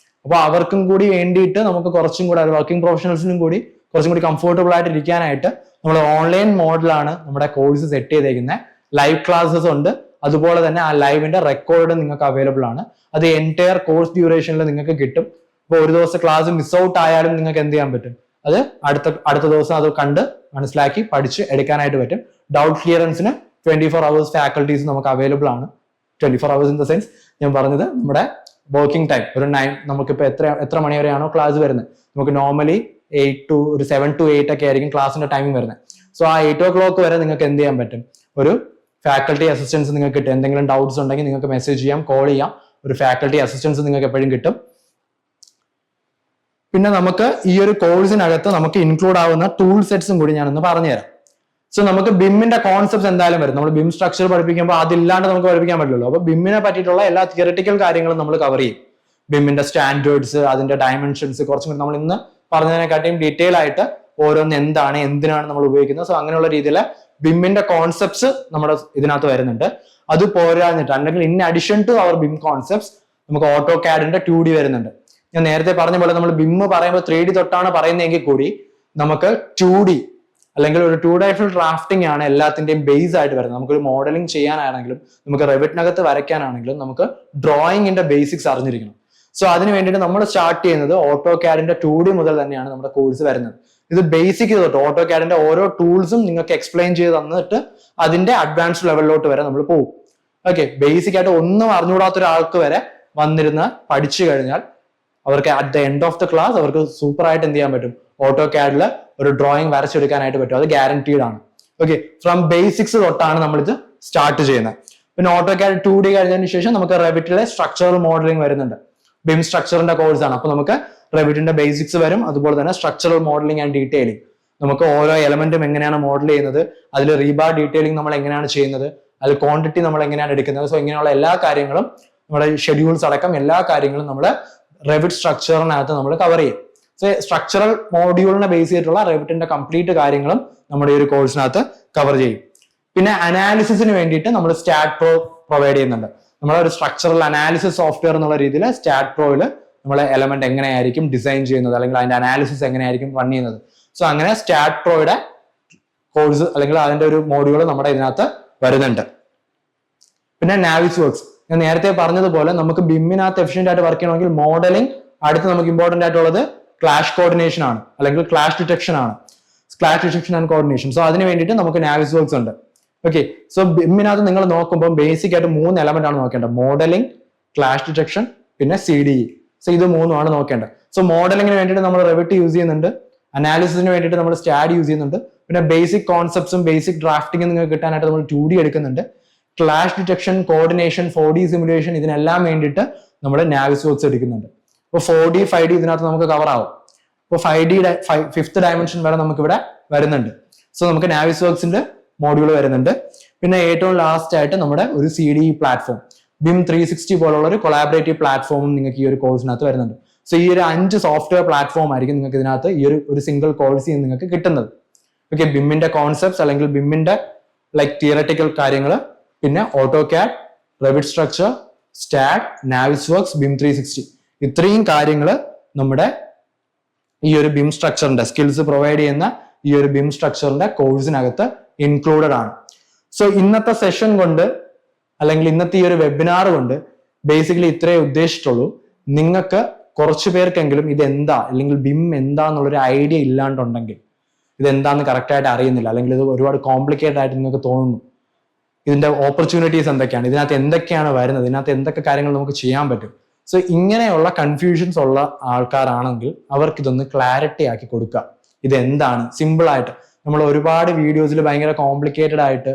അപ്പൊ അവർക്കും കൂടി വേണ്ടിയിട്ട് നമുക്ക് കുറച്ചും കൂടി വർക്കിംഗ് പ്രൊഫഷണൽസിനും കൂടി കുറച്ചും കൂടി കംഫർട്ടബിൾ ആയിട്ട് ഇരിക്കാനായിട്ട് നമ്മൾ ഓൺലൈൻ മോഡലാണ് നമ്മുടെ കോഴ്സ് സെറ്റ് ചെയ്തേക്കുന്നത്. ലൈവ് ക്ലാസ്സസ് ഉണ്ട്, അതുപോലെ തന്നെ ആ ലൈവിന്റെ റെക്കോർഡ് നിങ്ങൾക്ക് അവൈലബിൾ ആണ്. അത് എൻറ്റയർ കോഴ്സ് ഡ്യൂറേഷനിൽ നിങ്ങൾക്ക് കിട്ടും. ഇപ്പോൾ ഒരു ദിവസം ക്ലാസ് മിസ് ഔട്ട് ആയാലും നിങ്ങൾക്ക് എന്ത് ചെയ്യാൻ പറ്റും, അത് അടുത്ത ദിവസം അത് കണ്ട് മനസ്സിലാക്കി പഠിച്ച് എടുക്കാനായിട്ട് പറ്റും. ഡൗട്ട് ക്ലിയറൻസിന് 24 hours ഫാക്കൽറ്റീസ് നമുക്ക് അവൈലബിൾ ആണ്. 24 hours ഇൻ ദ സെൻസ് ഞാൻ പറഞ്ഞത് നമ്മുടെ വർക്കിംഗ് ടൈം ഒരു 9, നമുക്കിപ്പോൾ എത്ര മണി വരെയാണോ ക്ലാസ് വരുന്നത്, നമുക്ക് നോർമലി 7 to 8 ഒക്കെ ആയിരിക്കും ക്ലാസിന്റെ ടൈമിംഗ് വരുന്നത്. സോ ആ 8 o'clock വരെ നിങ്ങൾക്ക് എന്ത് ചെയ്യാൻ പറ്റും, ഒരു ഫാക്കൽറ്റി അസിസ്റ്റൻസ് നിങ്ങൾക്ക് കിട്ടും. എന്തെങ്കിലും ഡൗട്ട്സ് ഉണ്ടെങ്കിൽ നിങ്ങൾക്ക് മെസ്സേജ് ചെയ്യാം, കോൾ ചെയ്യാം. ഒരു ഫാക്കൽറ്റി അസിസ്റ്റൻസ് നിങ്ങൾക്ക് എപ്പോഴും കിട്ടും. പിന്നെ നമുക്ക് ഈ ഒരു കോഴ്സിനകത്ത് നമുക്ക് ഇൻക്ലൂഡ് ആവുന്ന ടൂൾ സെറ്റ്സും കൂടി ഞാനൊന്ന് പറഞ്ഞുതരാം. സോ നമുക്ക് ബിമ്മിന്റെ കോൺസെപ്റ്റ്സ് എന്തായാലും വരും. നമ്മൾ ബിം സ്ട്രക്ചർ പഠിപ്പിക്കുമ്പോൾ അതില്ലാണ്ട് നമുക്ക് പഠിപ്പിക്കാൻ പറ്റില്ലല്ലോ. അപ്പൊ ബിമ്മിനെ പറ്റിയിട്ടുള്ള എല്ലാ തിയററ്റിക്കൽ കാര്യങ്ങളും നമ്മൾ കവർ ചെയ്യും. ബിമ്മിന്റെ സ്റ്റാൻഡേർഡ്സ്, അതിന്റെ ഡയമെൻഷൻസ്, കുറച്ചും കൂടി നമ്മൾ ഇന്ന് പറഞ്ഞതിനെക്കാട്ടിയും ഡീറ്റെയിൽ ആയിട്ട് ഓരോന്ന് എന്താണ്, എന്തിനാണ് നമ്മൾ ഉപയോഗിക്കുന്നത്, സോ അങ്ങനെയുള്ള രീതിയിൽ ബിമ്മിന്റെ കോൺസെപ്റ്റ്സ് നമ്മുടെ ഇതിനകത്ത് വരുന്നുണ്ട്. അത് പോരാഞ്ഞിട്ട് അല്ലെങ്കിൽ in addition to our BIM concepts നമുക്ക് ഓട്ടോ കാഡിന്റെ 2D വരുന്നുണ്ട്. ഞാൻ നേരത്തെ പറഞ്ഞ പോലെ നമ്മൾ ബിം പറയുമ്പോൾ 3D തൊട്ടാണ് പറയുന്നതെങ്കിൽ കൂടി നമുക്ക് 2D അല്ലെങ്കിൽ ഒരു 2 ഡ്രാഫ്റ്റിംഗ് ആണ് എല്ലാത്തിന്റെയും ബേസ് ആയിട്ട് വരുന്നത്. നമുക്കൊരു മോഡലിംഗ് ചെയ്യാനാണെങ്കിലും നമുക്ക് റെവിറ്റിനകത്ത് വരയ്ക്കാനാണെങ്കിലും നമുക്ക് ഡ്രോയിങ്ങിന്റെ ബേസിക്സ് അറിഞ്ഞിരിക്കണം. സോ അതിന് വേണ്ടിയിട്ട് നമ്മൾ സ്റ്റാർട്ട് ചെയ്യുന്നത് ഓട്ടോ കാഡിന്റെ 2D മുതൽ തന്നെയാണ് നമ്മുടെ കോഴ്സ് വരുന്നത്. ഇത് ബേസിക് തൊട്ട് ഓട്ടോ കാഡിന്റെ ഓരോ ടൂൾസും നിങ്ങൾക്ക് എക്സ്പ്ലെയിൻ ചെയ്ത് തന്നിട്ട് അതിന്റെ അഡ്വാൻസ്ഡ് ലെവലിലോട്ട് വരെ നമ്മൾ പോകും. ഓക്കെ, ബേസിക് ആയിട്ട് ഒന്നും അറിഞ്ഞുകൂടാത്ത ഒരാൾക്ക് വരെ വന്നിരുന്ന് പഠിച്ചു കഴിഞ്ഞാൽ അവർക്ക് at the end of the class അവർക്ക് സൂപ്പർ ആയിട്ട് എന്ത് ചെയ്യാൻ പറ്റും, ഓട്ടോ കാഡില് ഒരു ഡ്രോയിങ് വരച്ചെടുക്കാനായിട്ട് പറ്റും. അത് ഗ്യാരണ്ടീഡ് ആണ്. ഓക്കെ, ഫ്രം ബേസിക്സ് തൊട്ടാണ് നമ്മളിത് സ്റ്റാർട്ട് ചെയ്യുന്നത്. പിന്നെ ഓട്ടോ കാഡ് 2D കഴിഞ്ഞതിന് ശേഷം നമുക്ക് റെവിറ്റിലെ സ്ട്രക്ചറൽ മോഡലിംഗ് വരുന്നുണ്ട്. ബിം സ്ട്രക്ചറിന്റെ കോഴ്സ് ആണ്. അപ്പൊ നമുക്ക് റെവിറ്റിന്റെ ബേസിക്സ് വരും, അതുപോലെ തന്നെ സ്ട്രക്ചറൽ മോഡലിംഗ് ആൻഡ് ഡീറ്റെയിലിംഗ്. നമുക്ക് ഓരോ എലമെന്റും എങ്ങനെയാണ് മോഡൽ ചെയ്യുന്നത്, അതിൽ റീബാർ ഡീറ്റെയിലിംഗ് നമ്മൾ എങ്ങനെയാണ് ചെയ്യുന്നത്, അതിൽ ക്വാണ്ടിറ്റി നമ്മൾ എങ്ങനെയാണ് എടുക്കുന്നത്. സോ ഇങ്ങനെയുള്ള എല്ലാ കാര്യങ്ങളും നമ്മുടെ ഷെഡ്യൂൾസ് അടക്കം എല്ലാ കാര്യങ്ങളും നമ്മൾ റെവിറ്റ് സ്ട്രക്ചറിനകത്ത് നമ്മൾ കവർ ചെയ്യും. സോ സ്ട്രക്ചറൽ മോഡ്യൂളിനെ ബേസ് ചെയ്തിട്ടുള്ള റെവിറ്റിന്റെ കംപ്ലീറ്റ് കാര്യങ്ങളും നമ്മുടെ ഈ ഒരു കോഴ്സിനകത്ത് കവർ ചെയ്യും. പിന്നെ അനാലിസിസിന് വേണ്ടിയിട്ട് നമ്മൾ സ്റ്റാറ്റ് പ്രോ പ്രൊവൈഡ് ചെയ്യുന്നുണ്ട്. നമ്മളെ ഒരു സ്ട്രക്ചറൽ അനാലിസിസ് സോഫ്റ്റ്വെയർ എന്നുള്ള രീതിയിൽ സ്റ്റാറ്റ് പ്രോയിൽ നമ്മളെ എലമെന്റ് എങ്ങനെയായിരിക്കും ഡിസൈൻ ചെയ്യുന്നത് അല്ലെങ്കിൽ അതിന്റെ അനാലിസിസ് എങ്ങനെയായിരിക്കും റൺ ചെയ്യുന്നത്. സോ അങ്ങനെ സ്റ്റാറ്റ് പ്രോയുടെ കോഴ്സ് അല്ലെങ്കിൽ അതിന്റെ ഒരു മോഡ്യൂൾ നമ്മുടെ ഇതിനകത്ത് വരുന്നുണ്ട്. പിന്നെ നാവിസ് വർക്ക്സ്, ഞാൻ നേരത്തെ പറഞ്ഞതുപോലെ നമുക്ക് ബിമ്മിനകത്ത് എഫിഷ്യന്റ് ആയിട്ട് വർക്ക് ചെയ്യണമെങ്കിൽ മോഡലിംഗ്, അടുത്ത് നമുക്ക് ഇമ്പോർട്ടന്റ് ആയിട്ടുള്ളത് ക്ലാഷ് കോർഡിനേഷൻ ആണ് അല്ലെങ്കിൽ ക്ലാഷ് ഡിറ്റക്ഷൻ ആണ്, clash detection and coordination. So അതിന് വേണ്ടിയിട്ട് നമുക്ക് നാവിസ് വർക്ക്സ് ഉണ്ട്. ഓക്കെ, സോ ബിമ്മിനകത്ത് നിങ്ങൾ നോക്കുമ്പോൾ ബേസിക് ആയിട്ട് 3 എലമെന്റ് ആണ് നോക്കേണ്ടത്: മോഡലിംഗ്, ക്ലാഷ് ഡിറ്റക്ഷൻ, പിന്നെ CDE. സോ ഇത് 3 നോക്കേണ്ടത്. സോ മോഡലിംഗിന് വേണ്ടിയിട്ട് നമ്മൾ റെവിറ്റ് യൂസ് ചെയ്യുന്നുണ്ട്, അനാലിസിസിന് വേണ്ടിയിട്ട് നമ്മൾ സ്റ്റാഡ് യൂസ് ചെയ്യുന്നുണ്ട്, പിന്നെ ബേസിക് കോൺസെപ്റ്റ്സും ബേസിക് ഡ്രാഫ്റ്റിംഗും നിങ്ങൾക്ക് കിട്ടാനായിട്ട് നമ്മൾ 2D എടുക്കുന്നുണ്ട്. Clash detection, coordination, 4D simulation, ഇതിനെല്ലാം വേണ്ടിയിട്ട് നമ്മൾ നാവിസ് വർക്ക്സ് എടുക്കുന്നുണ്ട്. ഇപ്പോൾ 4D 5D ഇതിനകത്ത് നമുക്ക് കവർ ആവും. ഇപ്പോൾ 5D 5th ഡയമെൻഷൻ വരെ നമുക്ക് ഇവിടെ വരുന്നുണ്ട്. സോ നമുക്ക് നാവിസ് വർക്ക്സിന്റെ മോഡ്യൂൾ വരുന്നുണ്ട്. പിന്നെ ഏറ്റവും ലാസ്റ്റ് ആയിട്ട് നമ്മുടെ ഒരു CDE പ്ലാറ്റ്ഫോം, BIM 360 പോലുള്ള ഒരു കൊളാബറേറ്റീവ് പ്ലാറ്റ്ഫോമും നിങ്ങൾക്ക് ഈ ഒരു കോഴ്സിനകത്ത് വരുന്നുണ്ട്. സോ ഈ ഒരു 5 സോഫ്റ്റ്വെയർ പ്ലാറ്റ്ഫോം ആയിരിക്കും നിങ്ങൾക്ക് ഇതിനകത്ത് ഈ ഒരു സിംഗിൾ കോഴ്സിൽ നിങ്ങൾക്ക് കിട്ടുന്നത്. ഓക്കെ, ബിമ്മിന്റെ കോൺസെപ്റ്റ്സ് അല്ലെങ്കിൽ ബിമ്മിന്റെ തിയററ്റിക്കൽ കാര്യങ്ങൾ, പിന്നെ AutoCAD, Revit structure, STAAD, Navisworks, BIM 360, ഇത്രയും കാര്യങ്ങൾ നമ്മുടെ ഈ ഒരു ബിം സ്ട്രക്ചറിന്റെ സ്കിൽസ് പ്രൊവൈഡ് ചെയ്യുന്ന ഈ ഒരു ബിം സ്ട്രക്ചറിന്റെ കോഴ്സിനകത്ത് ഇൻക്ലൂഡഡ് ആണ്. സോ ഇന്നത്തെ സെഷൻ കൊണ്ട് അല്ലെങ്കിൽ ഇന്നത്തെ ഈ ഒരു വെബിനാർ കൊണ്ട് ബേസിക്കലി ഇത്രേ ഉദ്ദേശിച്ചിട്ടുള്ളൂ. നിങ്ങൾക്ക് കുറച്ചു പേർക്കെങ്കിലും ഇതെന്താ അല്ലെങ്കിൽ ബിം എന്താന്നുള്ളൊരു ഐഡിയ ഇല്ലാണ്ടുണ്ടെങ്കിൽ, ഇതെന്താന്ന് കറക്റ്റ് ആയിട്ട് അറിയുന്നില്ല അല്ലെങ്കിൽ ഇത് ഒരുപാട് കോംപ്ലിക്കേറ്റഡ് ആയിട്ട് നിങ്ങൾക്ക് തോന്നുന്നു, ഇതിന്റെ ഓപ്പർച്യൂണിറ്റീസ് എന്തൊക്കെയാണ്, ഇതിനകത്ത് എന്തൊക്കെയാണ് വരുന്നത്, ഇതിനകത്ത് എന്തൊക്കെ കാര്യങ്ങൾ നമുക്ക് ചെയ്യാൻ പറ്റും. സോ ഇങ്ങനെയുള്ള കൺഫ്യൂഷൻസ് ഉള്ള ആൾക്കാരാണെങ്കിൽ അവർക്ക് ഇതൊന്ന് ക്ലാരിറ്റി ആക്കി കൊടുക്കുക. ഇതെന്താണ് സിമ്പിൾ ആയിട്ട്. നമ്മൾ ഒരുപാട് വീഡിയോസിൽ ഭയങ്കര കോംപ്ലിക്കേറ്റഡ് ആയിട്ട്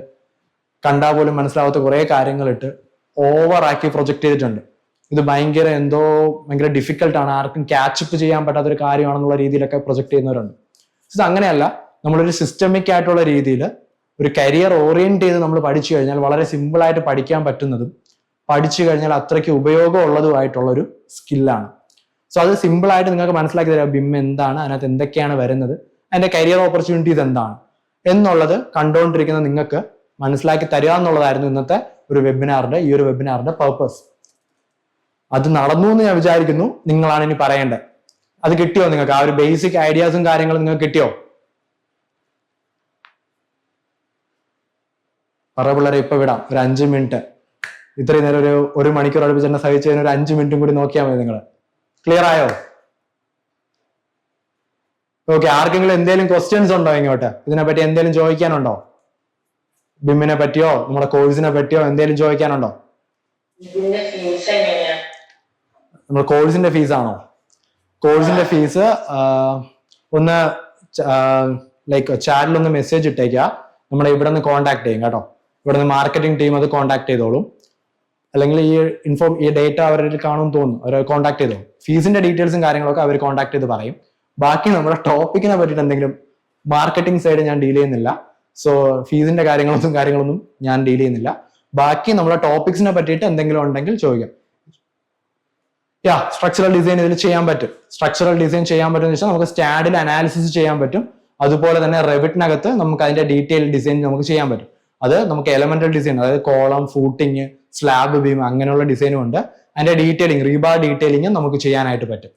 കണ്ടാൽ പോലും മനസ്സിലാവാത്ത കുറെ കാര്യങ്ങളിട്ട് ഓവർ ആക്കി പ്രൊജക്ട് ചെയ്തിട്ടുണ്ട്. ഇത് ഭയങ്കര ഡിഫിക്കൽട്ടാണ്, ആർക്കും ക്യാച്ചപ്പ് ചെയ്യാൻ പറ്റാത്തൊരു കാര്യമാണെന്നുള്ള രീതിയിലൊക്കെ പ്രൊജക്ട് ചെയ്യുന്നവരുണ്ട്. ഇത് അങ്ങനെയല്ല. നമ്മളൊരു സിസ്റ്റമിക് ആയിട്ടുള്ള രീതിയിൽ ഒരു കരിയർ ഓറിയന്റ് ചെയ്ത് നമ്മൾ പഠിച്ചു കഴിഞ്ഞാൽ വളരെ സിമ്പിൾ ആയിട്ട് പഠിക്കാൻ പറ്റുന്നതും പഠിച്ചു കഴിഞ്ഞാൽ അത്രയ്ക്ക് ഉപയോഗമുള്ളതുമായിട്ടുള്ള ഒരു സ്കില്ലാണ്. സോ അത് സിമ്പിൾ ആയിട്ട് നിങ്ങൾക്ക് മനസ്സിലാക്കി തരാം. ബിം എന്താണ്, അതിനകത്ത് എന്തൊക്കെയാണ് വരുന്നത്, അതിന്റെ കരിയർ ഓപ്പർച്യൂണിറ്റീസ് എന്താണ് എന്നുള്ളത് കണ്ടുകൊണ്ടിരിക്കുന്ന നിങ്ങൾക്ക് മനസ്സിലാക്കി തരിക എന്നുള്ളതായിരുന്നു ഇന്നത്തെ ഈ ഒരു വെബിനാറിന്റെ പർപ്പസ്. അത് നടന്നു എന്ന് ഞാൻ വിചാരിക്കുന്നു. നിങ്ങളാണ് ഇനി പറയേണ്ടത്. അത് കിട്ടിയോ നിങ്ങൾക്ക്? ആ ഒരു ബേസിക് ഐഡിയാസും കാര്യങ്ങളും നിങ്ങൾക്ക് കിട്ടിയോ? പിള്ളേരെ ഇപ്പൊ വിടാം. ഒരു 5 മിനിറ്റ്, ഇത്രയും നേരം ഒരു മണിക്കൂർ അടുപ്പിച്ച് തന്നെ സഹിച്ചതിന് ഒരു 5 മിനിറ്റും കൂടി നോക്കിയാൽ മതി. നിങ്ങൾ ക്ലിയർ ആയോ? ഓക്കെ, ആർക്കെങ്കിലും എന്തെങ്കിലും ക്വസ്റ്റ്യൻസ് ഉണ്ടോ ഇങ്ങോട്ട്? ഇതിനെപ്പറ്റി എന്തെങ്കിലും ചോദിക്കാനുണ്ടോ? ബിമ്മിനെ പറ്റിയോ നമ്മുടെ കോഴ്സിനെ പറ്റിയോ എന്തെങ്കിലും ചോദിക്കാനുണ്ടോ? നമ്മുടെ കോഴ്സിന്റെ ഫീസ് ആണോ? കോഴ്സിന്റെ ഫീസ് ഒന്ന് ചാറ്റിലൊന്ന് മെസ്സേജ് ഇട്ടേക്കുക. നമ്മളെ ഇവിടെ നിന്ന് കോൺടാക്ട് ചെയ്യും കേട്ടോ. ഇവിടെ നിന്ന് മാർക്കറ്റിംഗ് ടീം അത് കോൺടാക്ട് ചെയ്തോളും. അല്ലെങ്കിൽ ഈ ഡേറ്റ അവരുടെ കാണുമെന്ന് തോന്നുന്നു, അവർ കോൺടാക്ട് ചെയ്തോളും. ഫീസിന്റെ ഡീറ്റെയിൽസും കാര്യങ്ങളൊക്കെ അവർ കോൺടാക്ട് ചെയ്ത് പറയും. ബാക്കി നമ്മുടെ ടോപ്പിക്കിനെ പറ്റിയിട്ട് എന്തെങ്കിലും മാർക്കറ്റിംഗ് സൈഡ് ഞാൻ ഡീൽ ചെയ്യുന്നില്ല. സോ ഫീസിന്റെ കാര്യങ്ങളൊന്നും ഞാൻ ഡീൽ ചെയ്യുന്നില്ല. ബാക്കി നമ്മുടെ ടോപ്പിക്സിനെ പറ്റിയിട്ട് എന്തെങ്കിലും ഉണ്ടെങ്കിൽ ചോദിക്കാം. സ്ട്രക്ചറൽ ഡിസൈൻ ഇതിൽ ചെയ്യാൻ പറ്റും. സ്ട്രക്ചറൽ ഡിസൈൻ ചെയ്യാൻ പറ്റുമെന്ന് വെച്ചാൽ നമുക്ക് സ്റ്റാഡിൽ അനാലിസിസ് ചെയ്യാൻ പറ്റും. അതുപോലെ തന്നെ റെവിറ്റിനകത്ത് നമുക്ക് അതിന്റെ ഡീറ്റെയിൽ ഡിസൈൻ നമുക്ക് ചെയ്യാൻ പറ്റും. അത് നമുക്ക് എലമെന്റൽ ഡിസൈൻ, അതായത് കോളം, ഫൂട്ടിങ്, സ്ലാബ്, ബീം അങ്ങനെയുള്ള ഡിസൈനും ഉണ്ട്. അതിന്റെ ഡീറ്റെയിലിംഗ്, റീബാർ ഡീറ്റെയിലിംഗ് നമുക്ക് ചെയ്യാനായിട്ട് പറ്റും.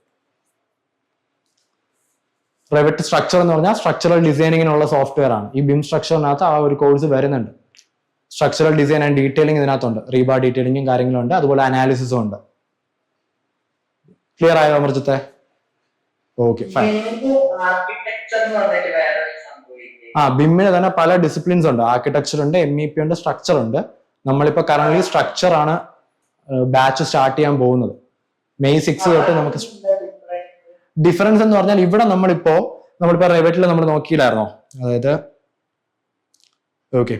റെവിറ്റ് സ്ട്രക്ചർ എന്ന് പറഞ്ഞാൽ സ്ട്രക്ചറൽ ഡിസൈനിങ്ങിനുള്ള സോഫ്റ്റ്വെയർ ആണ്. ഈ ബിം സ്ട്രക്ചറിനകത്ത് ആ ഒരു കോഴ്സ് വരുന്നുണ്ട്. സ്ട്രക്ചറൽ ഡിസൈൻ ആൻഡ് ഡീറ്റെയിലിംഗ് ഇതിനകത്തുണ്ട്. റീബാർ ഡീറ്റെയിലിംഗും കാര്യങ്ങളും ഉണ്ട്. അതുപോലെ അനാലിസിസും ഉണ്ട്. ക്ലിയർ ആയോ അമർജിത്തെ? Okay, fine. ബിമ്മിന് തന്നെ പല ഡിസിപ്ലിൻസ് ഉണ്ട്. ആർക്കിടെക്ചർ ഉണ്ട്, MEP ഉണ്ട്, സ്ട്രക്ചർ ഉണ്ട്. നമ്മളിപ്പോ കറന്റ് സ്ട്രക്ചർ ആണ് ബാച്ച് സ്റ്റാർട്ട് ചെയ്യാൻ പോകുന്നത്. May 6 തൊട്ട് നമുക്ക് ഡിഫറൻസ് എന്ന് പറഞ്ഞാൽ ഇവിടെ നമ്മളിപ്പോ റെവിറ്റിൽ നമ്മൾ നോക്കിയില്ലായിരുന്നോ? അതായത് ഓക്കെ,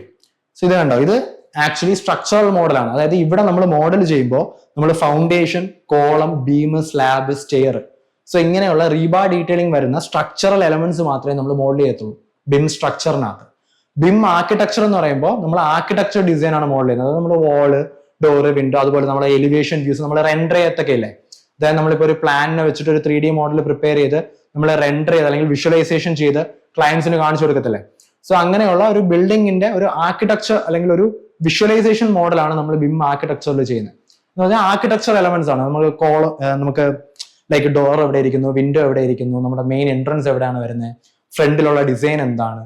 ഇത് കണ്ടോ, ഇത് ആക്ച്വലി സ്ട്രക്ചറൽ മോഡലാണ്. അതായത് ഇവിടെ നമ്മൾ മോഡൽ ചെയ്യുമ്പോൾ നമ്മൾ foundation, column, beam, slab, stair, so ഇങ്ങനെയുള്ള റീബാർ ഡീറ്റെയിലിംഗ് വരുന്ന സ്ട്രക്ചറൽ എലമെന്റ്സ് മാത്രമേ നമ്മൾ മോഡൽ ചെയ്യത്തുള്ളൂ ബിം സ്ട്രക്ചറിനകത്ത്. ബിം ആർക്കിടെക്ചർ എന്ന് പറയുമ്പോൾ നമ്മൾ ആർക്കിടെക്ചർ ഡിസൈൻ ആണ് മോഡൽ ചെയ്യുന്നത്. അതായത് നമ്മൾ വാള്, ഡോറ്, വിൻഡോ, അതുപോലെ നമ്മുടെ എലിവേഷൻ വ്യൂസ് നമ്മൾ റെൻഡർ ചെയ്യത്തൊക്കെ ഇല്ലേ? അതായത് നമ്മളിപ്പോൾ ഒരു പ്ലാനിനെ വെച്ചിട്ട് ഒരു 3D മോഡൽ പ്രിപ്പയർ ചെയ്ത് നമ്മൾ റെൻഡർ ചെയ്ത് അല്ലെങ്കിൽ വിഷ്വലൈസേഷൻ ചെയ്ത് ക്ലയൻസിന് കാണിച്ചു കൊടുക്കത്തില്ലേ? സോ അങ്ങനെയുള്ള ഒരു ബിൽഡിങ്ങിന്റെ ഒരു ആർക്കിടെക്ചർ അല്ലെങ്കിൽ ഒരു വിഷ്വലൈസേഷൻ മോഡലാണ് നമ്മൾ ബിം ആർക്കിടെക്ചറിൽ ചെയ്യുന്നത്. എന്ന് പറഞ്ഞാൽ ആർക്കിടെക്ചർ എലമെന്റ്സ് ആണ്. നമുക്ക് ലൈക്ക് ഡോർ എവിടെ ഇരിക്കുന്നു, വിൻഡോ എവിടെ ഇരിക്കുന്നു, നമ്മുടെ മെയിൻ എൻട്രൻസ് എവിടെയാണ് വരുന്നത്, ഫ്രണ്ടിലുള്ള ഡിസൈൻ എന്താണ്,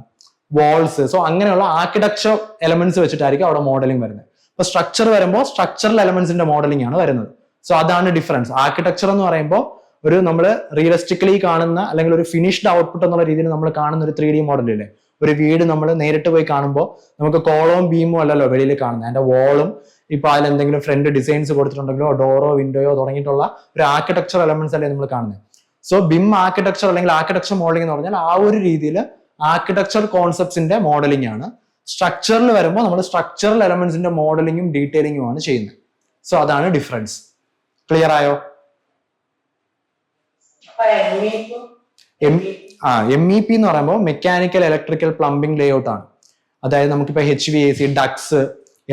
വാൾസ്, സോ അങ്ങനെയുള്ള ആർക്കിടെക്ചർ എലമെന്റ്സ് വെച്ചിട്ടായിരിക്കും അവിടെ മോഡലിംഗ് വരുന്നത്. ഇപ്പൊ സ്ട്രക്ചർ വരുമ്പോൾ സ്ട്രക്ചറൽ എലമെന്റ്സിന്റെ മോഡലിംഗ് ആണ് വരുന്നത്. സോ അതാണ് ഡിഫറൻസ്. ആർക്കിടെക്ചർ എന്ന് പറയുമ്പോൾ ഒരു നമ്മൾ റിയലിസ്റ്റിക്കലി കാണുന്ന അല്ലെങ്കിൽ ഒരു ഫിനിഷ്ഡ് ഔട്ട്പുട്ട് എന്നുള്ള രീതിയിൽ നമ്മൾ കാണുന്ന ഒരു 3D മോഡലില്ലേ? ഒരു വീട് നമ്മൾ നേരിട്ട് പോയി കാണുമ്പോൾ നമുക്ക് കോളവും ബീമും അല്ലല്ലോ വെളിയിൽ കാണുന്നത്, അതിന്റെ വാളും ഇപ്പൊ അതിൽ എന്തെങ്കിലും ഫ്രണ്ട് ഡിസൈൻസ് കൊടുത്തിട്ടുണ്ടെങ്കിലോ ഡോറോ വിൻഡോയോ തുടങ്ങിയിട്ടുള്ള ഒരു ആർക്കിടെക്ചർ എലമെന്റ്സ് അല്ലേ നമ്മൾ കാണുന്നത്. സോ ബിം ആർക്കിടെക്ചർ അല്ലെങ്കിൽ ആർക്കിടെക്ചർ മോഡലിംഗ് എന്ന് പറഞ്ഞാൽ ആ ഒരു രീതിയിൽ ആർക്കിടെക്ചർ കോൺസെപ്റ്റ്സിന്റെ മോഡലിംഗ് ആണ്. സ്ട്രക്ചറിൽ വരുമ്പോൾ നമ്മൾ സ്ട്രക്ചറൽ എലമെന്റ്സിന്റെ മോഡലിംഗും ഡീറ്റെയിലിംഗും ആണ് ചെയ്യുന്നത്. സോ അതാണ് ഡിഫറൻസ്. ക്ലിയർ ആയോ? MEP എന്ന് പറയുമ്പോൾ മെക്കാനിക്കൽ, ഇലക്ട്രിക്കൽ, പ്ലംബിംഗ് ലേഔട്ട് ആണ്. അതായത് നമുക്കിപ്പോ HVAC, ഡക്സ്,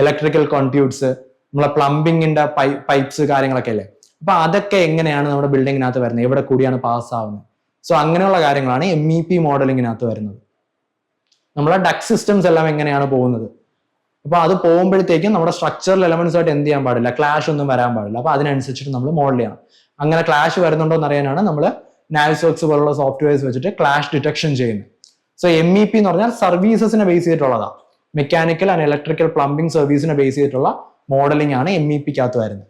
ഇലക്ട്രിക്കൽ കോൺട്യൂട്ട്സ്, നമ്മളെ പ്ലംബിങ്ങിന്റെ പൈപ്പ്സ് കാര്യങ്ങളൊക്കെ അല്ലേ? അപ്പൊ അതൊക്കെ എങ്ങനെയാണ് നമ്മുടെ ബിൽഡിങ്ങിനകത്ത് വരുന്നത്, എവിടെ കൂടിയാണ് പാസ് ആവുന്നത്, സോ അങ്ങനെയുള്ള കാര്യങ്ങളാണ് MEP മോഡലിങ്ങിനകത്ത് വരുന്നത്. നമ്മളെ ഡക്ട് സിസ്റ്റംസ് എല്ലാം എങ്ങനെയാണ് പോകുന്നത്, അപ്പൊ അത് പോകുമ്പോഴത്തേക്കും നമ്മുടെ സ്ട്രക്ചറൽ എലമെന്റ്സ് ആയിട്ട് എന്ത് ചെയ്യാൻ പാടില്ല, ക്ലാഷ് ഒന്നും വരാൻ പാടില്ല. അപ്പൊ അതിനനുസരിച്ചിട്ട് നമ്മൾ മോഡൽ ചെയ്യണം. അങ്ങനെ ക്ലാഷ് വരുന്നുണ്ടോ എന്ന് അറിയാനാണ് നമ്മൾ നാവിസ്വർക്സ് പോലുള്ള സോഫ്റ്റ്വെയർസ് വെച്ചിട്ട് ക്ലാഷ് ഡിറ്റക്ഷൻ ചെയ്യുന്നത്. സോ MEP എന്ന് പറഞ്ഞാൽ സർവീസസിനെ ബേസ് ചെയ്തിട്ടുള്ളതാണ്. മെക്കാനിക്കൽ ആൻഡ് ഇലക്ട്രിക്കൽ പ്ലംബിംഗ് സർവീസിനെ ബേസ് ചെയ്തിട്ടുള്ള മോഡലിംഗ് ആണ് MEP-ക്കകത്ത് വരുന്നത്.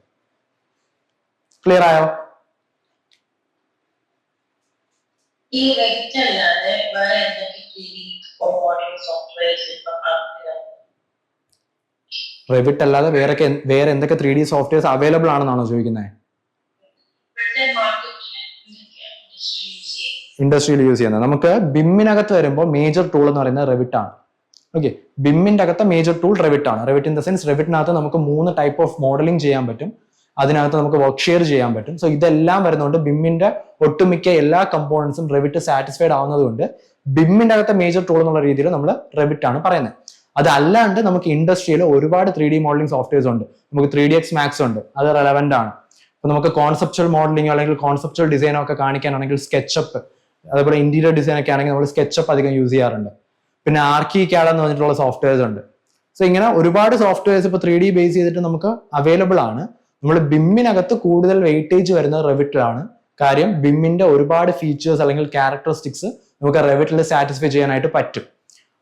ക്ലിയർ ആയോ? റെവിറ്റ് അല്ലാതെ വേറെ എന്തൊക്കെ 3D സോഫ്റ്റ്വെയർസ് അവൈലബിൾ ആണെന്നാണോ ചോദിക്കുന്നത്? ഇൻഡസ്ട്രിയിൽ യൂസ് ചെയ്യുന്നത്. നമുക്ക് ബിമ്മിനകത്ത് വരുമ്പോൾ മേജർ ടൂൾ എന്ന് പറയുന്നത് റെവിറ്റ് ആണ്. ഓക്കെ, ബിമ്മിന്റെ അകത്ത് മേജർ ടൂൾ റെവിറ്റ് ആണ്. റെവിറ്റ് ഇൻ ദ സെൻസ് റെവിറ്റിനകത്ത് നമുക്ക് 3 ടൈപ്പ് ഓഫ് മോഡലിംഗ് ചെയ്യാൻ പറ്റും. അതിനകത്ത് നമുക്ക് വർക്ക് ഷെയർ ചെയ്യാൻ പറ്റും. സോ ഇതെല്ലാം വരുന്നതുകൊണ്ട് ബിമ്മിന്റെ ഒട്ടുമിക്ക എല്ലാ കമ്പോണൻസും റെവിറ്റ് സാറ്റിസ്ഫൈഡ് ആവുന്നത് കൊണ്ട് ബിമ്മിന്റെ അകത്തെ മേജർ ടൂൾ എന്നുള്ള രീതിയിൽ നമ്മൾ റെവിറ്റ് ആണ് പറയുന്നത്. അതല്ലാണ്ട് നമുക്ക് ഇൻഡസ്ട്രിയിൽ ഒരുപാട് 3D മോഡലിംഗ് സോഫ്റ്റ്വെയർസ് ഉണ്ട്. നമുക്ക് 3ds Max ഉണ്ട്, അത് റെലവെന്റ് ആണ്. അപ്പൊ നമുക്ക് കോൺസെപ്ച്വൽ മോഡലിംഗ് അല്ലെങ്കിൽ കോൺസെപ്ച്വൽ ഡിസൈനോ ഒക്കെ കാണിക്കാനാണെങ്കിൽ സ്കെച്ചപ്പ്, അതേപോലെ ഇന്റീരിയർ ഡിസൈൻ ഒക്കെ ആണെങ്കിൽ നമ്മൾ സ്കെച്ചപ്പ് അധികം യൂസ് ചെയ്യാറുണ്ട്. പിന്നെ ArchiCAD എന്ന് പറഞ്ഞിട്ടുള്ള സോഫ്റ്റ്വെയർസ് ഉണ്ട്. സോ ഇങ്ങനെ ഒരുപാട് സോഫ്റ്റ്വെയർസ് ഇപ്പൊ 3D ബേസ് ചെയ്തിട്ട് നമുക്ക് അവൈലബിൾ ആണ്. നമ്മൾ ബിമ്മിനകത്ത് കൂടുതൽ വെയിറ്റേജ് വരുന്നത് റെവിറ്റിലാണ്. കാര്യം ബിമ്മിന്റെ ഒരുപാട് ഫീച്ചേഴ്സ് അല്ലെങ്കിൽ ക്യാരക്ടറിസ്റ്റിക്സ് നമുക്ക് റെവിറ്റിൽ സാറ്റിസ്ഫൈ ചെയ്യാനായിട്ട് പറ്റും.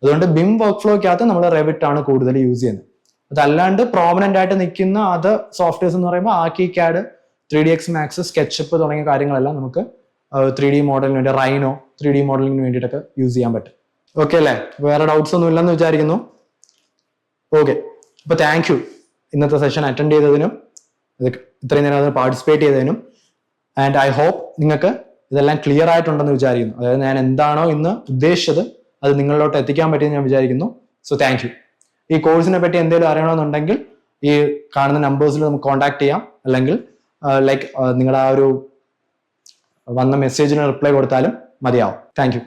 അതുകൊണ്ട് ബിം വർക്ക് ഫ്ലോയ്ക്കകത്ത് നമ്മൾ റെവിറ്റ് ആണ് കൂടുതൽ യൂസ് ചെയ്യുന്നത്. അതല്ലാണ്ട് പ്രോമിനന്റ് ആയിട്ട് നിൽക്കുന്ന അത് സോഫ്റ്റ്വെയർസ് എന്ന് പറയുമ്പോൾ ArchiCAD, 3ds Max, സ്കെച്ചപ്പ് തുടങ്ങിയ കാര്യങ്ങളെല്ലാം നമുക്ക് 3D മോഡലിന് വേണ്ടി, റൈനോ 3D മോഡലിങ്ങിന് വേണ്ടിയിട്ടൊക്കെ യൂസ് ചെയ്യാൻ പറ്റും. ഓക്കെ അല്ലേ? വേറെ ഡൗട്ട്സ് ഒന്നും ഇല്ലെന്ന് വിചാരിക്കുന്നു. ഓക്കെ, അപ്പൊ താങ്ക് യു ഇന്നത്തെ സെഷൻ അറ്റൻഡ് ചെയ്തതിനും ഇത്രയും നേരം അതിന് പാർട്ടിസിപ്പേറ്റ് ചെയ്തതിനും. ആൻഡ് ഐ ഹോപ്പ് നിങ്ങൾക്ക് ഇതെല്ലാം ക്ലിയർ ആയിട്ടുണ്ടെന്ന് വിചാരിക്കുന്നു. അതായത് ഞാൻ എന്താണോ ഇന്ന് ഉദ്ദേശിച്ചത് അത് നിങ്ങളിലോട്ട് എത്തിക്കാൻ പറ്റിയെന്ന് ഞാൻ വിചാരിക്കുന്നു. So thank you. ഈ കോഴ്സിനെ പറ്റി എന്തെങ്കിലും അറിയണമെന്നുണ്ടെങ്കിൽ ഈ കാണുന്ന നമ്പേഴ്സിൽ നമുക്ക് കോൺടാക്ട് ചെയ്യാം. അല്ലെങ്കിൽ നിങ്ങളുടെ ആ ഒരു വന്ന മെസ്സേജിന് റിപ്ലൈ കൊടുത്താലും മതിയാവും. Thank you.